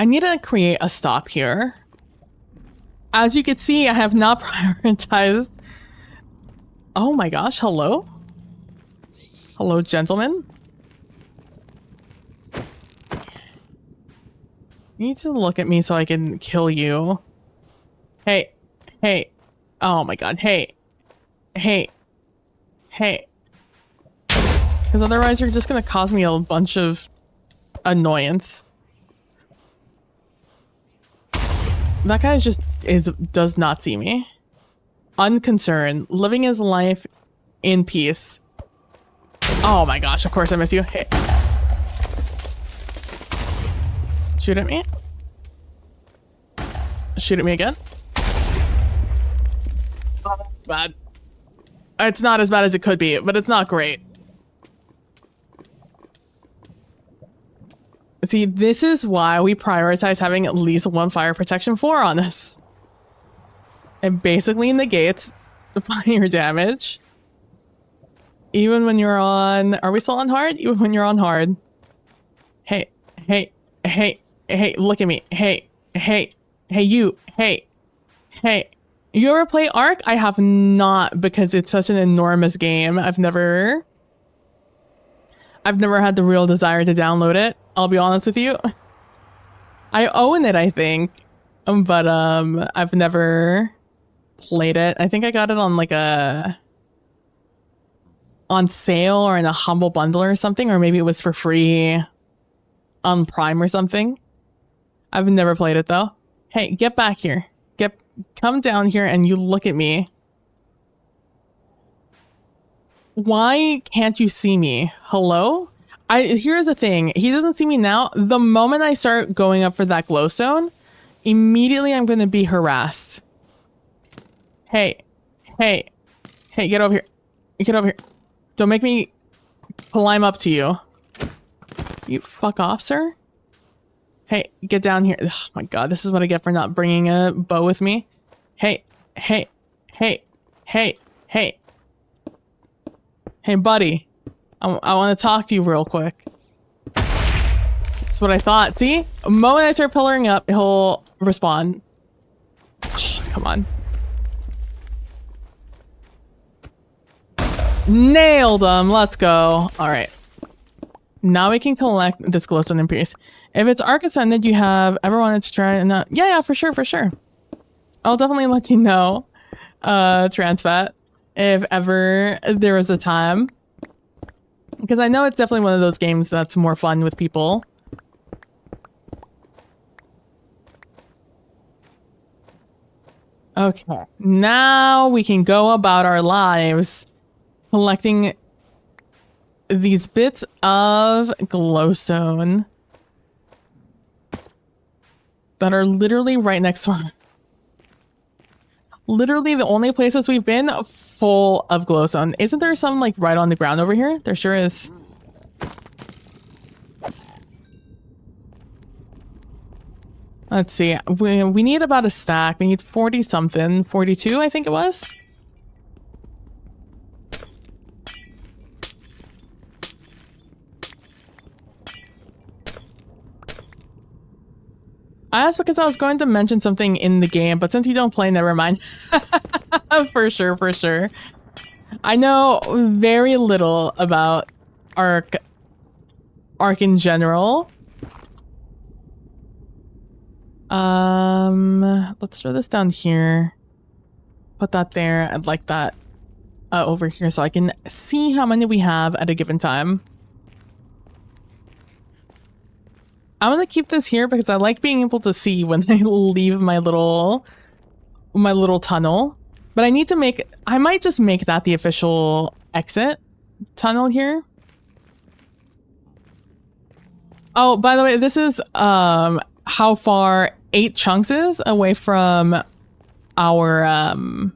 I need to create a stop here. As you can see, I have not prioritized. Oh my gosh, hello? Hello, gentlemen. You need to look at me so I can kill you. Hey, hey. Oh my god, hey. Hey. Hey. Because otherwise you're just gonna cause me a bunch of annoyance. That guy does not see me. Unconcerned, living his life in peace. Oh my gosh, of course I miss you. Hey. Shoot at me. Shoot at me again. Oh, that's bad. It's not as bad as it could be, but it's not great. See, this is why we prioritize having at least one fire protection 4 on us. It basically negates fire damage. Even when you're on... Are we still on hard? Even when you're on hard. Hey, hey, hey, hey, look at me. Hey, hey, hey, you. Hey, hey. You ever play Ark? I have not, because it's such an enormous game. I've never had the real desire to download it. I'll be honest with you. I own it, I think, but I've never played it. I think I got it on like on sale or in a humble bundle or something, or maybe it was for free on Prime or something. I've never played it though. Hey, get back here. Come down here and you look at me. Why can't you see me? Hello? Here's the thing. He doesn't see me now. The moment I start going up for that glowstone, immediately I'm going to be harassed. Hey, hey, hey, get over here. Get over here. Don't make me climb up to you. You fuck off, sir. Hey, get down here. Oh my God, this is what I get for not bringing a bow with me. Hey, hey, hey, hey, hey. Hey, buddy. I want to talk to you real quick. That's what I thought. See? The moment I start pillaring up, he'll respond. Oh, come on. Nailed him. Let's go. All right. Now we can collect this glowstone and pierce. If it's Ark Ascended you have ever wanted to try, and yeah, for sure. I'll definitely let you know, Transfat, if ever there was a time. Because I know it's definitely one of those games that's more fun with people. Okay, now we can go about our lives collecting these bits of glowstone that are literally right next to us. Literally the only places we've been full of glowstone. Isn't there some like right on the ground over here? There sure is. Let's see. We need about a stack. We need 40 something. 42, I think it was. I asked because I was going to mention something in the game, but since you don't play, never mind. For sure. I know very little about Ark in general. Let's throw this down here. Put that there. I'd like that over here so I can see how many we have at a given time. I'm gonna keep this here because I like being able to see when I leave my little tunnel. But I need to I might just make that the official exit tunnel here. Oh, by the way, this is how far 8 chunks is away from our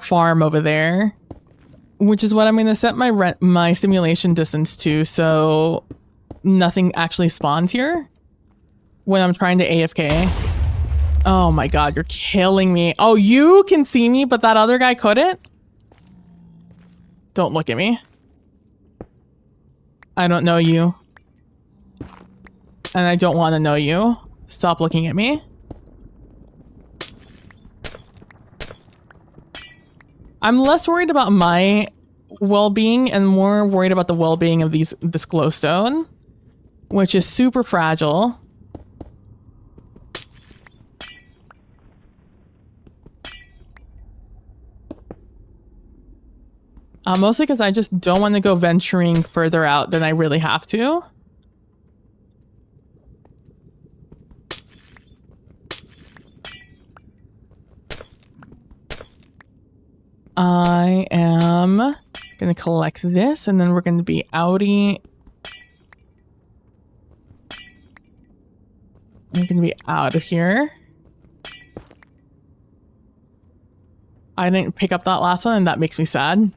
farm over there, which is what I'm gonna set my simulation distance to, so nothing actually spawns here when I'm trying to AFK. Oh my God, you're killing me. Oh, you can see me, but that other guy couldn't? Don't look at me. I don't know you. And I don't want to know you. Stop looking at me. I'm less worried about my well-being and more worried about the well-being of this glowstone, which is super fragile. Mostly because I just don't want to go venturing further out than I really have to. I am going to collect this, and then we're going to be outie. We're going to be out of here. I didn't pick up that last one, and that makes me sad.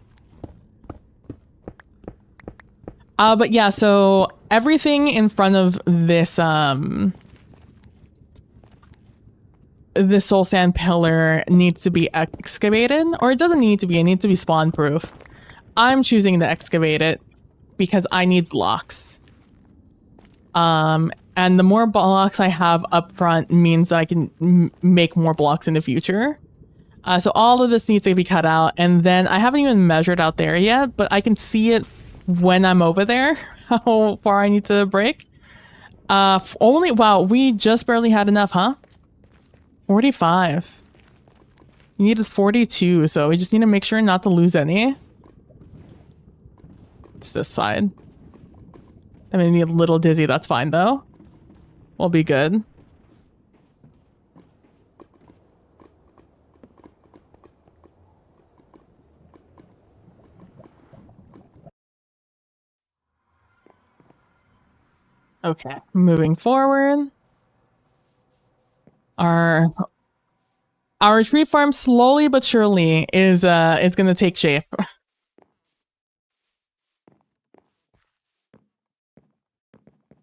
But yeah, so everything in front of this, this soul sand pillar needs to be excavated, or it doesn't need to be, it needs to be spawn proof. I'm choosing to excavate it because I need blocks. And the more blocks I have up front means that I can make more blocks in the future. So all of this needs to be cut out, and then I haven't even measured out there yet, but I can see it when I'm over there, how far I need to break. Wow, we just barely had enough, huh? 45. We needed 42, so we just need to make sure not to lose any. It's this side. I mean, a little dizzy, that's fine though. We'll be good. Okay, moving forward. Our tree farm slowly but surely is gonna take shape.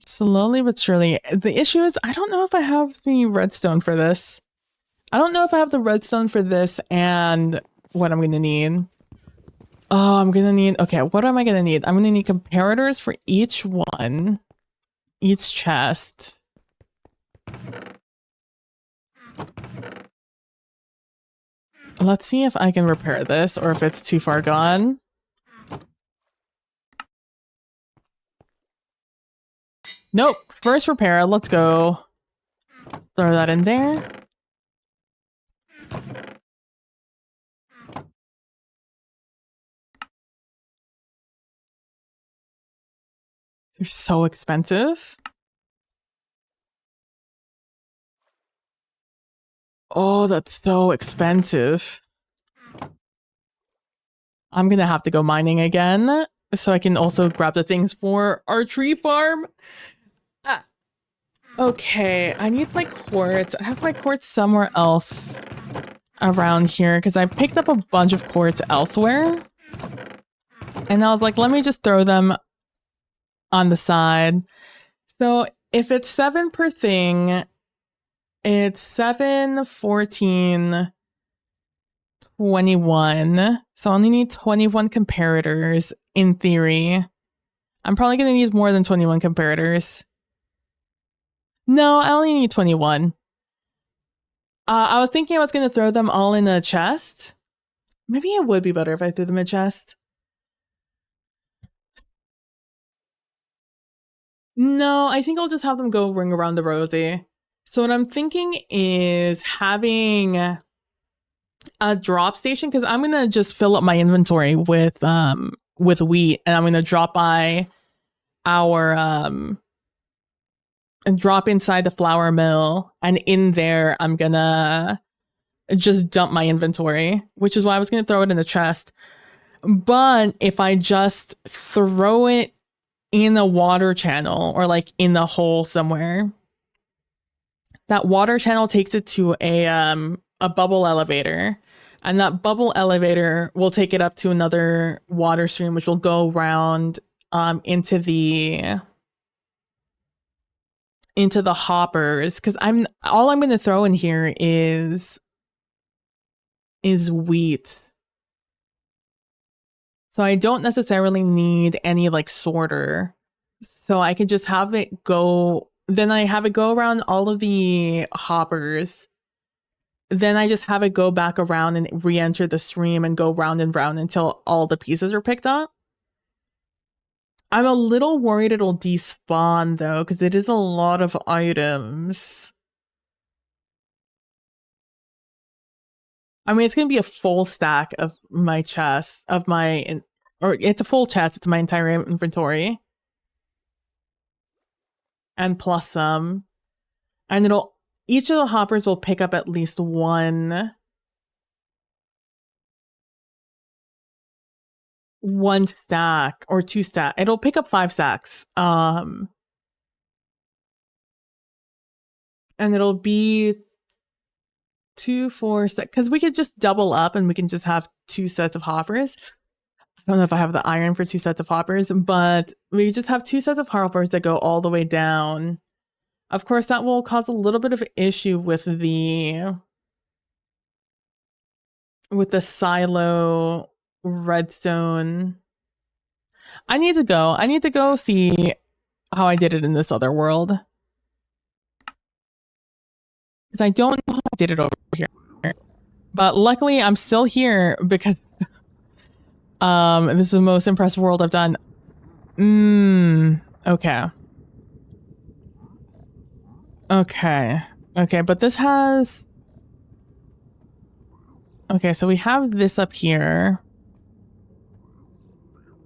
Slowly but surely. The issue is I don't know if I have the redstone for this. I don't know if I have the redstone for this and what I'm gonna need. Oh, I'm gonna need, okay, what am I gonna need? I'm gonna need comparators for each one. Each chest. Let's see if I can repair this or if it's too far gone. Nope. First repair. Let's go. Throw that in there. They're so expensive. Oh, that's so expensive. I'm gonna have to go mining again so I can also grab the things for our tree farm. Okay, I need my quartz. I have my quartz somewhere else around here because I picked up a bunch of quartz elsewhere. And I was like, let me just throw them on the side. So if it's 7 per thing, it's 7, 14, 21. So I only need 21 comparators in theory. I'm probably going to need more than 21 comparators. No, I only need 21. I was thinking I was going to throw them all in a chest. Maybe it would be better if I threw them in a chest. No, I think I'll just have them go ring around the rosy. So what I'm thinking is having a drop station, because I'm going to just fill up my inventory with wheat, and I'm going to drop by our and drop inside the flour mill, and in there I'm gonna just dump my inventory, which is why I was gonna throw it in the chest. But if I just throw it in a water channel or like in the hole somewhere, that water channel takes it to a bubble elevator, and that bubble elevator will take it up to another water stream, which will go around into the hoppers, because all I'm going to throw in here is wheat. So I don't necessarily need any like sorter. So I can just have it go, then I have it go around all of the hoppers. Then I just have it go back around and re-enter the stream and go round and round until all the pieces are picked up. I'm a little worried it'll despawn though, because it is a lot of items. I mean, it's going to be a full stack of my chest, or it's a full chest, it's my entire inventory. And plus some. And each of the hoppers will pick up at least one stack or 2 stack. It'll pick up 5 stacks. And it'll be 2, 4, 6, because we could just double up and we can just have 2 sets of hoppers. I don't know if I have the iron for 2 sets of hoppers, but we just have 2 sets of hoppers that go all the way down. Of course, that will cause a little bit of issue with the silo redstone. I need to go. I need to go see how I did it in this other world. Because I don't know how I did it over here. But luckily, I'm still here because this is the most impressive world I've done. Okay. Okay, but this has... Okay, so we have this up here.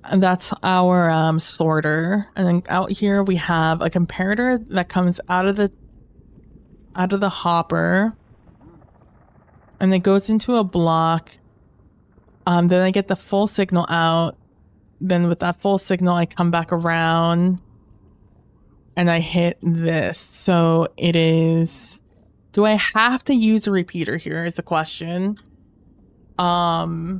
And that's our sorter. And then out here we have a comparator that comes out of the hopper. And it goes into a block. Then I get the full signal out. Then with that full signal, I come back around and I hit this. So it is... Do I have to use a repeater here is the question. I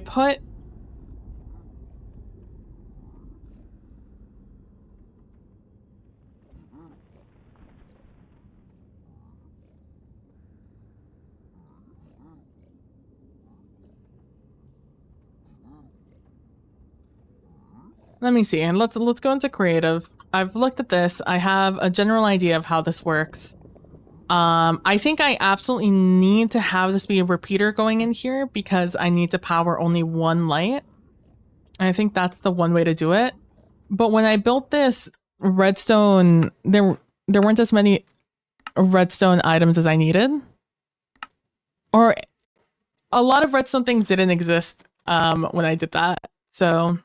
put... Let me see, and let's go into creative. I've looked at this. I have a general idea of how this works. I think I absolutely need to have this be a repeater going in here because I need to power only one light. And I think that's the one way to do it. But when I built this redstone, there weren't as many redstone items as I needed. Or a lot of redstone things didn't exist when I did that. So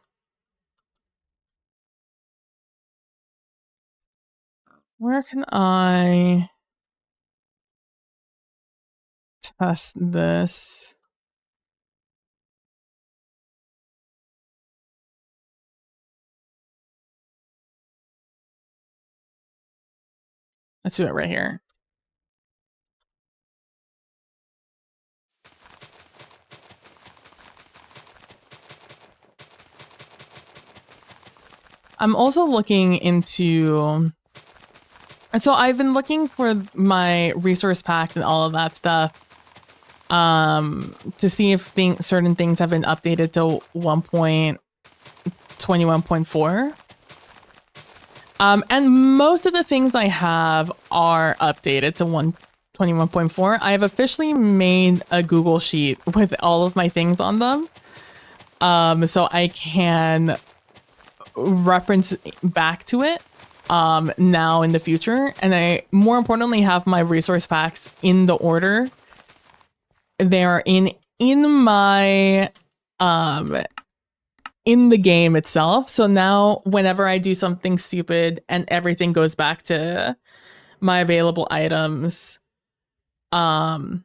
where can I test this? Let's do it right here. I'm also looking into... So I've been looking for my resource packs and all of that stuff to see if certain things have been updated to 1.21.4. And most of the things I have are updated to 1.21.4. I have officially made a Google Sheet with all of my things on them. So I can reference back to it now in the future. And I, more importantly, have my resource packs in the order. They are in my in the game itself. So now whenever I do something stupid and everything goes back to my available items, it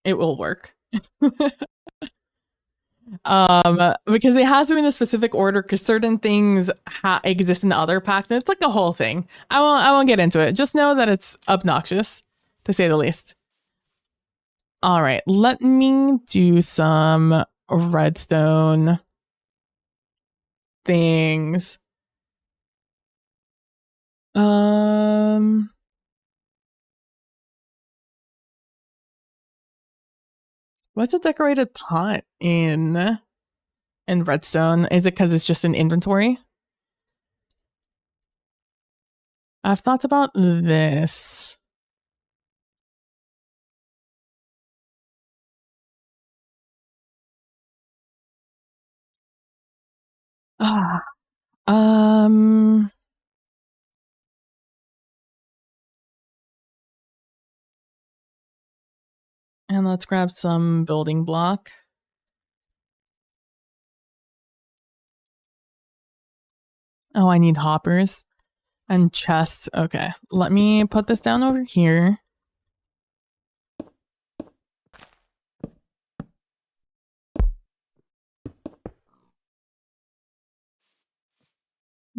will work. Because it has to be in a specific order because certain things exist in the other packs and it's like a whole thing. I won't get into it. Just know that it's obnoxious, to say the least. All right, let me do some redstone things. What's a decorated pot in redstone? Is it because it's just an inventory? I've thought about this. And let's grab some building block. Oh, I need hoppers and chests. Okay, let me put this down over here.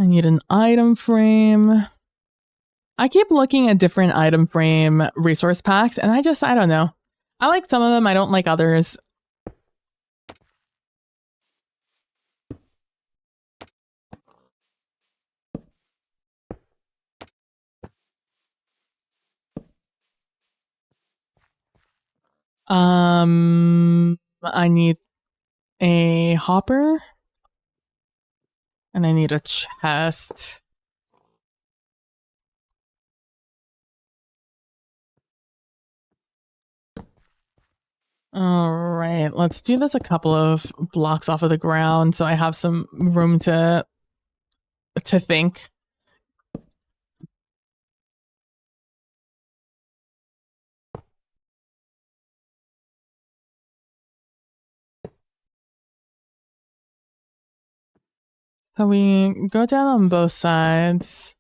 I need an item frame. I keep looking at different item frame resource packs, and I don't know. I like some of them, I don't like others. I need a hopper. And I need a chest. All right, let's do this a couple of blocks off of the ground so I have some room to think. So we go down on both sides.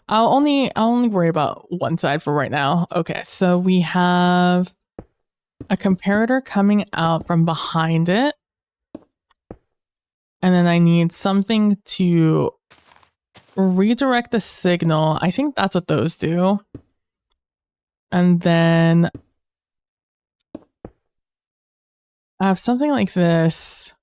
I'll only worry about one side for right now. Okay, so we have a comparator coming out from behind it. And then I need something to redirect the signal. I think that's what those do. And then I have something like this.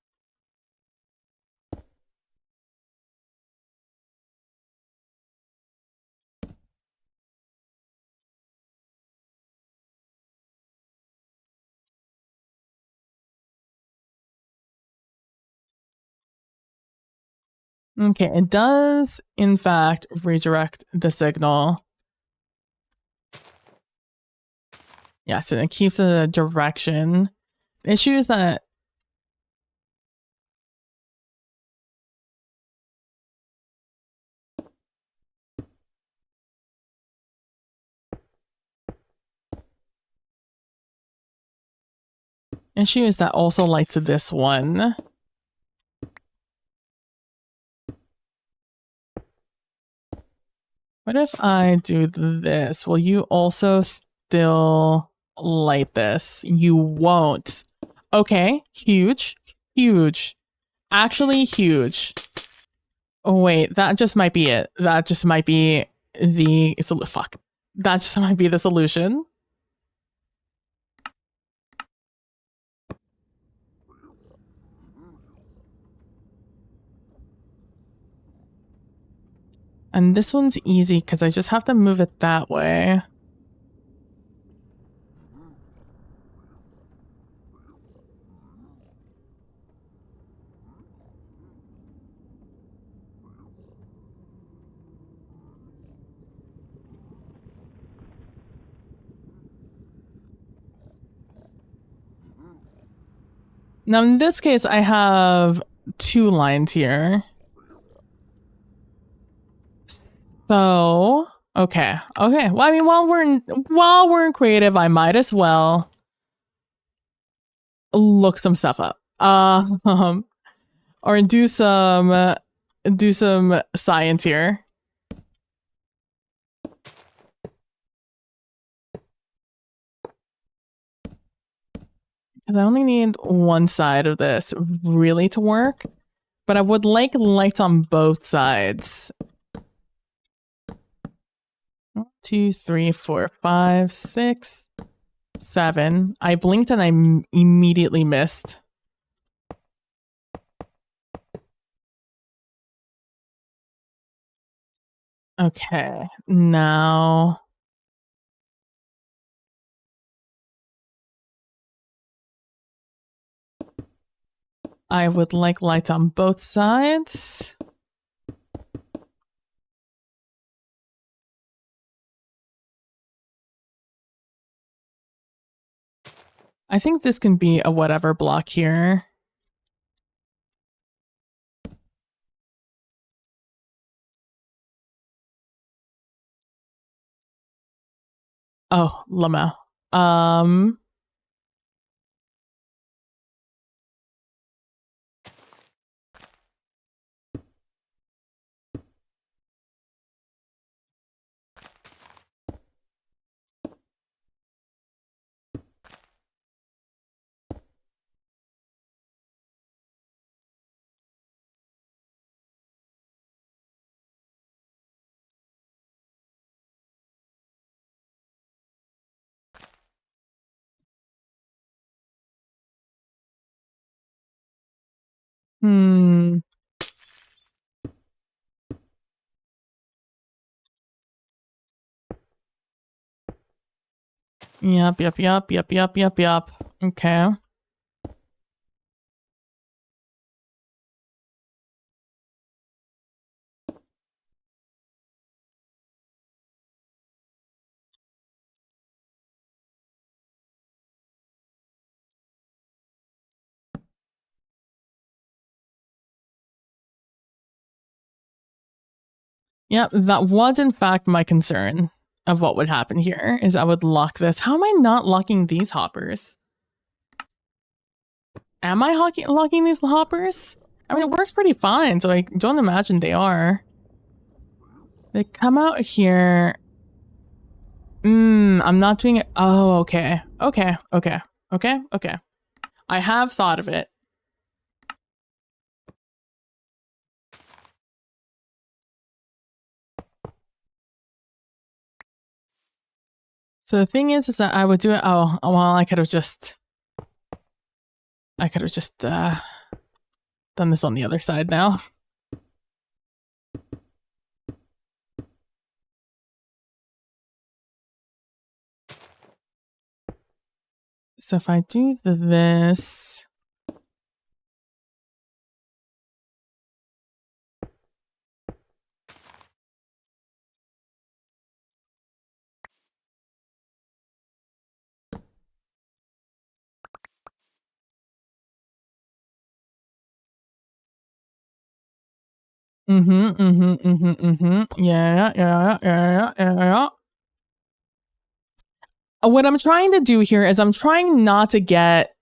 Okay, it does, in fact, redirect the signal. Yes, and it keeps the direction. The issue is that also lights this one. What if I do this? Will you also still light this? You won't. Okay, huge, huge. Actually huge. Oh wait, that just might be it. That just might be fuck. That just might be the solution. And this one's easy because I just have to move it that way. Now in this case, I have two lines here. So, okay. Well, I mean, while we're in creative, I might as well look some stuff up. Or do some science here. Because I only need one side of this really to work, but I would like lights on both sides. 1, 2, 3, 4, 5, 6, 7. I blinked and I immediately missed. Okay, now I would like lights on both sides. I think this can be a whatever block here. Oh, Lamau. Hmm. Yep. Okay. Yep, that was in fact my concern of what would happen here, is I would lock this. How am I not locking these hoppers? Am I locking these hoppers? I mean, it works pretty fine, so I don't imagine they are. They come out here. I'm not doing it. Oh, okay. Okay. I have thought of it. So the thing is that I would do it. Oh, well, I could have just done this on the other side now. So if I do this, yeah. What I'm trying to do here is I'm trying not to get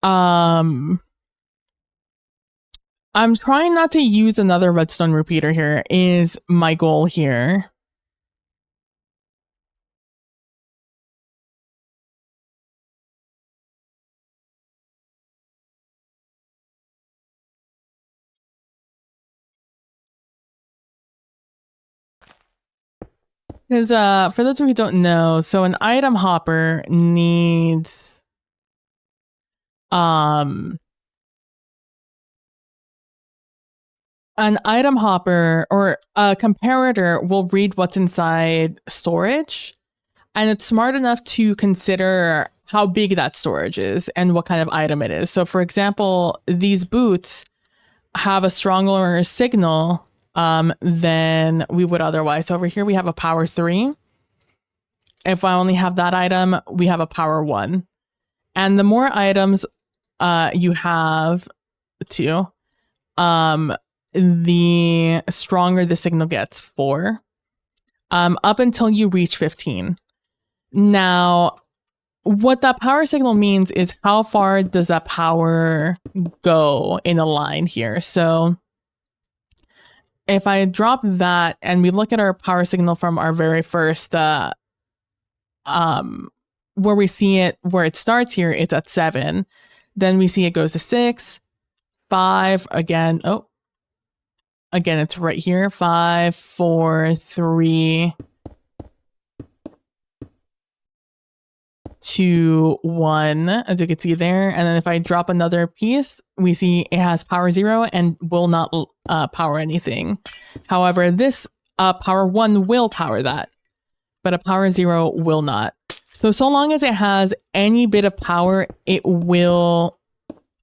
I'm trying not to use another redstone repeater here is my goal here. Because for those of you who don't know, so an item hopper needs an item hopper or a comparator will read what's inside storage, and it's smart enough to consider how big that storage is and what kind of item it is. So for example, these boots have a stronger signal than we would otherwise. So over here we have a power 3. If I only have that item, we have a power 1. And the more items you have too, the stronger the signal gets, 4, up until you reach 15. Now, what that power signal means is how far does that power go in a line here. So if I drop that and we look at our power signal from our very first where we see it, where it starts here, it's at 7. Then we see it goes to 6, 5 again. Oh, again, it's right here. 5, 4, 3, 2, 1, as you can see there. And then if I drop another piece, we see it has power 0 and will not power anything. However, this power 1 will power that, but a power 0 will not. So long as it has any bit of power, it will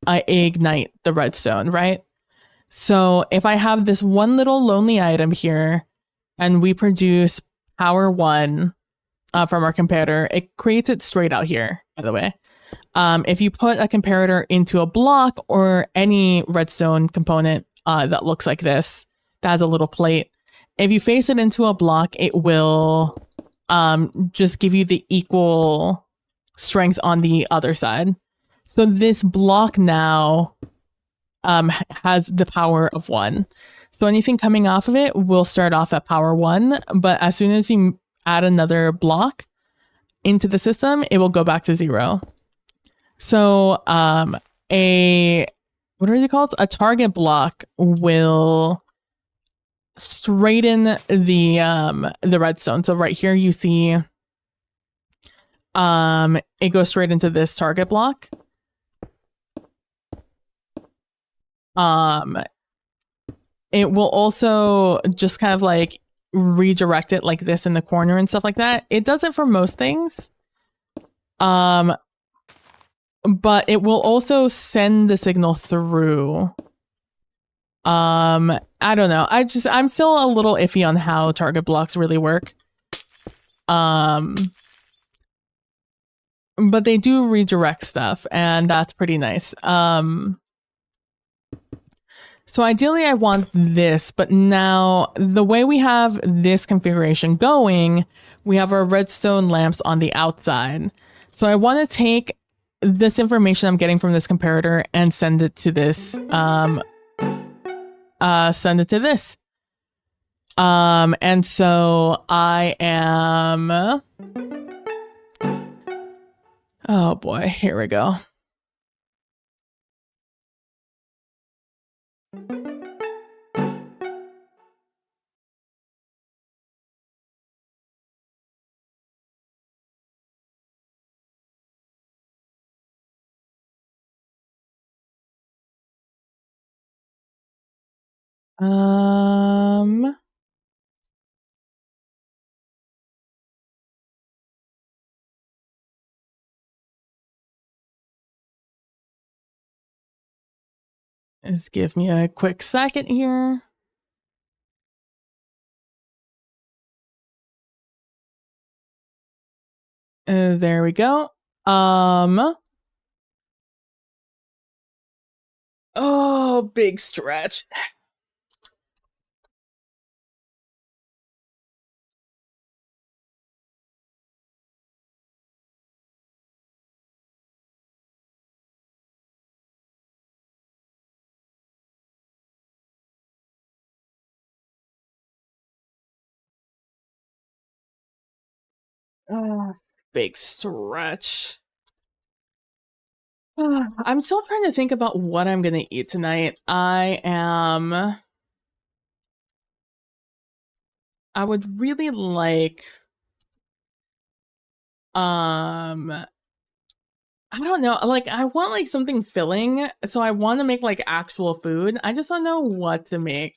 ignite the redstone, right? So if I have this one little lonely item here and we produce power 1 from our comparator, it creates it straight out here, by the way. If you put a comparator into a block or any redstone component that looks like this, that has a little plate, if you face it into a block, it will just give you the equal strength on the other side. So this block now has the power of 1. So anything coming off of it will start off at power 1, but as soon as you add another block into the system, it will go back to 0. So what are they called? A target block will straighten the redstone. So right here you see it goes straight into this target block. it will also just kind of like redirect it like this in the corner and stuff like that. It does it for most things. But it will also send the signal through. I don't know. I'm still a little iffy on how target blocks really work. But they do redirect stuff, and that's pretty nice. So ideally I want this, but now the way we have this configuration going, we have our redstone lamps on the outside. So I want to take this information I'm getting from this comparator and send it to this. Send it to this. And so I am... Oh boy, here we go. Just give me a quick second here. There we go. Oh, big stretch. Big stretch. I'm still trying to think about what I'm gonna eat tonight. I would really like, I don't know, like I want like something filling, so I want to make like actual food. I just don't know what to make.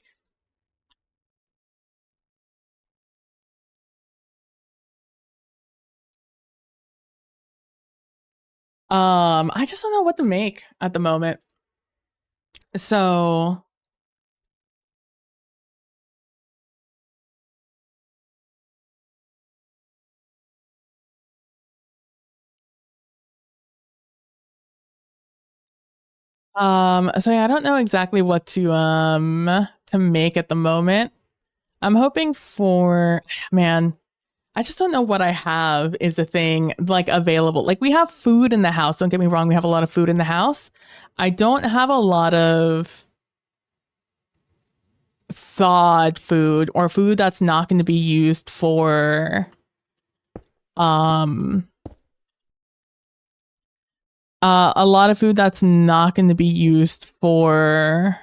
I just don't know what to make at the moment. So so yeah, I don't know exactly what to make at the moment. I'm hoping for, man, I just don't know what I have is the thing, like, available. Like, we have food in the house. Don't get me wrong. We have a lot of food in the house. I don't have a lot of thawed food or food that's not going to be used for, a lot of food that's not going to be used for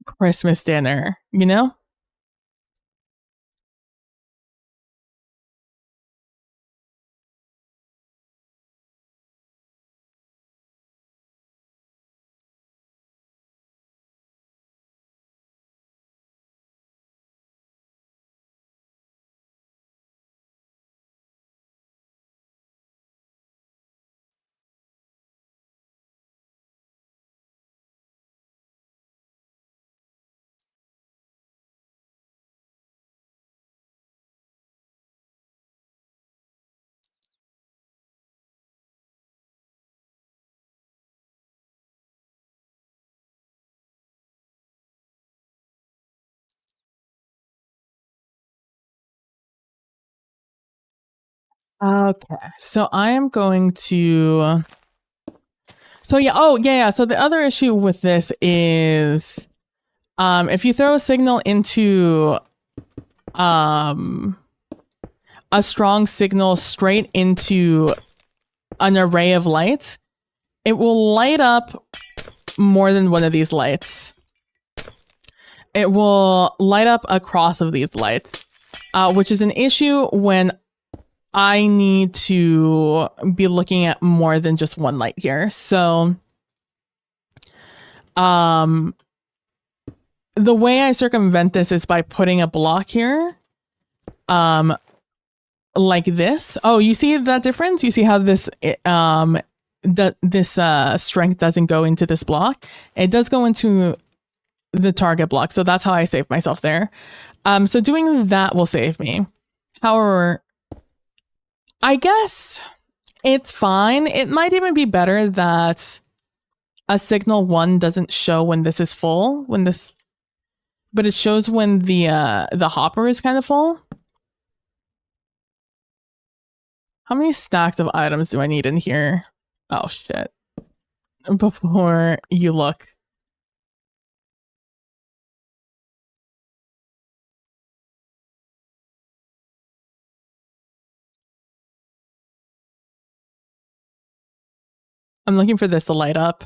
Christmas dinner, you know? Okay, so I am going to... So yeah, oh yeah. So the other issue with this is, if you throw a signal into, a strong signal straight into an array of lights, it will light up more than one of these lights. It will light up across of these lights, which is an issue when I need to be looking at more than just one light here. So, the way I circumvent this is by putting a block here, like this. Oh, you see that difference? You see how this, this strength doesn't go into this block? It does go into the target block. So that's how I save myself there. So doing that will save me. However, I guess it's fine. It might even be better that a signal 1 doesn't show when this is full, but it shows when the hopper is kind of full. How many stacks of items do I need in here? Oh shit. Before you look. I'm looking for this to light up.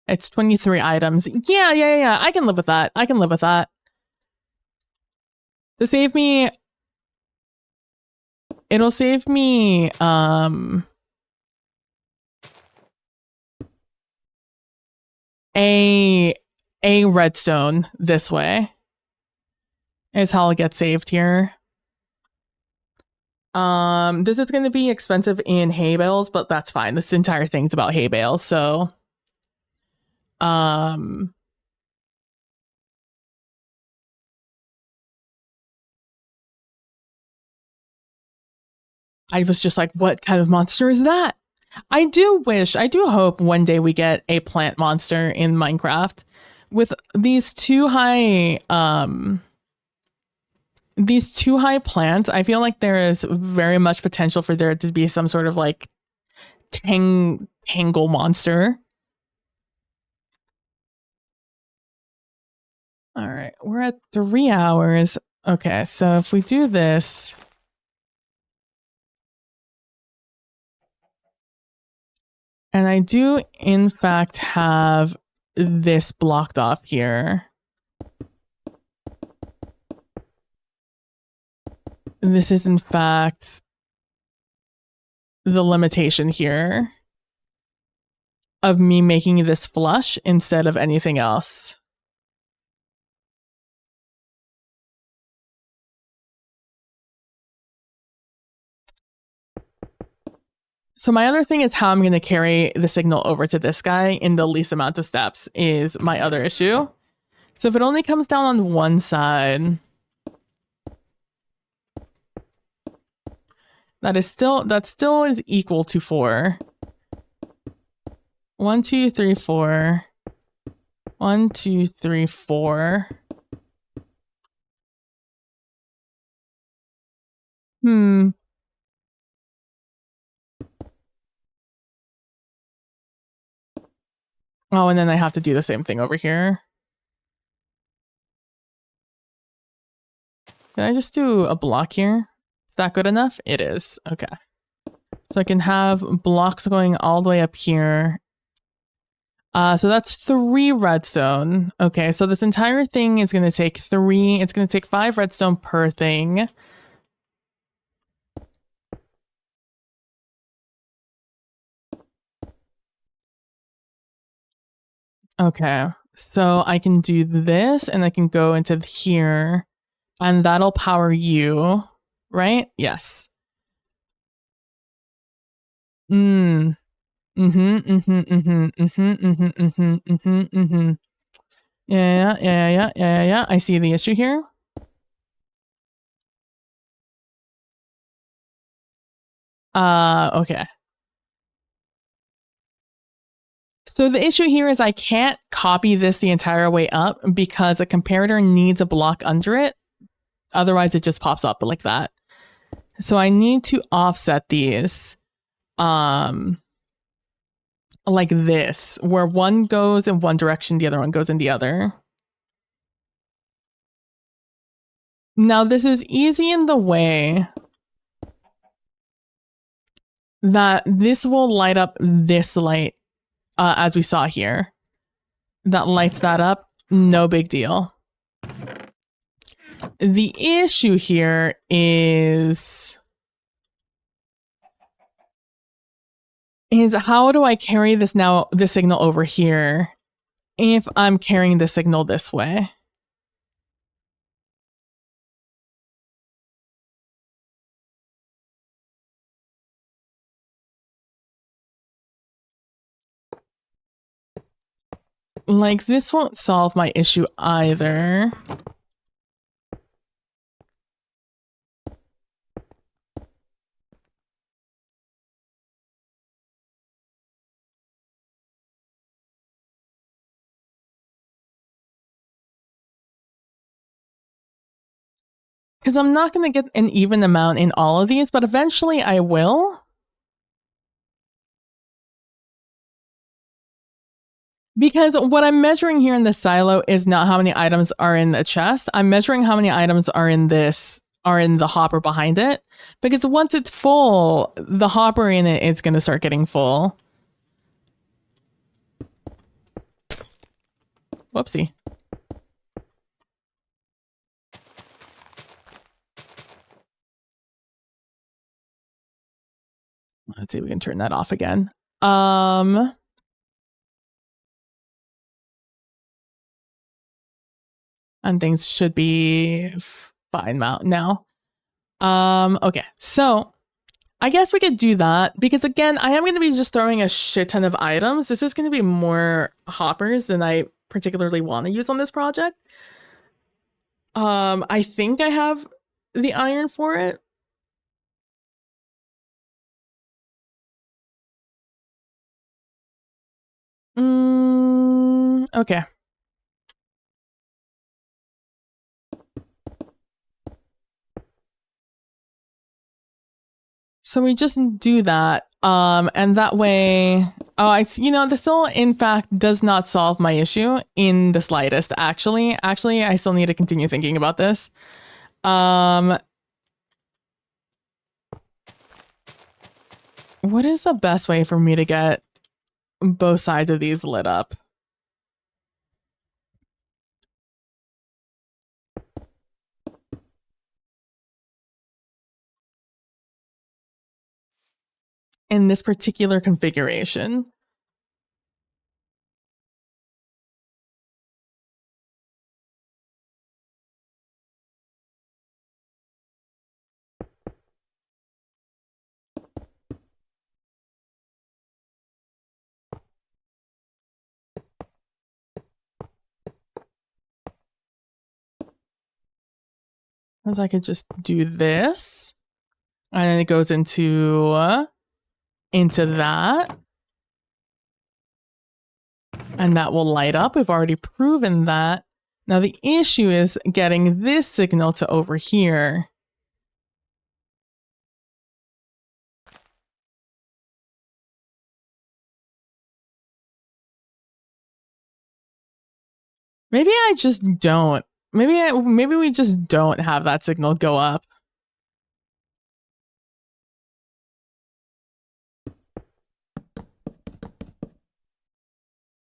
It's 23 items. Yeah. I can live with that. I can live with that. To save me, it'll save me, a redstone this way is how I'll get saved here. This is going to be expensive in hay bales, but that's fine. This entire thing's about hay bales, so I was just like, what kind of monster is that? I do hope one day we get a plant monster in Minecraft. With these two high plants, I feel like there is very much potential for there to be some sort of like tangle monster. All right, we're at 3 hours. Okay, so if we do this, and I do in fact have this blocked off here. This is in fact the limitation here of me making this flush instead of anything else. So my other thing is how I'm going to carry the signal over to this guy in the least amount of steps is my other issue. So if it only comes down on one side, that still is equal to 4. 1, 2, 3, 4. 1, 2, 3, 4. Oh, and then I have to do the same thing over here. Can I just do a block here? Is that good enough? It is. Okay. So I can have blocks going all the way up here. So that's 3 redstone. Okay, so this entire thing is going to take 3. It's going to take 5 redstone per thing. Okay, so I can do this and I can go into here and that'll power you, right? Yes. Yeah, I see the issue here. Okay. So the issue here is I can't copy this the entire way up because a comparator needs a block under it. Otherwise it just pops up like that. So I need to offset these like this, where one goes in one direction, the other one goes in the other. Now this is easy in the way that this will light up this light as we saw here. that lights that up, no big deal. The issue here is how do I carry this signal over here if I'm carrying the signal this way? Like, this won't solve my issue either. Because I'm not going to get an even amount in all of these, but eventually I will. Because what I'm measuring here in the silo is not how many items are in the chest. I'm measuring how many items are in the hopper behind it. Because once it's full, the hopper in it is going to start getting full. Whoopsie. Let's see if we can turn that off again. And things should be fine now. Okay, so I guess we could do that because again, I am going to be just throwing a shit ton of items. This is going to be more hoppers than I particularly want to use on this project. I think I have the iron for it. Okay. So we just do that. And that way, this still, in fact, does not solve my issue in the slightest, actually. Actually, I still need to continue thinking about this. What is the best way for me to get both sides of these lit up? In this particular configuration. Because I could just do this. And then it goes into that. And that will light up. We've already proven that. Now the issue is getting this signal to over here. Maybe I just don't. Maybe we just don't have that signal go up.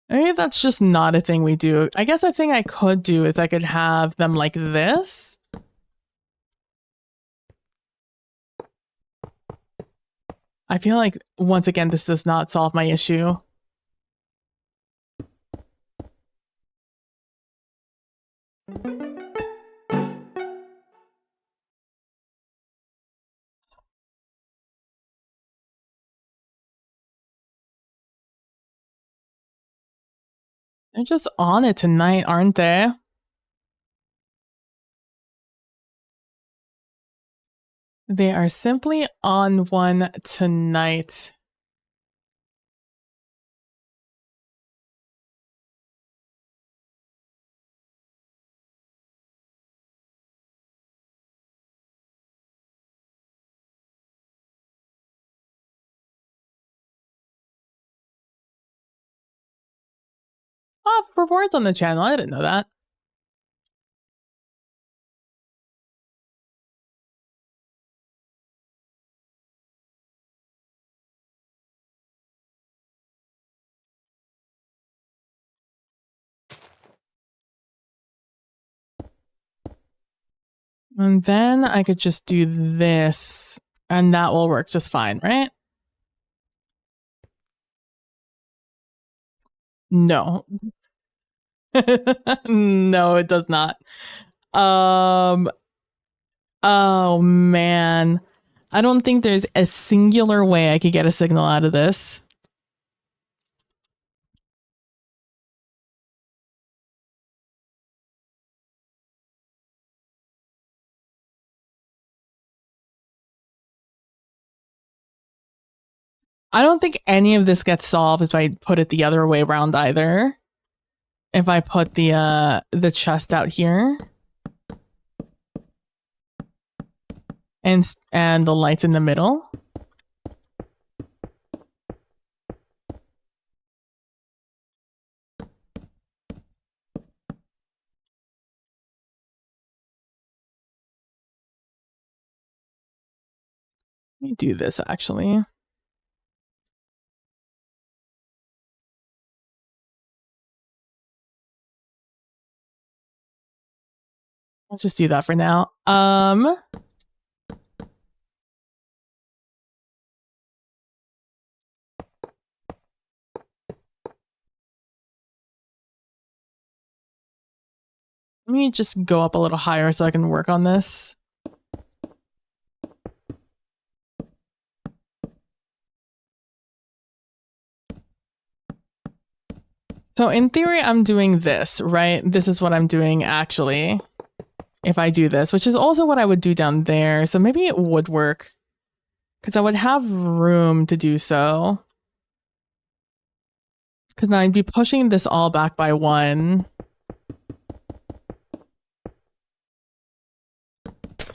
Maybe that's just not a thing we do. I guess a thing I could do is I could have them like this. I feel like, once again, this does not solve my issue. They're just on it tonight, aren't they? They are simply on one tonight. Oh, rewards on the channel. I didn't know that. And then I could just do this, and that will work just fine, right? No. No, it does not. Oh man. I don't think there's a singular way I could get a signal out of this. I don't think any of this gets solved if I put it the other way around either. If I put the chest out here and the lights in the middle. Let me do this actually. Let's just do that for now. Let me just go up a little higher so I can work on this. So in theory, I'm doing this, right? This is what I'm doing actually. If I do this, which is also what I would do down there. So maybe it would work because I would have room to do so. Because now I'd be pushing this all back by 1.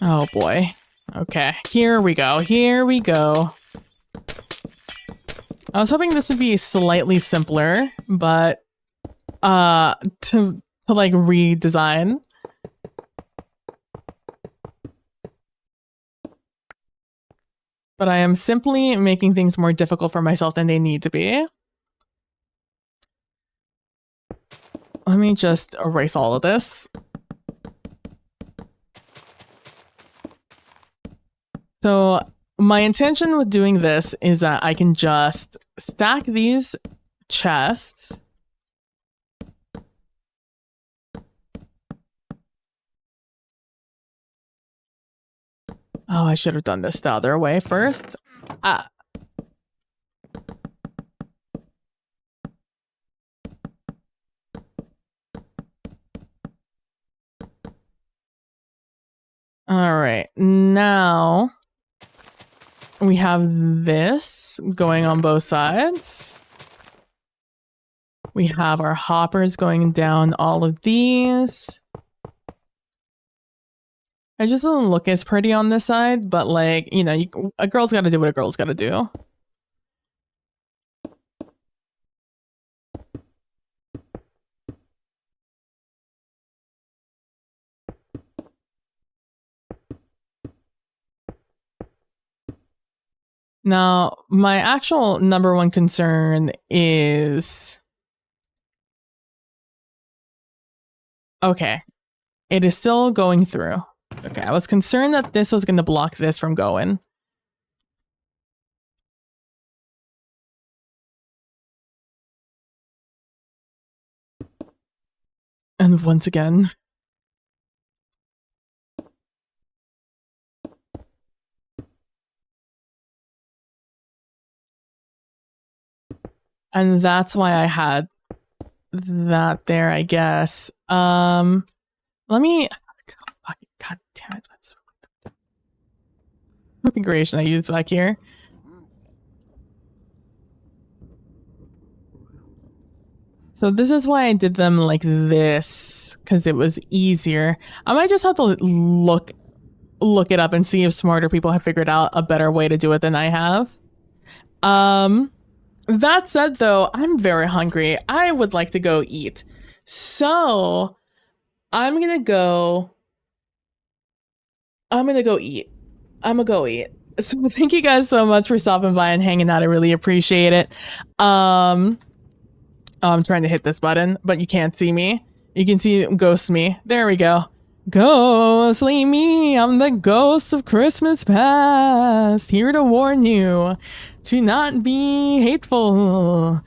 Oh boy. Okay, here we go. Here we go. I was hoping this would be slightly simpler, but to like redesign. But I am simply making things more difficult for myself than they need to be. Let me just erase all of this. So my intention with doing this is that I can just stack these chests. Oh, I should have done this the other way first. All right, now we have this going on both sides. We have our hoppers going down all of these. It just doesn't look as pretty on this side, but like, you know, a girl's got to do what a girl's got to do. Now, my actual number one concern is... Okay, it is still going through. Okay, I was concerned that this was going to block this from going. And once again... And that's why I had that there, I guess. Let me... God damn it. What's configuration I use back here? So this is why I did them like this, because it was easier. I might just have to look it up and see if smarter people have figured out a better way to do it than I have. That said, though, I'm very hungry. I would like to go eat. So I'm gonna go eat. I'm gonna go eat. So thank you guys so much for stopping by and hanging out. I really appreciate it. I'm trying to hit this button, but you can't see me. You can see ghost me. There we go. Ghostly me, I'm the ghost of Christmas past, here to warn you to not be hateful.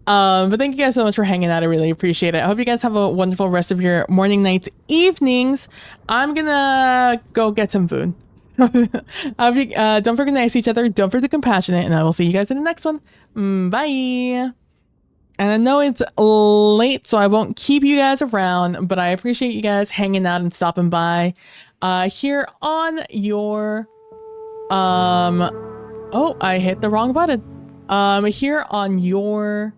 But thank you guys so much for hanging out. I really appreciate it. I hope you guys have a wonderful rest of your morning, nights, evenings. I'm gonna go get some food. Don't forget to nice each other. Don't forget to compassionate, and I will see you guys in the next one. Bye. And I know it's late, so I won't keep you guys around, but I appreciate you guys hanging out and stopping by here on your oh, I hit the wrong button. Here on your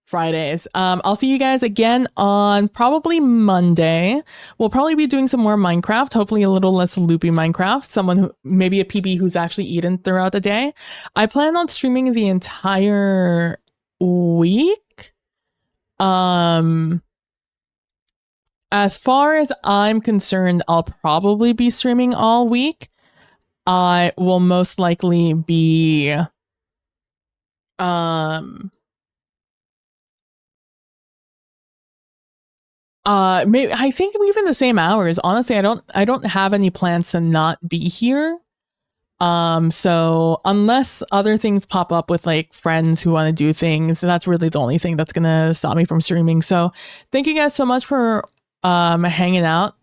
Fridays. I'll see you guys again on probably Monday. We'll probably be doing some more Minecraft, hopefully a little less loopy Minecraft. Someone who, maybe a PB who's actually eaten throughout the day. I plan on streaming the entire week. As far as I'm concerned, I'll probably be streaming all week. I will most likely be maybe I think even the same hours. Honestly, I don't have any plans to not be here. So unless other things pop up with like friends who want to do things, that's really the only thing that's gonna stop me from streaming. So thank you guys so much for hanging out